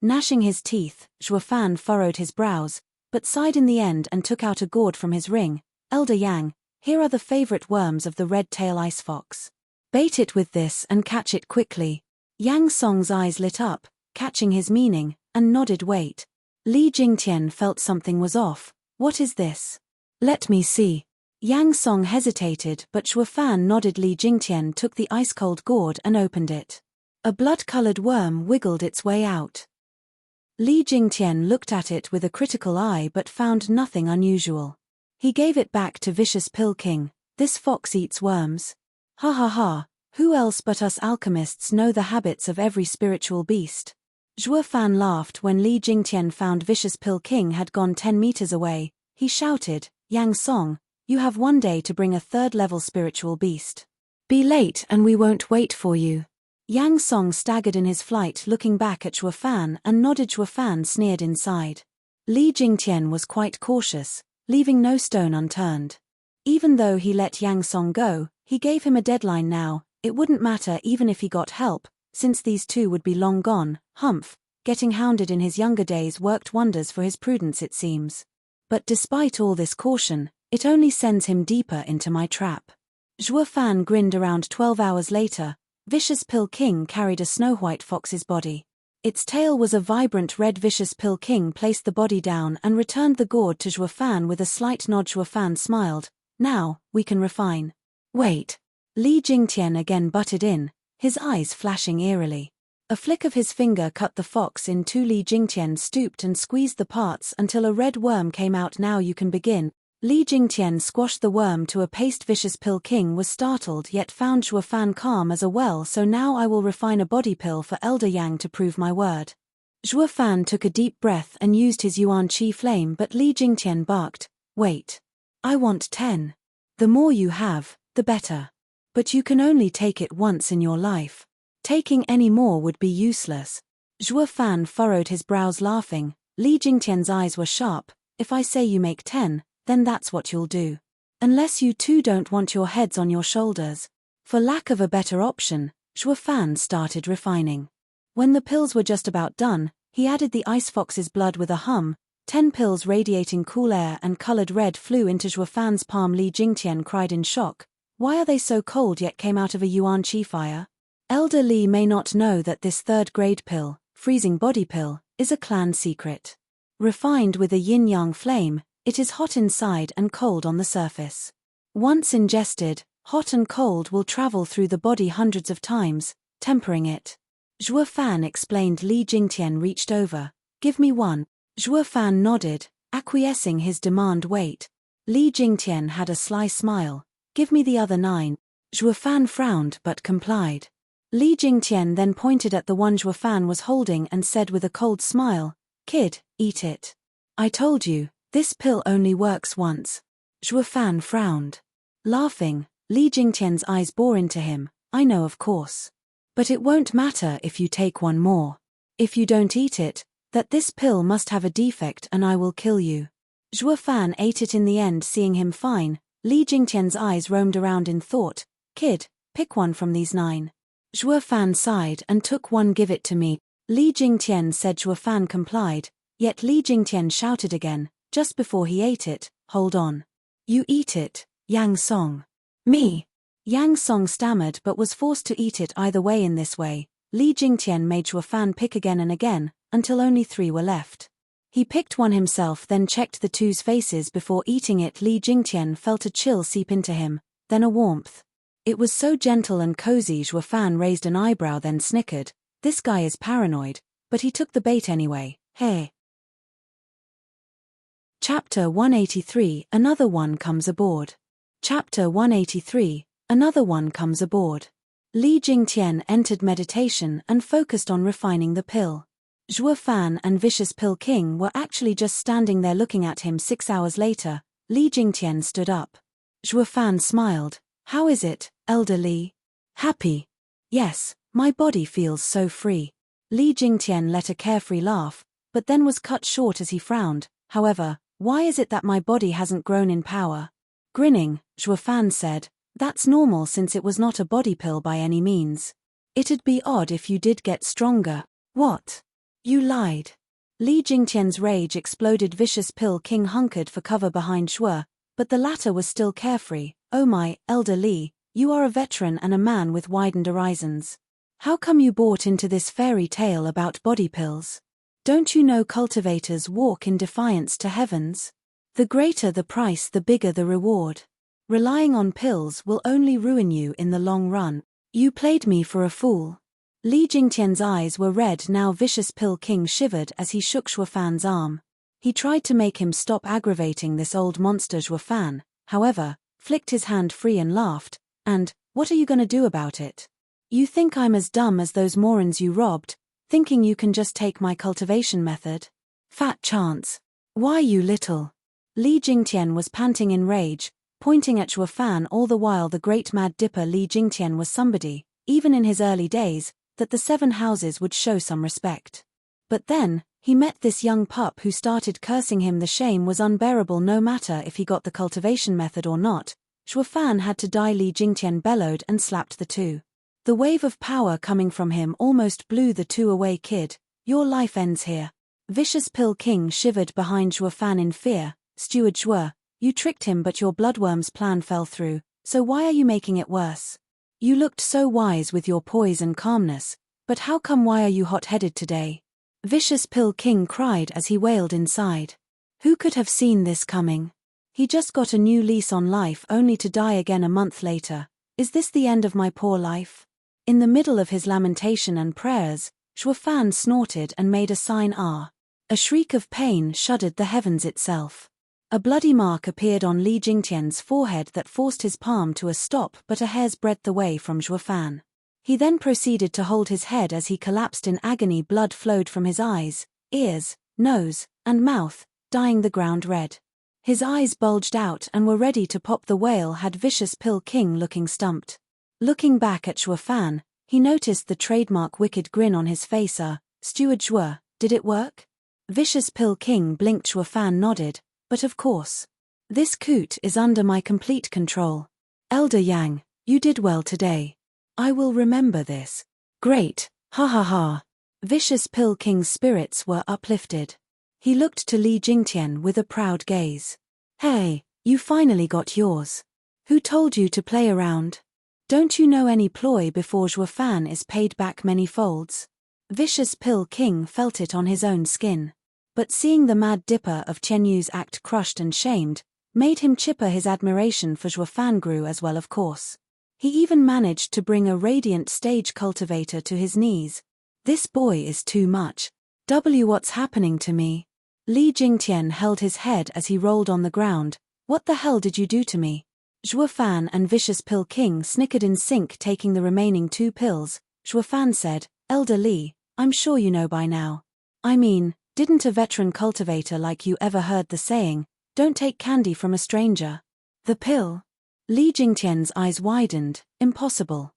Speaker 1: Gnashing his teeth, Zhuo Fan furrowed his brows, but sighed in the end and took out a gourd from his ring. "Elder Yang, here are the favorite worms of the red-tail ice fox. Bait it with this and catch it quickly." Yang Song's eyes lit up, catching his meaning, and nodded. "Wait." Li Jingtian felt something was off. "What is this?" "Let me see." Yang Song hesitated, but Zhuo Fan nodded. Li Jingtian took the ice-cold gourd and opened it. A blood-colored worm wiggled its way out. Li Jingtian looked at it with a critical eye but found nothing unusual. He gave it back to Vicious Pill King. "This fox eats worms. Ha ha ha, who else but us alchemists know the habits of every spiritual beast?" Zhuo Fan laughed when Li Jingtian found Vicious Pill King had gone 10 meters away. He shouted, "Yang Song, you have 1 day to bring a 3rd-level spiritual beast. Be late and we won't wait for you." Yang Song staggered in his flight, looking back at Zhuo Fan and nodded. Zhuo Fan sneered inside. Li Jingtian was quite cautious, leaving no stone unturned. Even though he let Yang Song go, he gave him a deadline now. It wouldn't matter even if he got help, since these two would be long gone. Humph, getting hounded in his younger days worked wonders for his prudence, it seems. But despite all this caution, it only sends him deeper into my trap. Zhuo Fan grinned. Around 12 hours later, Vicious Pill King carried a snow-white fox's body. Its tail was a vibrant red. Vicious Pill King placed the body down and returned the gourd to Zhuo Fan with a slight nod. Zhuo Fan smiled. "Now, we can refine." "Wait." Li Jingtian again butted in, his eyes flashing eerily. A flick of his finger cut the fox in 2. Li Jingtian stooped and squeezed the parts until a red worm came out. "Now you can begin." Li Jingtian squashed the worm to a paste. Vicious Pill King was startled yet found Zhuo Fan calm as a well. "So now I will refine a body pill for Elder Yang to prove my word." Zhuo Fan took a deep breath and used his Yuan Qi flame, but Li Jingtian barked, "Wait. I want 10. The more you have, the better. But you can only take it once in your life. Taking any more would be useless." Zhuo Fan furrowed his brows, laughing. Li Jingtian's eyes were sharp. "If I say you make 10, then that's what you'll do." Unless you two don't want your heads on your shoulders. For lack of a better option, Zhuo Fan started refining. When the pills were just about done, he added the ice fox's blood with a hum. 10 pills radiating cool air and colored red flew into Zhuo Fan's palm. Li Jingtian cried in shock. Why are they so cold yet came out of a yuan qi fire? Elder Li may not know that this third-grade pill, freezing body pill, is a clan secret. Refined with a yin-yang flame, it is hot inside and cold on the surface. Once ingested, hot and cold will travel through the body hundreds of times, tempering it. Zhuo Fan explained. Li Jingtian reached over. Give me one. Zhuo Fan nodded, acquiescing his demand. Wait. Li Jingtian had a sly smile. Give me the other 9. Zhuo Fan frowned but complied. Li Jingtian then pointed at the one Zhuo Fan was holding and said with a cold smile, Kid, eat it. I told you, this pill only works once. Zhuo Fan frowned. Laughing, Li Jingtian's eyes bore into him. I know, of course. But it won't matter if you take one more. If you don't eat it, that this pill must have a defect and I will kill you. Zhuo Fan ate it in the end. Seeing him fine, Li Jingtian's eyes roamed around in thought. Kid, pick one from these 9. Zhuo Fan sighed and took one. Give it to me. Li Jingtian said. Zhuo Fan complied, yet Li Jingtian shouted again, just before he ate it, hold on. You eat it, Yang Song. Me. Yang Song stammered but was forced to eat it either way. In this way, Li Jingtian made Zhuo Fan pick again and again, until only 3 were left. He picked one himself, then checked the 2's faces before eating it. Li Jingtian felt a chill seep into him, then a warmth. It was so gentle and cozy. Zhuo Fan raised an eyebrow then snickered. This guy is paranoid, but he took the bait anyway. Hey. Chapter 183 Another one comes aboard. Chapter 183 Another one comes aboard. Li Jingtian entered meditation and focused on refining the pill. Zhuo Fan and Vicious Pill King were actually just standing there looking at him. 6 hours later, Li Jingtian stood up. Zhuo Fan smiled. How is it, Elder Li? Happy. Yes, my body feels so free. Li Jingtian let a carefree laugh, but then was cut short as he frowned. However, why is it that my body hasn't grown in power? Grinning, Zhuo Fan said, that's normal since it was not a body pill by any means. It'd be odd if you did get stronger. What? You lied. Li Jingtian's rage exploded. Vicious Pill King hunkered for cover behind Zhuo, but the latter was still carefree. Oh my, Elder Li, you are a veteran and a man with widened horizons. How come you bought into this fairy tale about body pills? Don't you know cultivators walk in defiance to heavens? The greater the price, the bigger the reward. Relying on pills will only ruin you in the long run. You played me for a fool. Li Jingtian's eyes were red now. Vicious Pill King shivered as he shook Zhuo Fan's arm. He tried to make him stop aggravating this old monster. Zhuo Fan, however, flicked his hand free and laughed. And, what are you gonna do about it? You think I'm as dumb as those morons you robbed, thinking you can just take my cultivation method? Fat chance. Why, you little. Li Jingtian was panting in rage, pointing at Zhuo Fan all the while. The great Mad Dipper Li Jingtian was somebody, even in his early days, that the 7 houses would show some respect. But then, he met this young pup who started cursing him. The shame was unbearable. No matter if he got the cultivation method or not, Zhuo Fan had to die. Li Jingtian bellowed and slapped the 2. The wave of power coming from him almost blew the 2 away. Kid, your life ends here. Vicious Pill King shivered behind Zhuo Fan in fear. Steward Zhuo, you tricked him but your bloodworm's plan fell through, so why are you making it worse? You looked so wise with your poise and calmness, but how come? Why are you hot-headed today? Vicious Pill King cried as he wailed inside. Who could have seen this coming? He just got a new lease on life only to die again a month later. Is this the end of my poor life? In the middle of his lamentation and prayers, Zhuo Fan snorted and made a sign Ah. A shriek of pain shuddered the heavens itself. A bloody mark appeared on Li Jingtian's forehead that forced his palm to a stop but a hair's breadth away from Zhuo Fan. He then proceeded to hold his head as he collapsed in agony. Blood flowed from his eyes, ears, nose, and mouth, dyeing the ground red. His eyes bulged out and were ready to pop. The whale had Vicious Pill King looking stumped. Looking back at Zhuo Fan, he noticed the trademark wicked grin on his face. Steward Zhuo, did it work? Vicious Pill King blinked. Zhuo Fan nodded, but of course. This coot is under my complete control. Elder Yang, you did well today. I will remember this. Great, ha ha ha. Vicious Pill King's spirits were uplifted. He looked to Li Jingtian with a proud gaze. Hey, you finally got yours. Who told you to play around? Don't you know any ploy before Zhuo Fan is paid back many folds? Vicious Pill King felt it on his own skin. But seeing the mad dipper of Qianyu's act crushed and shamed, made him chipper. His admiration for Zhuo Fan grew as well, of course. He even managed to bring a radiant stage cultivator to his knees. This boy is too much. What's happening to me? Li Jingtian held his head as he rolled on the ground. What the hell did you do to me? Zhuo Fan and Vicious Pill King snickered in sync, taking the remaining 2 pills. Zhuo Fan said, Elder Li, I'm sure you know by now. I mean, didn't a veteran cultivator like you ever heard the saying, don't take candy from a stranger? The pill? Li Jingtian's eyes widened. Impossible.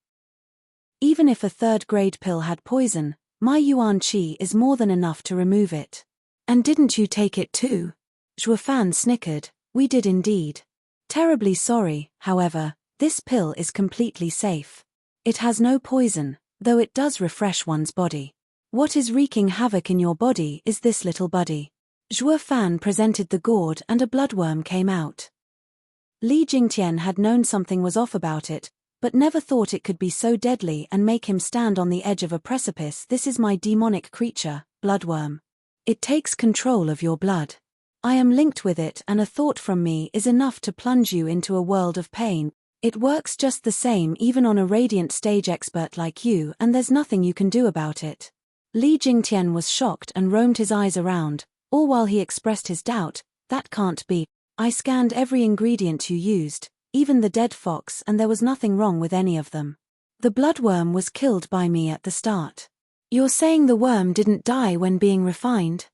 Speaker 1: Even if a 3rd-grade pill had poison, my Yuan Qi is more than enough to remove it. And didn't you take it too? Zhuo Fan snickered. We did indeed. Terribly sorry, however, this pill is completely safe. It has no poison, though it does refresh one's body. What is wreaking havoc in your body is this little buddy. Zhuo Fan presented the gourd and a bloodworm came out. Li Jingtian had known something was off about it, but never thought it could be so deadly and make him stand on the edge of a precipice. This is my demonic creature, bloodworm. It takes control of your blood. I am linked with it, and a thought from me is enough to plunge you into a world of pain. It works just the same even on a radiant stage expert like you, and there's nothing you can do about it. Li Jingtian was shocked and roamed his eyes around, all while he expressed his doubt. That can't be. I scanned every ingredient you used, even the dead fox, and there was nothing wrong with any of them. The bloodworm was killed by me at the start. You're saying the worm didn't die when being refined?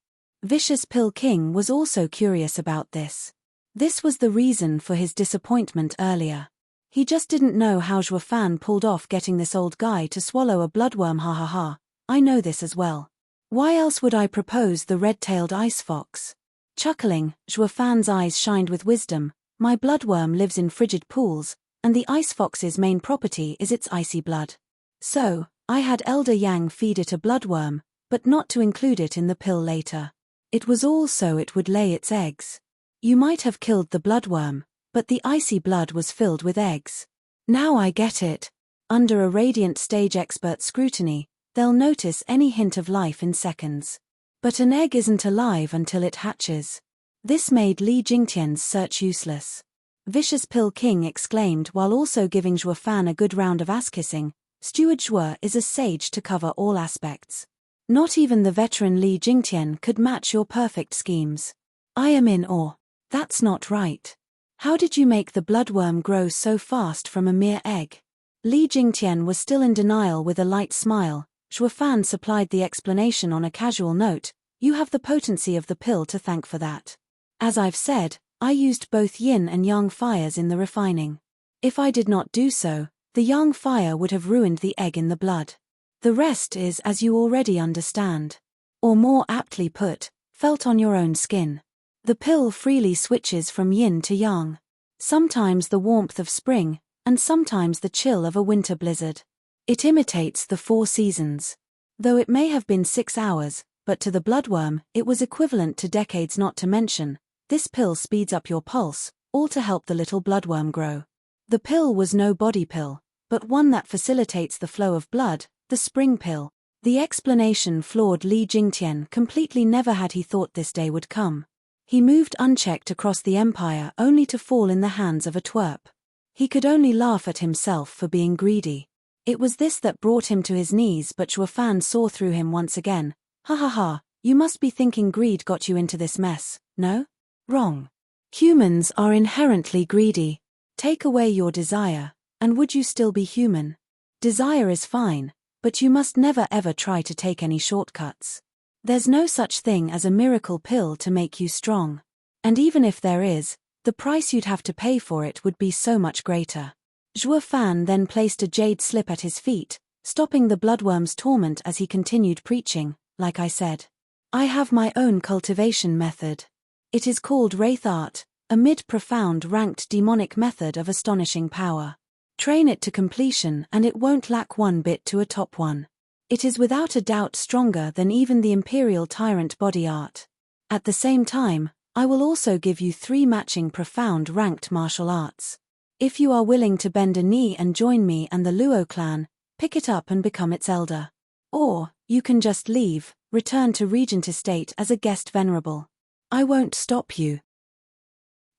Speaker 1: Vicious Pill King was also curious about this. This was the reason for his disappointment earlier. He just didn't know how Zhuo Fan pulled off getting this old guy to swallow a bloodworm. Ha ha ha, I know this as well. Why else would I propose the red-tailed ice fox? Chuckling, Zhuo Fan's eyes shined with wisdom. My bloodworm lives in frigid pools, and the ice fox's main property is its icy blood. So, I had Elder Yang feed it a bloodworm, but not to include it in the pill later. It was all so it would lay its eggs. You might have killed the bloodworm, but the icy blood was filled with eggs. Now I get it. Under a radiant stage expert scrutiny, they'll notice any hint of life in seconds. But an egg isn't alive until it hatches. This made Li Jingtian's search useless. Vicious Pill King exclaimed while also giving Zhuo Fan a good round of ass-kissing. Steward Zhuo is a sage to cover all aspects. Not even the veteran Li Jingtian could match your perfect schemes. I am in awe. That's not right. How did you make the bloodworm grow so fast from a mere egg? Li Jingtian was still in denial with a light smile. Zhuo Fan supplied the explanation on a casual note. You have the potency of the pill to thank for that. As I've said, I used both yin and yang fires in the refining. If I did not do so, the yang fire would have ruined the egg in the blood. The rest is as you already understand. Or more aptly put, felt on your own skin. The pill freely switches from yin to yang. Sometimes the warmth of spring, and sometimes the chill of a winter blizzard. It imitates the 4 seasons. Though it may have been 6 hours, but to the bloodworm, it was equivalent to decades. Not to mention, this pill speeds up your pulse, all to help the little bloodworm grow. The pill was no body pill, but one that facilitates the flow of blood, the spring pill. The explanation floored Li Jingtian completely. Never had he thought this day would come. He moved unchecked across the empire only to fall in the hands of a twerp. He could only laugh at himself for being greedy. It was this that brought him to his knees, but Zhuo Fan saw through him once again. Ha ha ha, you must be thinking greed got you into this mess, no? Wrong. Humans are inherently greedy. Take away your desire, and would you still be human? Desire is fine, but you must never ever try to take any shortcuts. There's no such thing as a miracle pill to make you strong. And even if there is, the price you'd have to pay for it would be so much greater. Zhuo Fan then placed a jade slip at his feet, stopping the bloodworm's torment as he continued preaching. Like I said, I have my own cultivation method. It is called Wraith Art, a mid-profound ranked demonic method of astonishing power. Train it to completion and it won't lack one bit to a top one. It is without a doubt stronger than even the Imperial Tyrant body art. At the same time, I will also give you 3 matching profound ranked martial arts. If you are willing to bend a knee and join me and the Luo clan, pick it up and become its elder. Or, you can just leave, return to Regent Estate as a guest venerable. I won't stop you.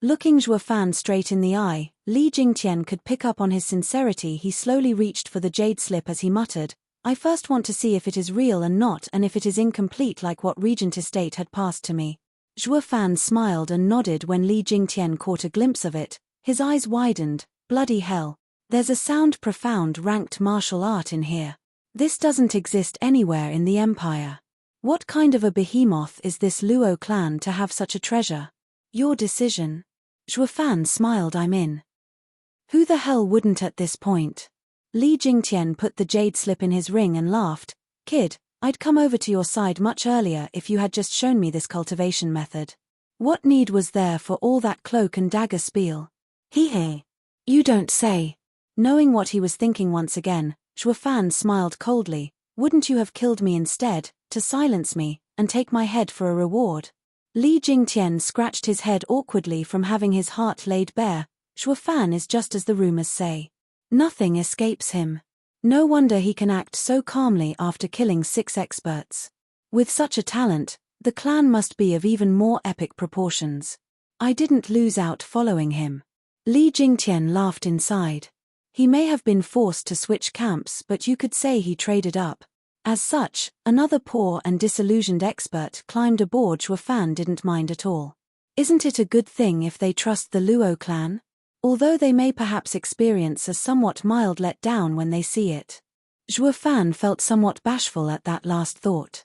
Speaker 1: Looking Zhuo Fan straight in the eye, Li Jingtian could pick up on his sincerity. He slowly reached for the jade slip as he muttered, I first want to see if it is real and not and if it is incomplete like what Regent Estate had passed to me. Zhuo Fan smiled and nodded when Li Jingtian caught a glimpse of it. His eyes widened. Bloody hell. There's a sound profound ranked martial art in here. This doesn't exist anywhere in the Empire. What kind of a behemoth is this Luo clan to have such a treasure? Your decision. Zhuo Fan smiled. I'm in. Who the hell wouldn't at this point? Li Jingtian put the jade slip in his ring and laughed. Kid, I'd come over to your side much earlier if you had just shown me this cultivation method. What need was there for all that cloak and dagger spiel? Hee. You don't say. Knowing what he was thinking once again, Zhuo Fan smiled coldly. Wouldn't you have killed me instead, to silence me, and take my head for a reward? Li Jingtian scratched his head awkwardly from having his heart laid bare. Zhuo Fan is just as the rumors say. Nothing escapes him. No wonder he can act so calmly after killing 6 experts. With such a talent, the clan must be of even more epic proportions. I didn't lose out following him. Li Jingtian laughed inside. He may have been forced to switch camps, but you could say he traded up. As such, another poor and disillusioned expert climbed aboard. Zhuo Fan didn't mind at all. Isn't it a good thing if they trust the Luo clan? Although they may perhaps experience a somewhat mild letdown when they see it. Zhuo Fan felt somewhat bashful at that last thought.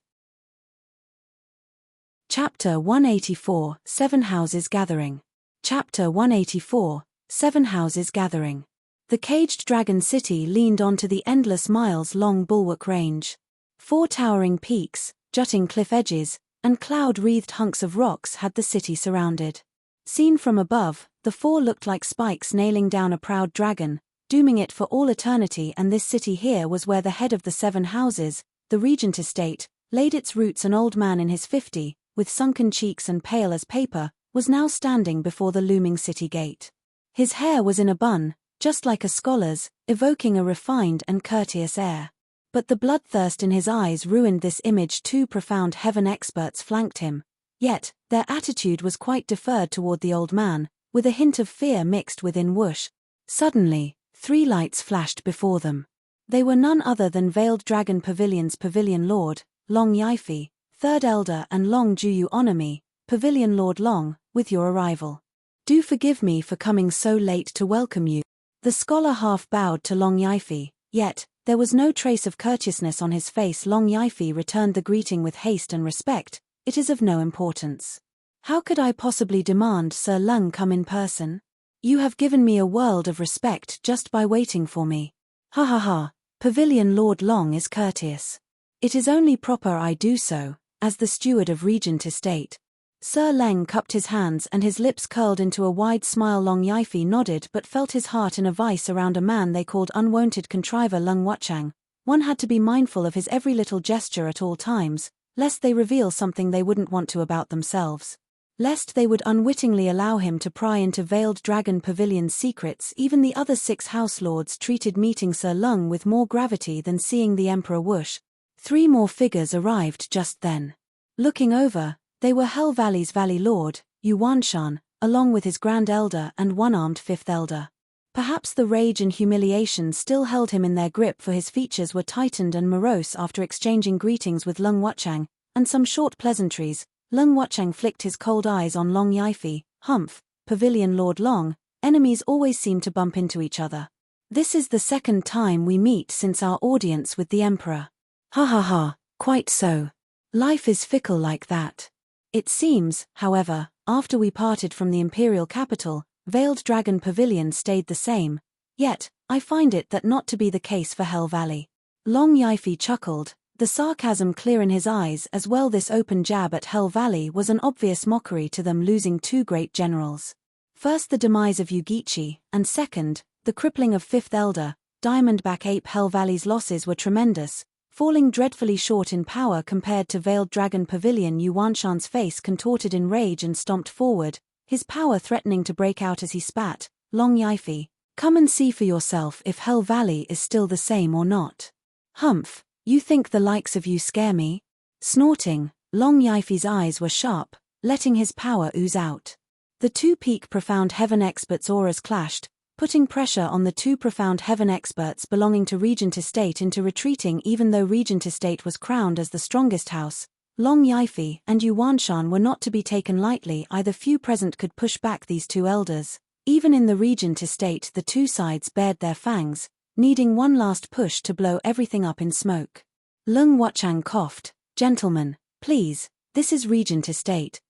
Speaker 1: Chapter 184, 7 Houses Gathering. Chapter 184, 7 Houses Gathering. The caged dragon city leaned onto the endless miles-long bulwark range. 4 towering peaks, jutting cliff edges, and cloud-wreathed hunks of rocks had the city surrounded. Seen from above, the 4 looked like spikes nailing down a proud dragon, dooming it for all eternity, and this city here was where the head of the 7 houses, the Regent Estate, laid its roots. An old man in his 50s, with sunken cheeks and pale as paper, was now standing before the looming city gate. His hair was in a bun, just like a scholar's, evoking a refined and courteous air. But the bloodthirst in his eyes ruined this image. 2 profound heaven experts flanked him. Yet, their attitude was quite deferred toward the old man, with a hint of fear mixed within. Whoosh. Suddenly, 3 lights flashed before them. They were none other than Veiled Dragon Pavilion's Pavilion Lord, Long Yifi, 3rd Elder, and Long Juyu honor me, Pavilion Lord Long, with your arrival. Do forgive me for coming so late to welcome you. The scholar half bowed to Long Yifi, yet, there was no trace of courteousness on his face. Long Yifi returned the greeting with haste and respect. It is of no importance. How could I possibly demand Sir Lung come in person? You have given me a world of respect just by waiting for me. Ha ha ha, Pavilion Lord Long is courteous. It is only proper I do so, as the steward of Regent Estate. Sir Leng cupped his hands and his lips curled into a wide smile. Long Yifi nodded but felt his heart in a vice around a man they called unwonted contriver Lung Wuchang. One had to be mindful of his every little gesture at all times, lest they reveal something they wouldn't want to about themselves. Lest they would unwittingly allow him to pry into Veiled Dragon Pavilion's secrets. Even the other 6 house lords treated meeting Sir Lung with more gravity than seeing the Emperor. Whoosh. 3 more figures arrived just then. Looking over, they were Hell Valley's Valley Lord, Yu Wanshan, along with his Grand Elder and one-armed 5th Elder. Perhaps the rage and humiliation still held him in their grip, for his features were tightened and morose after exchanging greetings with Lung Wuchang, and some short pleasantries. Lung Wuchang flicked his cold eyes on Long Yifi. Humph, Pavilion Lord Long, enemies always seem to bump into each other. This is the 2nd time we meet since our audience with the Emperor. Ha ha ha, quite so. Life is fickle like that. It seems, however, after we parted from the Imperial capital, Veiled Dragon Pavilion stayed the same. Yet, I find it that not to be the case for Hell Valley. Long Yifi chuckled, the sarcasm clear in his eyes as well. This open jab at Hell Valley was an obvious mockery to them, losing 2 great generals. First the demise of Yugichi, and second, the crippling of Fifth Elder, Diamondback Ape. Hell Valley's losses were tremendous, falling dreadfully short in power compared to Veiled Dragon Pavilion. Yuanshan's face contorted in rage and stomped forward, his power threatening to break out as he spat. Long Yifi, come and see for yourself if Hell Valley is still the same or not. Humph, you think the likes of you scare me? Snorting, Long Yifi's eyes were sharp, letting his power ooze out. The two peak Profound Heaven experts' auras clashed, putting pressure on the two Profound Heaven experts belonging to Regent Estate into retreating. Even though Regent Estate was crowned as the strongest house, Long Yifi and Yuanshan were not to be taken lightly either. Few present could push back these two elders. Even in the Regent Estate the two sides bared their fangs, needing one last push to blow everything up in smoke. Lung Wuchang coughed, "Gentlemen, please, this is Regent Estate."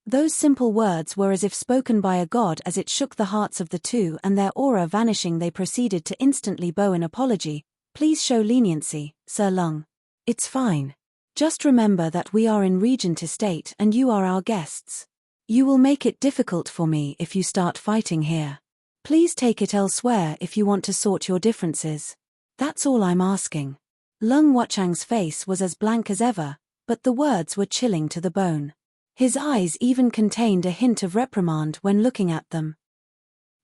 Speaker 1: Those simple words were as if spoken by a god. As it shook the hearts of the two and their aura vanishing, they proceeded to instantly bow an apology. "Please show leniency, Sir Lung. It's fine. Just remember that we are in Regent Estate and you are our guests. You will make it difficult for me if you start fighting here. Please take it elsewhere if you want to sort your differences. That's all I'm asking." Lung Wuchang's face was as blank as ever, but the words were chilling to the bone. His eyes even contained a hint of reprimand when looking at them.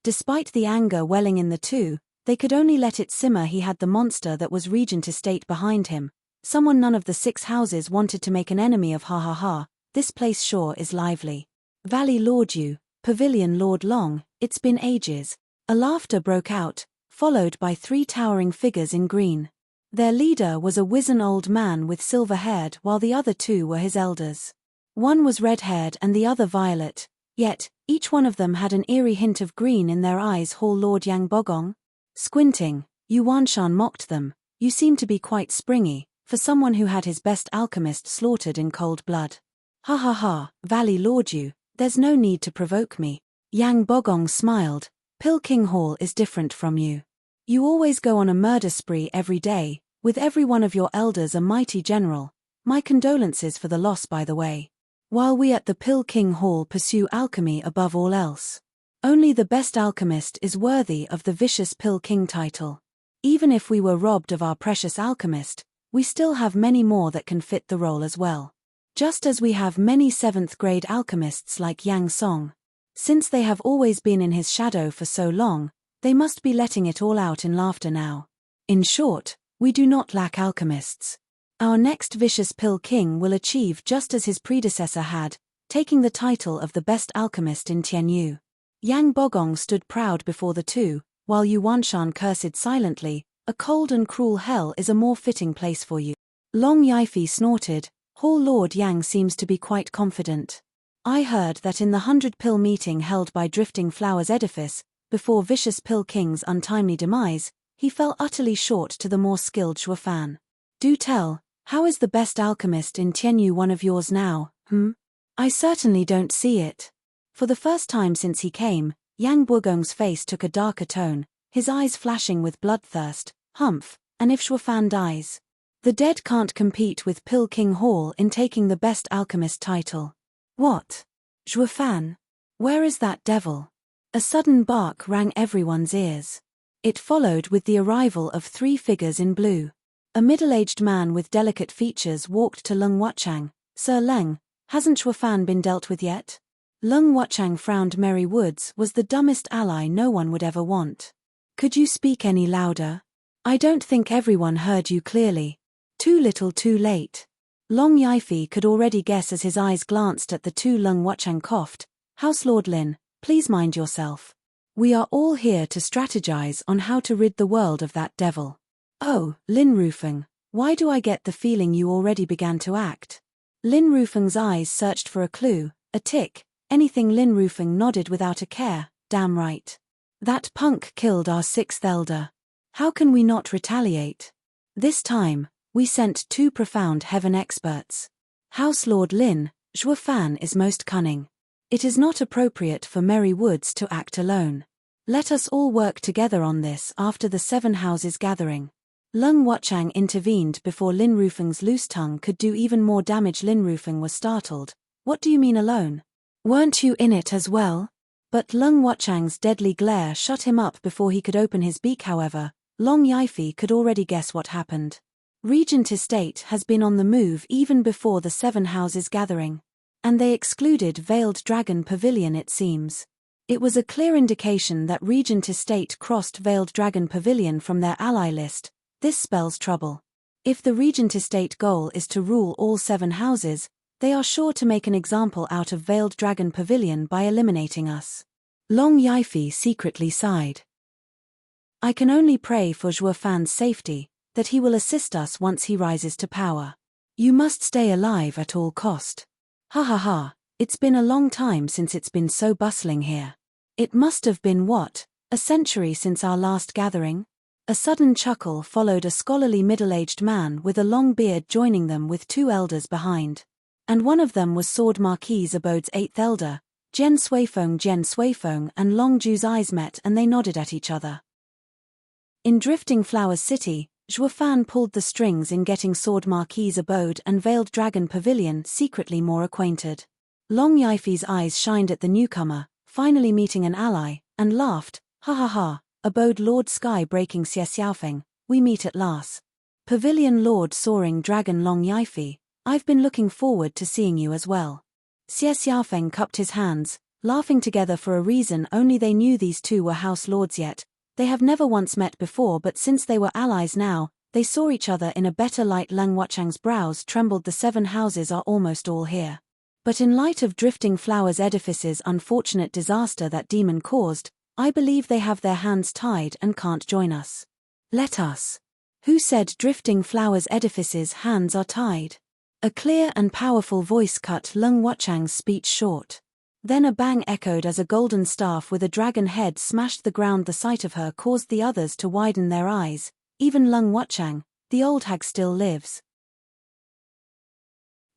Speaker 1: Despite the anger welling in the two, they could only let it simmer. He had the monster that was Regent Estate behind him, someone none of the 6 houses wanted to make an enemy of. Ha ha ha, this place sure is lively. Valley Lord Yu, Pavilion Lord Long, it's been ages. A laughter broke out, followed by 3 towering figures in green. Their leader was a wizen old man with silver-haired, while the other 2 were his elders. One was red-haired and the other violet, yet, each one of them had an eerie hint of green in their eyes. Hall Lord Yang Bogong? Squinting, Yuanshan mocked them. "You seem to be quite springy, for someone who had his best alchemist slaughtered in cold blood." "Ha ha ha, Valley Lord Yu, there's no need to provoke me." Yang Bogong smiled. "Pill King Hall is different from you. You always go on a murder spree every day, with every one of your elders a mighty general. My condolences for the loss, by the way. While we at the Pill King Hall pursue alchemy above all else. Only the best alchemist is worthy of the vicious Pill King title. Even if we were robbed of our precious alchemist, we still have many more that can fit the role as well. Just as we have many 7th grade alchemists like Yang Song. Since they have always been in his shadow for so long, they must be letting it all out in laughter now. In short, we do not lack alchemists. Our next vicious Pill King will achieve just as his predecessor had, taking the title of the best alchemist in Tianyu." Yang Bogong stood proud before the two, while Yuanshan cursed silently. "A cold and cruel hell is a more fitting place for you." Long Yifi snorted. "Hall Lord Yang seems to be quite confident. I heard that in the 100 Pill meeting held by Drifting Flowers Edifice, before vicious Pill King's untimely demise, he fell utterly short to the more skilled Shuofan. Do tell, how is the best alchemist in Tianyu one of yours now, I certainly don't see it." For the first time since he came, Yang Bogong's face took a darker tone, his eyes flashing with bloodthirst. "Humph, and if Shuofan dies? The dead can't compete with Pill King Hall in taking the best alchemist title." "What? Shuofan? Where is that devil?" A sudden bark rang everyone's ears. It followed with the arrival of 3 figures in blue. A middle-aged man with delicate features walked to Lung Wuchang. "Sir Leng, hasn't Shuofan been dealt with yet?" Lung Wuchang frowned. Merry Woods was the dumbest ally no one would ever want. "Could you speak any louder? I don't think everyone heard you clearly." "Too little too late." Long Yifi could already guess as his eyes glanced at the two. Lung Wuchang coughed. "House Lord Lin, please mind yourself. We are all here to strategize on how to rid the world of that devil." "Oh, Lin Rufeng, why do I get the feeling you already began to act?" Lin Rufeng's eyes searched for a clue, a tick, anything. Lin Rufeng nodded without a care. "Damn right. That punk killed our 6th elder. How can we not retaliate? This time, we sent 2 Profound Heaven experts. House Lord Lin, Shuofan is most cunning. It is not appropriate for Merry Woods to act alone. Let us all work together on this after the 7 houses gathering." Lung Wuchang intervened before Lin Rufeng's loose tongue could do even more damage. Lin Rufeng was startled. "What do you mean alone? Weren't you in it as well?" But Lung Wuchang's deadly glare shut him up before he could open his beak. However, Long Yifi could already guess what happened. Regent Estate has been on the move even before the Seven Houses gathering. And they excluded Veiled Dragon Pavilion, it seems. It was a clear indication that Regent Estate crossed Veiled Dragon Pavilion from their ally list. This spells trouble. If the Regent Estate goal is to rule all 7 houses, they are sure to make an example out of Veiled Dragon Pavilion by eliminating us. Long Yifi secretly sighed. I can only pray for Zhuo Fan's safety, that he will assist us once he rises to power. You must stay alive at all cost. Ha ha ha, it's been a long time since it's been so bustling here. It must have been what, a century since our last gathering? A sudden chuckle followed a scholarly middle-aged man with a long beard joining them with 2 elders behind. And one of them was Sword Marquis Abode's 8th elder, Jian Suifeng, and Long Ju's eyes met and they nodded at each other. In Drifting Flowers City, Zhuo Fan pulled the strings in getting Sword Marquis Abode and Veiled Dragon Pavilion secretly more acquainted. Long Yifi's eyes shined at the newcomer, finally meeting an ally, and laughed, ha ha ha, Abode Lord Sky Breaking Xie Xiaofeng, we meet at last. Pavilion Lord Soaring Dragon Long Yifi, I've been looking forward to seeing you as well. Xie Xiaofeng cupped his hands, laughing together for a reason only they knew. These two were house lords yet. They have never once met before, but since they were allies now, they saw each other in a better light. Lung Wuchang's brows trembled. The 7 houses are almost all here. But in light of Drifting Flowers Edifice's unfortunate disaster that demon caused, I believe they have their hands tied and can't join us. Let us. Who said Drifting Flowers Edifice's hands are tied? A clear and powerful voice cut Lung Wuchang's speech short. Then a bang echoed as a golden staff with a dragon head smashed the ground. The sight of her caused the others to widen their eyes. Even Lung Wuchang, the old hag, still lives.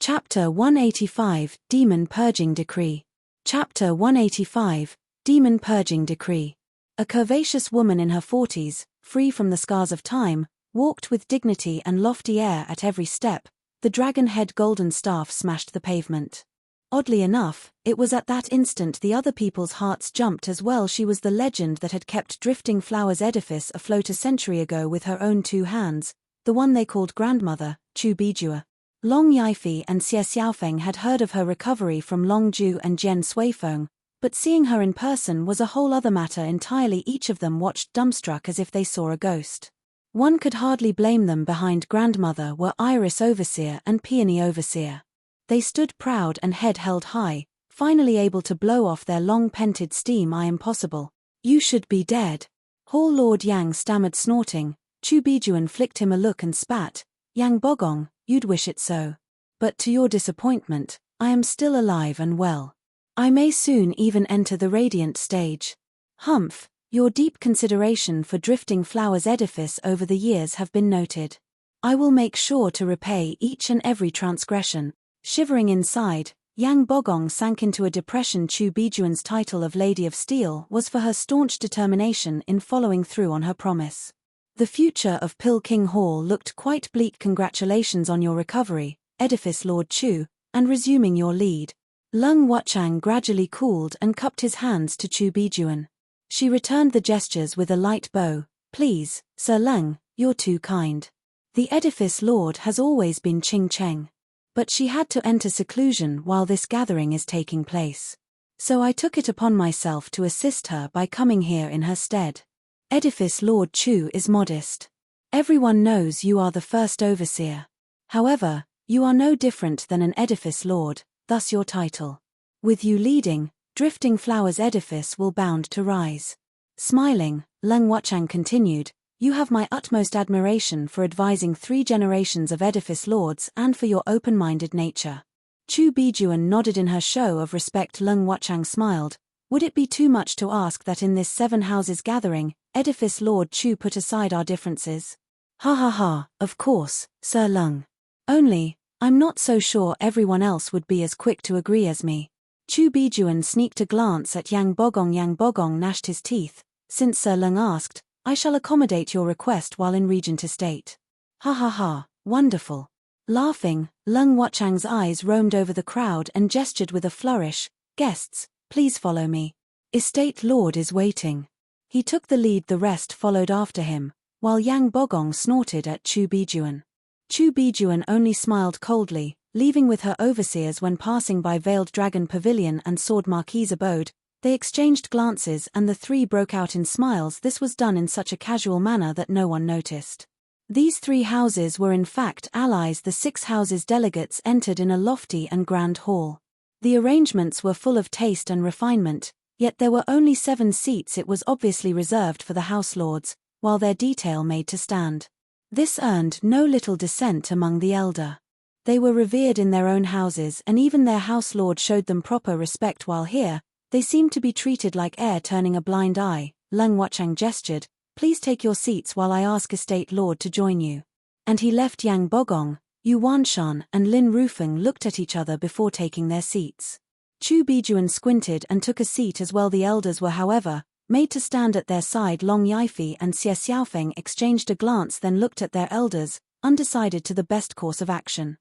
Speaker 1: Chapter 185, Demon Purging Decree. Chapter 185, Demon Purging Decree. A curvaceous woman in her 40s, free from the scars of time, walked with dignity and lofty air at every step. The dragon-head golden staff smashed the pavement. Oddly enough, it was at that instant the other people's hearts jumped as well. She was the legend that had kept Drifting Flowers Edifice afloat a century ago with her own 2 hands, the one they called grandmother, Chu Bijua. Long Yifi and Xie Xiaofeng had heard of her recovery from Long Ju and Jian Suifeng, but seeing her in person was a whole other matter entirely. Each of them watched dumbstruck as if they saw a ghost. One could hardly blame them. Behind grandmother were Iris Overseer and Peony Overseer. They stood proud and head held high, finally able to blow off their long-pented steam. I impossible. You should be dead. Hall Lord Yang stammered, snorting. Chu Bijuan flicked him a look and spat. Yang Bogong, you'd wish it so. But to your disappointment, I am still alive and well. I may soon even enter the Radiant stage. Humph. Your deep consideration for Drifting Flowers Edifice over the years have been noted. I will make sure to repay each and every transgression. Shivering inside, Yang Bogong sank into a depression. Chu Bijuan's title of Lady of Steel was for her staunch determination in following through on her promise. The future of Pill King Hall looked quite bleak. Congratulations on your recovery, Edifice Lord Chu, and resuming your lead. Lung Wuchang gradually cooled and cupped his hands to Chu Bijuan. She returned the gestures with a light bow. Please, Sir Leng, you're too kind. The Edifice Lord has always been Ching Cheng. But she had to enter seclusion while this gathering is taking place. So I took it upon myself to assist her by coming here in her stead. Edifice Lord Chu is modest. Everyone knows you are the first overseer. However, you are no different than an Edifice Lord, thus your title. With you leading, Drifting Flowers Edifice will bound to rise. Smiling, Lung Wuchang continued, you have my utmost admiration for advising 3 generations of Edifice Lords and for your open-minded nature. Chu Bijuan nodded in her show of respect. Lung Wuchang smiled. Would it be too much to ask that in this 7 houses gathering, Edifice Lord Chu put aside our differences? Ha ha ha, of course, Sir Lung. Only, I'm not so sure everyone else would be as quick to agree as me. Chu Bijuan sneaked a glance at Yang Bogong. Yang Bogong gnashed his teeth. Since Sir Lung asked, I shall accommodate your request while in Regent Estate. Ha ha ha, wonderful. Laughing, Lung Wuchang's eyes roamed over the crowd and gestured with a flourish. Guests, please follow me. Estate Lord is waiting. He took the lead, the rest followed after him, while Yang Bogong snorted at Chu Bijuan. Chu Bijuan only smiled coldly, leaving with her overseers when passing by Veiled Dragon Pavilion and Sword Marquis' abode. They exchanged glances and the three broke out in smiles. This was done in such a casual manner that no one noticed. These 3 houses were in fact allies. The 6 houses' delegates entered in a lofty and grand hall. The arrangements were full of taste and refinement, yet there were only 7 seats. It was obviously reserved for the house lords, while their detail made to stand. This earned no little dissent among the elder. They were revered in their own houses and even their house lord showed them proper respect, while here, they seemed to be treated like air. Turning a blind eye, Lung Wuchang gestured, "Please take your seats while I ask Estate Lord to join you." And he left. Yang Bogong, Yu Wanshan and Lin Rufeng looked at each other before taking their seats. Chu Bijuan squinted and took a seat as well. The elders were, however, made to stand at their side. Long Yifei and Xie Xiaofeng exchanged a glance, then looked at their elders, undecided to the best course of action.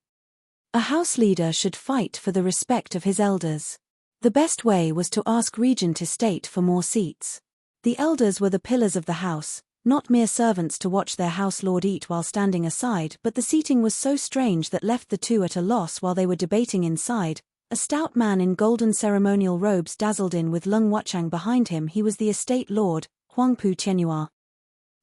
Speaker 1: A house leader should fight for the respect of his elders. The best way was to ask Regent Estate for more seats. The elders were the pillars of the house, not mere servants to watch their house lord eat while standing aside, but the seating was so strange that left the two at a loss. While they were debating inside, a stout man in golden ceremonial robes dazzled in with Lung Wuchang behind him. He was the estate lord, Huangpu Qianyuan.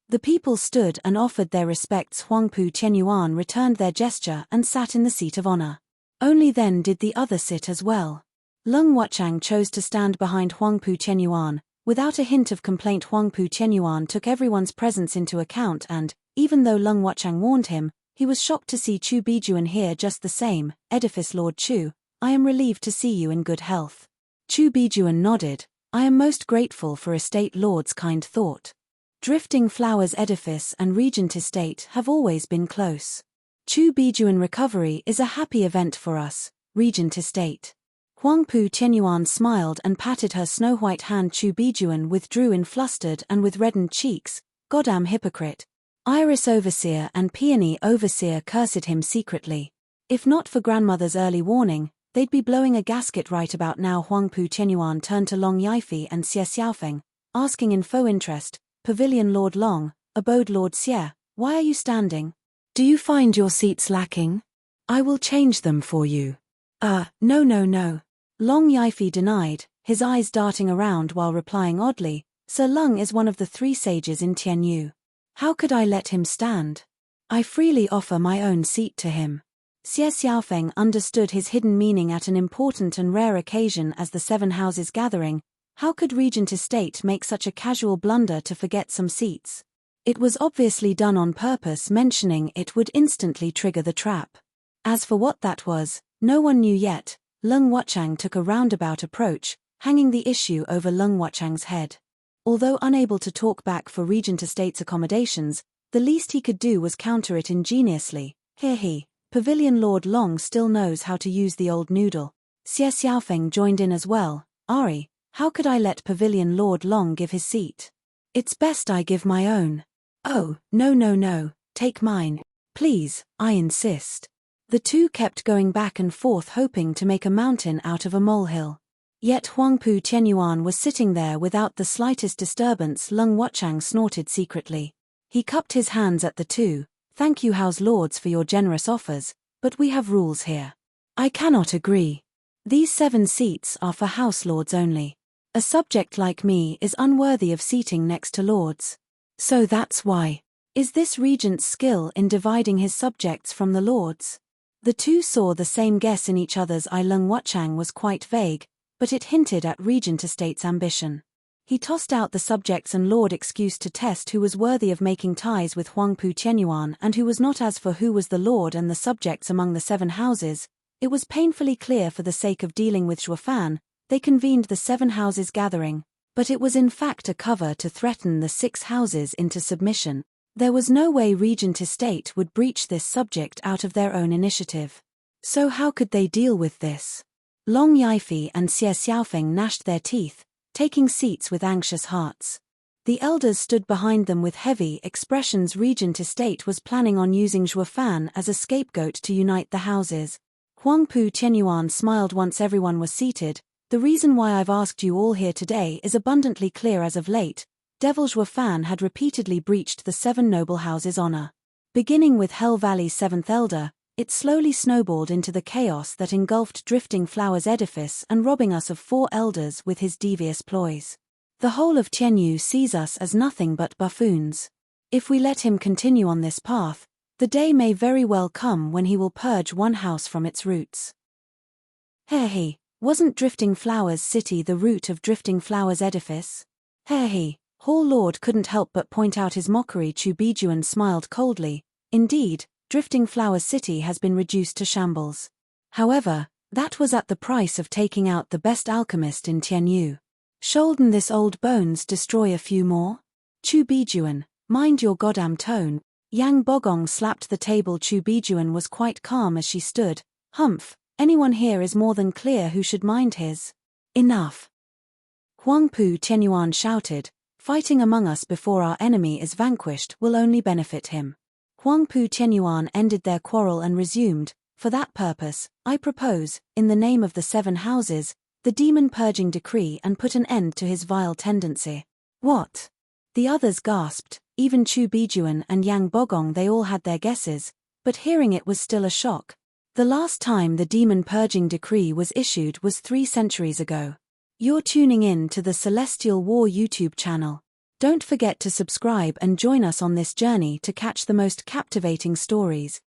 Speaker 1: The people stood and offered their respects. Huangpu Qianyuan returned their gesture and sat in the seat of honor. Only then did the other sit as well. Lung Wuchang chose to stand behind Huangpu Qianyuan. Without a hint of complaint, Huangpu Qianyuan took everyone's presence into account and, even though Lung Wuchang warned him, he was shocked to see Chu Bijuan here just the same. "Edifice Lord Chu, I am relieved to see you in good health." Chu Bijuan nodded. "I am most grateful for Estate Lord's kind thought. Drifting Flowers Edifice and Regent Estate have always been close. Chu Bijuan recovery is a happy event for us, Regent Estate." Huangpu Qianyuan smiled and patted her snow-white hand. Chu Bijuan withdrew in flustered and with reddened cheeks. "Goddamn hypocrite." Iris Overseer and Peony Overseer cursed him secretly. If not for grandmother's early warning, they'd be blowing a gasket right about now. Huangpu Qianyuan turned to Long Yifei and Xie Xiaofeng, asking in faux interest, "Pavilion Lord Long, Abode Lord Xie, why are you standing? Do you find your seats lacking? I will change them for you." No. Long Yifei denied, his eyes darting around while replying oddly, "Sir Lung is one of the 3 sages in Tianyu. How could I let him stand? I freely offer my own seat to him." Xie Xiaofeng understood his hidden meaning. At an important and rare occasion as the 7 houses gathering, how could Regent Estate make such a casual blunder to forget some seats? It was obviously done on purpose. Mentioning it would instantly trigger the trap. As for what that was, no one knew yet. Lung Wuchang took a roundabout approach, hanging the issue over Lung Wuchang's head. Although unable to talk back for Regent Estate's accommodations, the least he could do was counter it ingeniously. "He, Pavilion Lord Long still knows how to use the old noodle." Xie Xiaofeng joined in as well. "Ari, how could I let Pavilion Lord Long give his seat? It's best I give my own." "Oh, no, take mine. Please, I insist." The two kept going back and forth, hoping to make a mountain out of a molehill. Yet Huangpu Qianyuan was sitting there without the slightest disturbance. Lung Wuchang snorted secretly. He cupped his hands at the two. "Thank you, house lords, for your generous offers, but we have rules here. I cannot agree. These 7 seats are for house lords only. A subject like me is unworthy of seating next to lords. So that's why. Is this regent's skill in dividing his subjects from the lords?" The two saw the same guess in each other's eye. Lung Wuchang was quite vague, but it hinted at Regent Estate's ambition. He tossed out the subjects and lord excuse to test who was worthy of making ties with Huangpu Qianyuan and who was not. As for who was the lord and the subjects among the 7 houses, it was painfully clear. For the sake of dealing with Zhuofan, they convened the 7 houses gathering, but it was in fact a cover to threaten the 6 houses into submission. There was no way Regent Estate would breach this subject out of their own initiative. So how could they deal with this? Long Yifei and Xie Xiaofeng gnashed their teeth, taking seats with anxious hearts. The elders stood behind them with heavy expressions. Regent Estate was planning on using Zhuofan as a scapegoat to unite the houses. Huangpu Qianyuan smiled once everyone was seated. The The reason why I've asked you all here today is abundantly clear. As of late, Deviljour Fan had repeatedly breached the Seven Noble Houses' honor. Beginning with Hell Valley's seventh elder, it slowly snowballed into the chaos that engulfed Drifting Flower's edifice and robbing us of 4 elders with his devious ploys. The whole of Tianyu sees us as nothing but buffoons. If we let him continue on this path, the day may very well come when he will purge one house from its roots. Hey, wasn't Drifting Flower's city the root of Drifting Flower's edifice? Hey, Hall Lord couldn't help but point out his mockery. Chu Bijuan smiled coldly. Indeed, Drifting Flower's city has been reduced to shambles. However, that was at the price of taking out the best alchemist in Tianyu. Shouldn't this old bones destroy a few more? Chu Bijuan, mind your goddamn tone. Yang Bogong slapped the table. Chu Bijuan was quite calm as she stood. Humph, anyone here is more than clear who should mind his. Enough. Huangpu Tianyuan shouted, fighting among us before our enemy is vanquished will only benefit him. Huangpu Tianyuan ended their quarrel and resumed, for that purpose, I propose, in the name of the 7 houses, the demon purging decree and put an end to his vile tendency. What? The others gasped, even Chu Bijuan and Yang Bogong. They all had their guesses, but hearing it was still a shock. The last time the demon purging decree was issued was 3 centuries ago. You're tuning in to the Celestial War YouTube channel. Don't forget to subscribe and join us on this journey to catch the most captivating stories,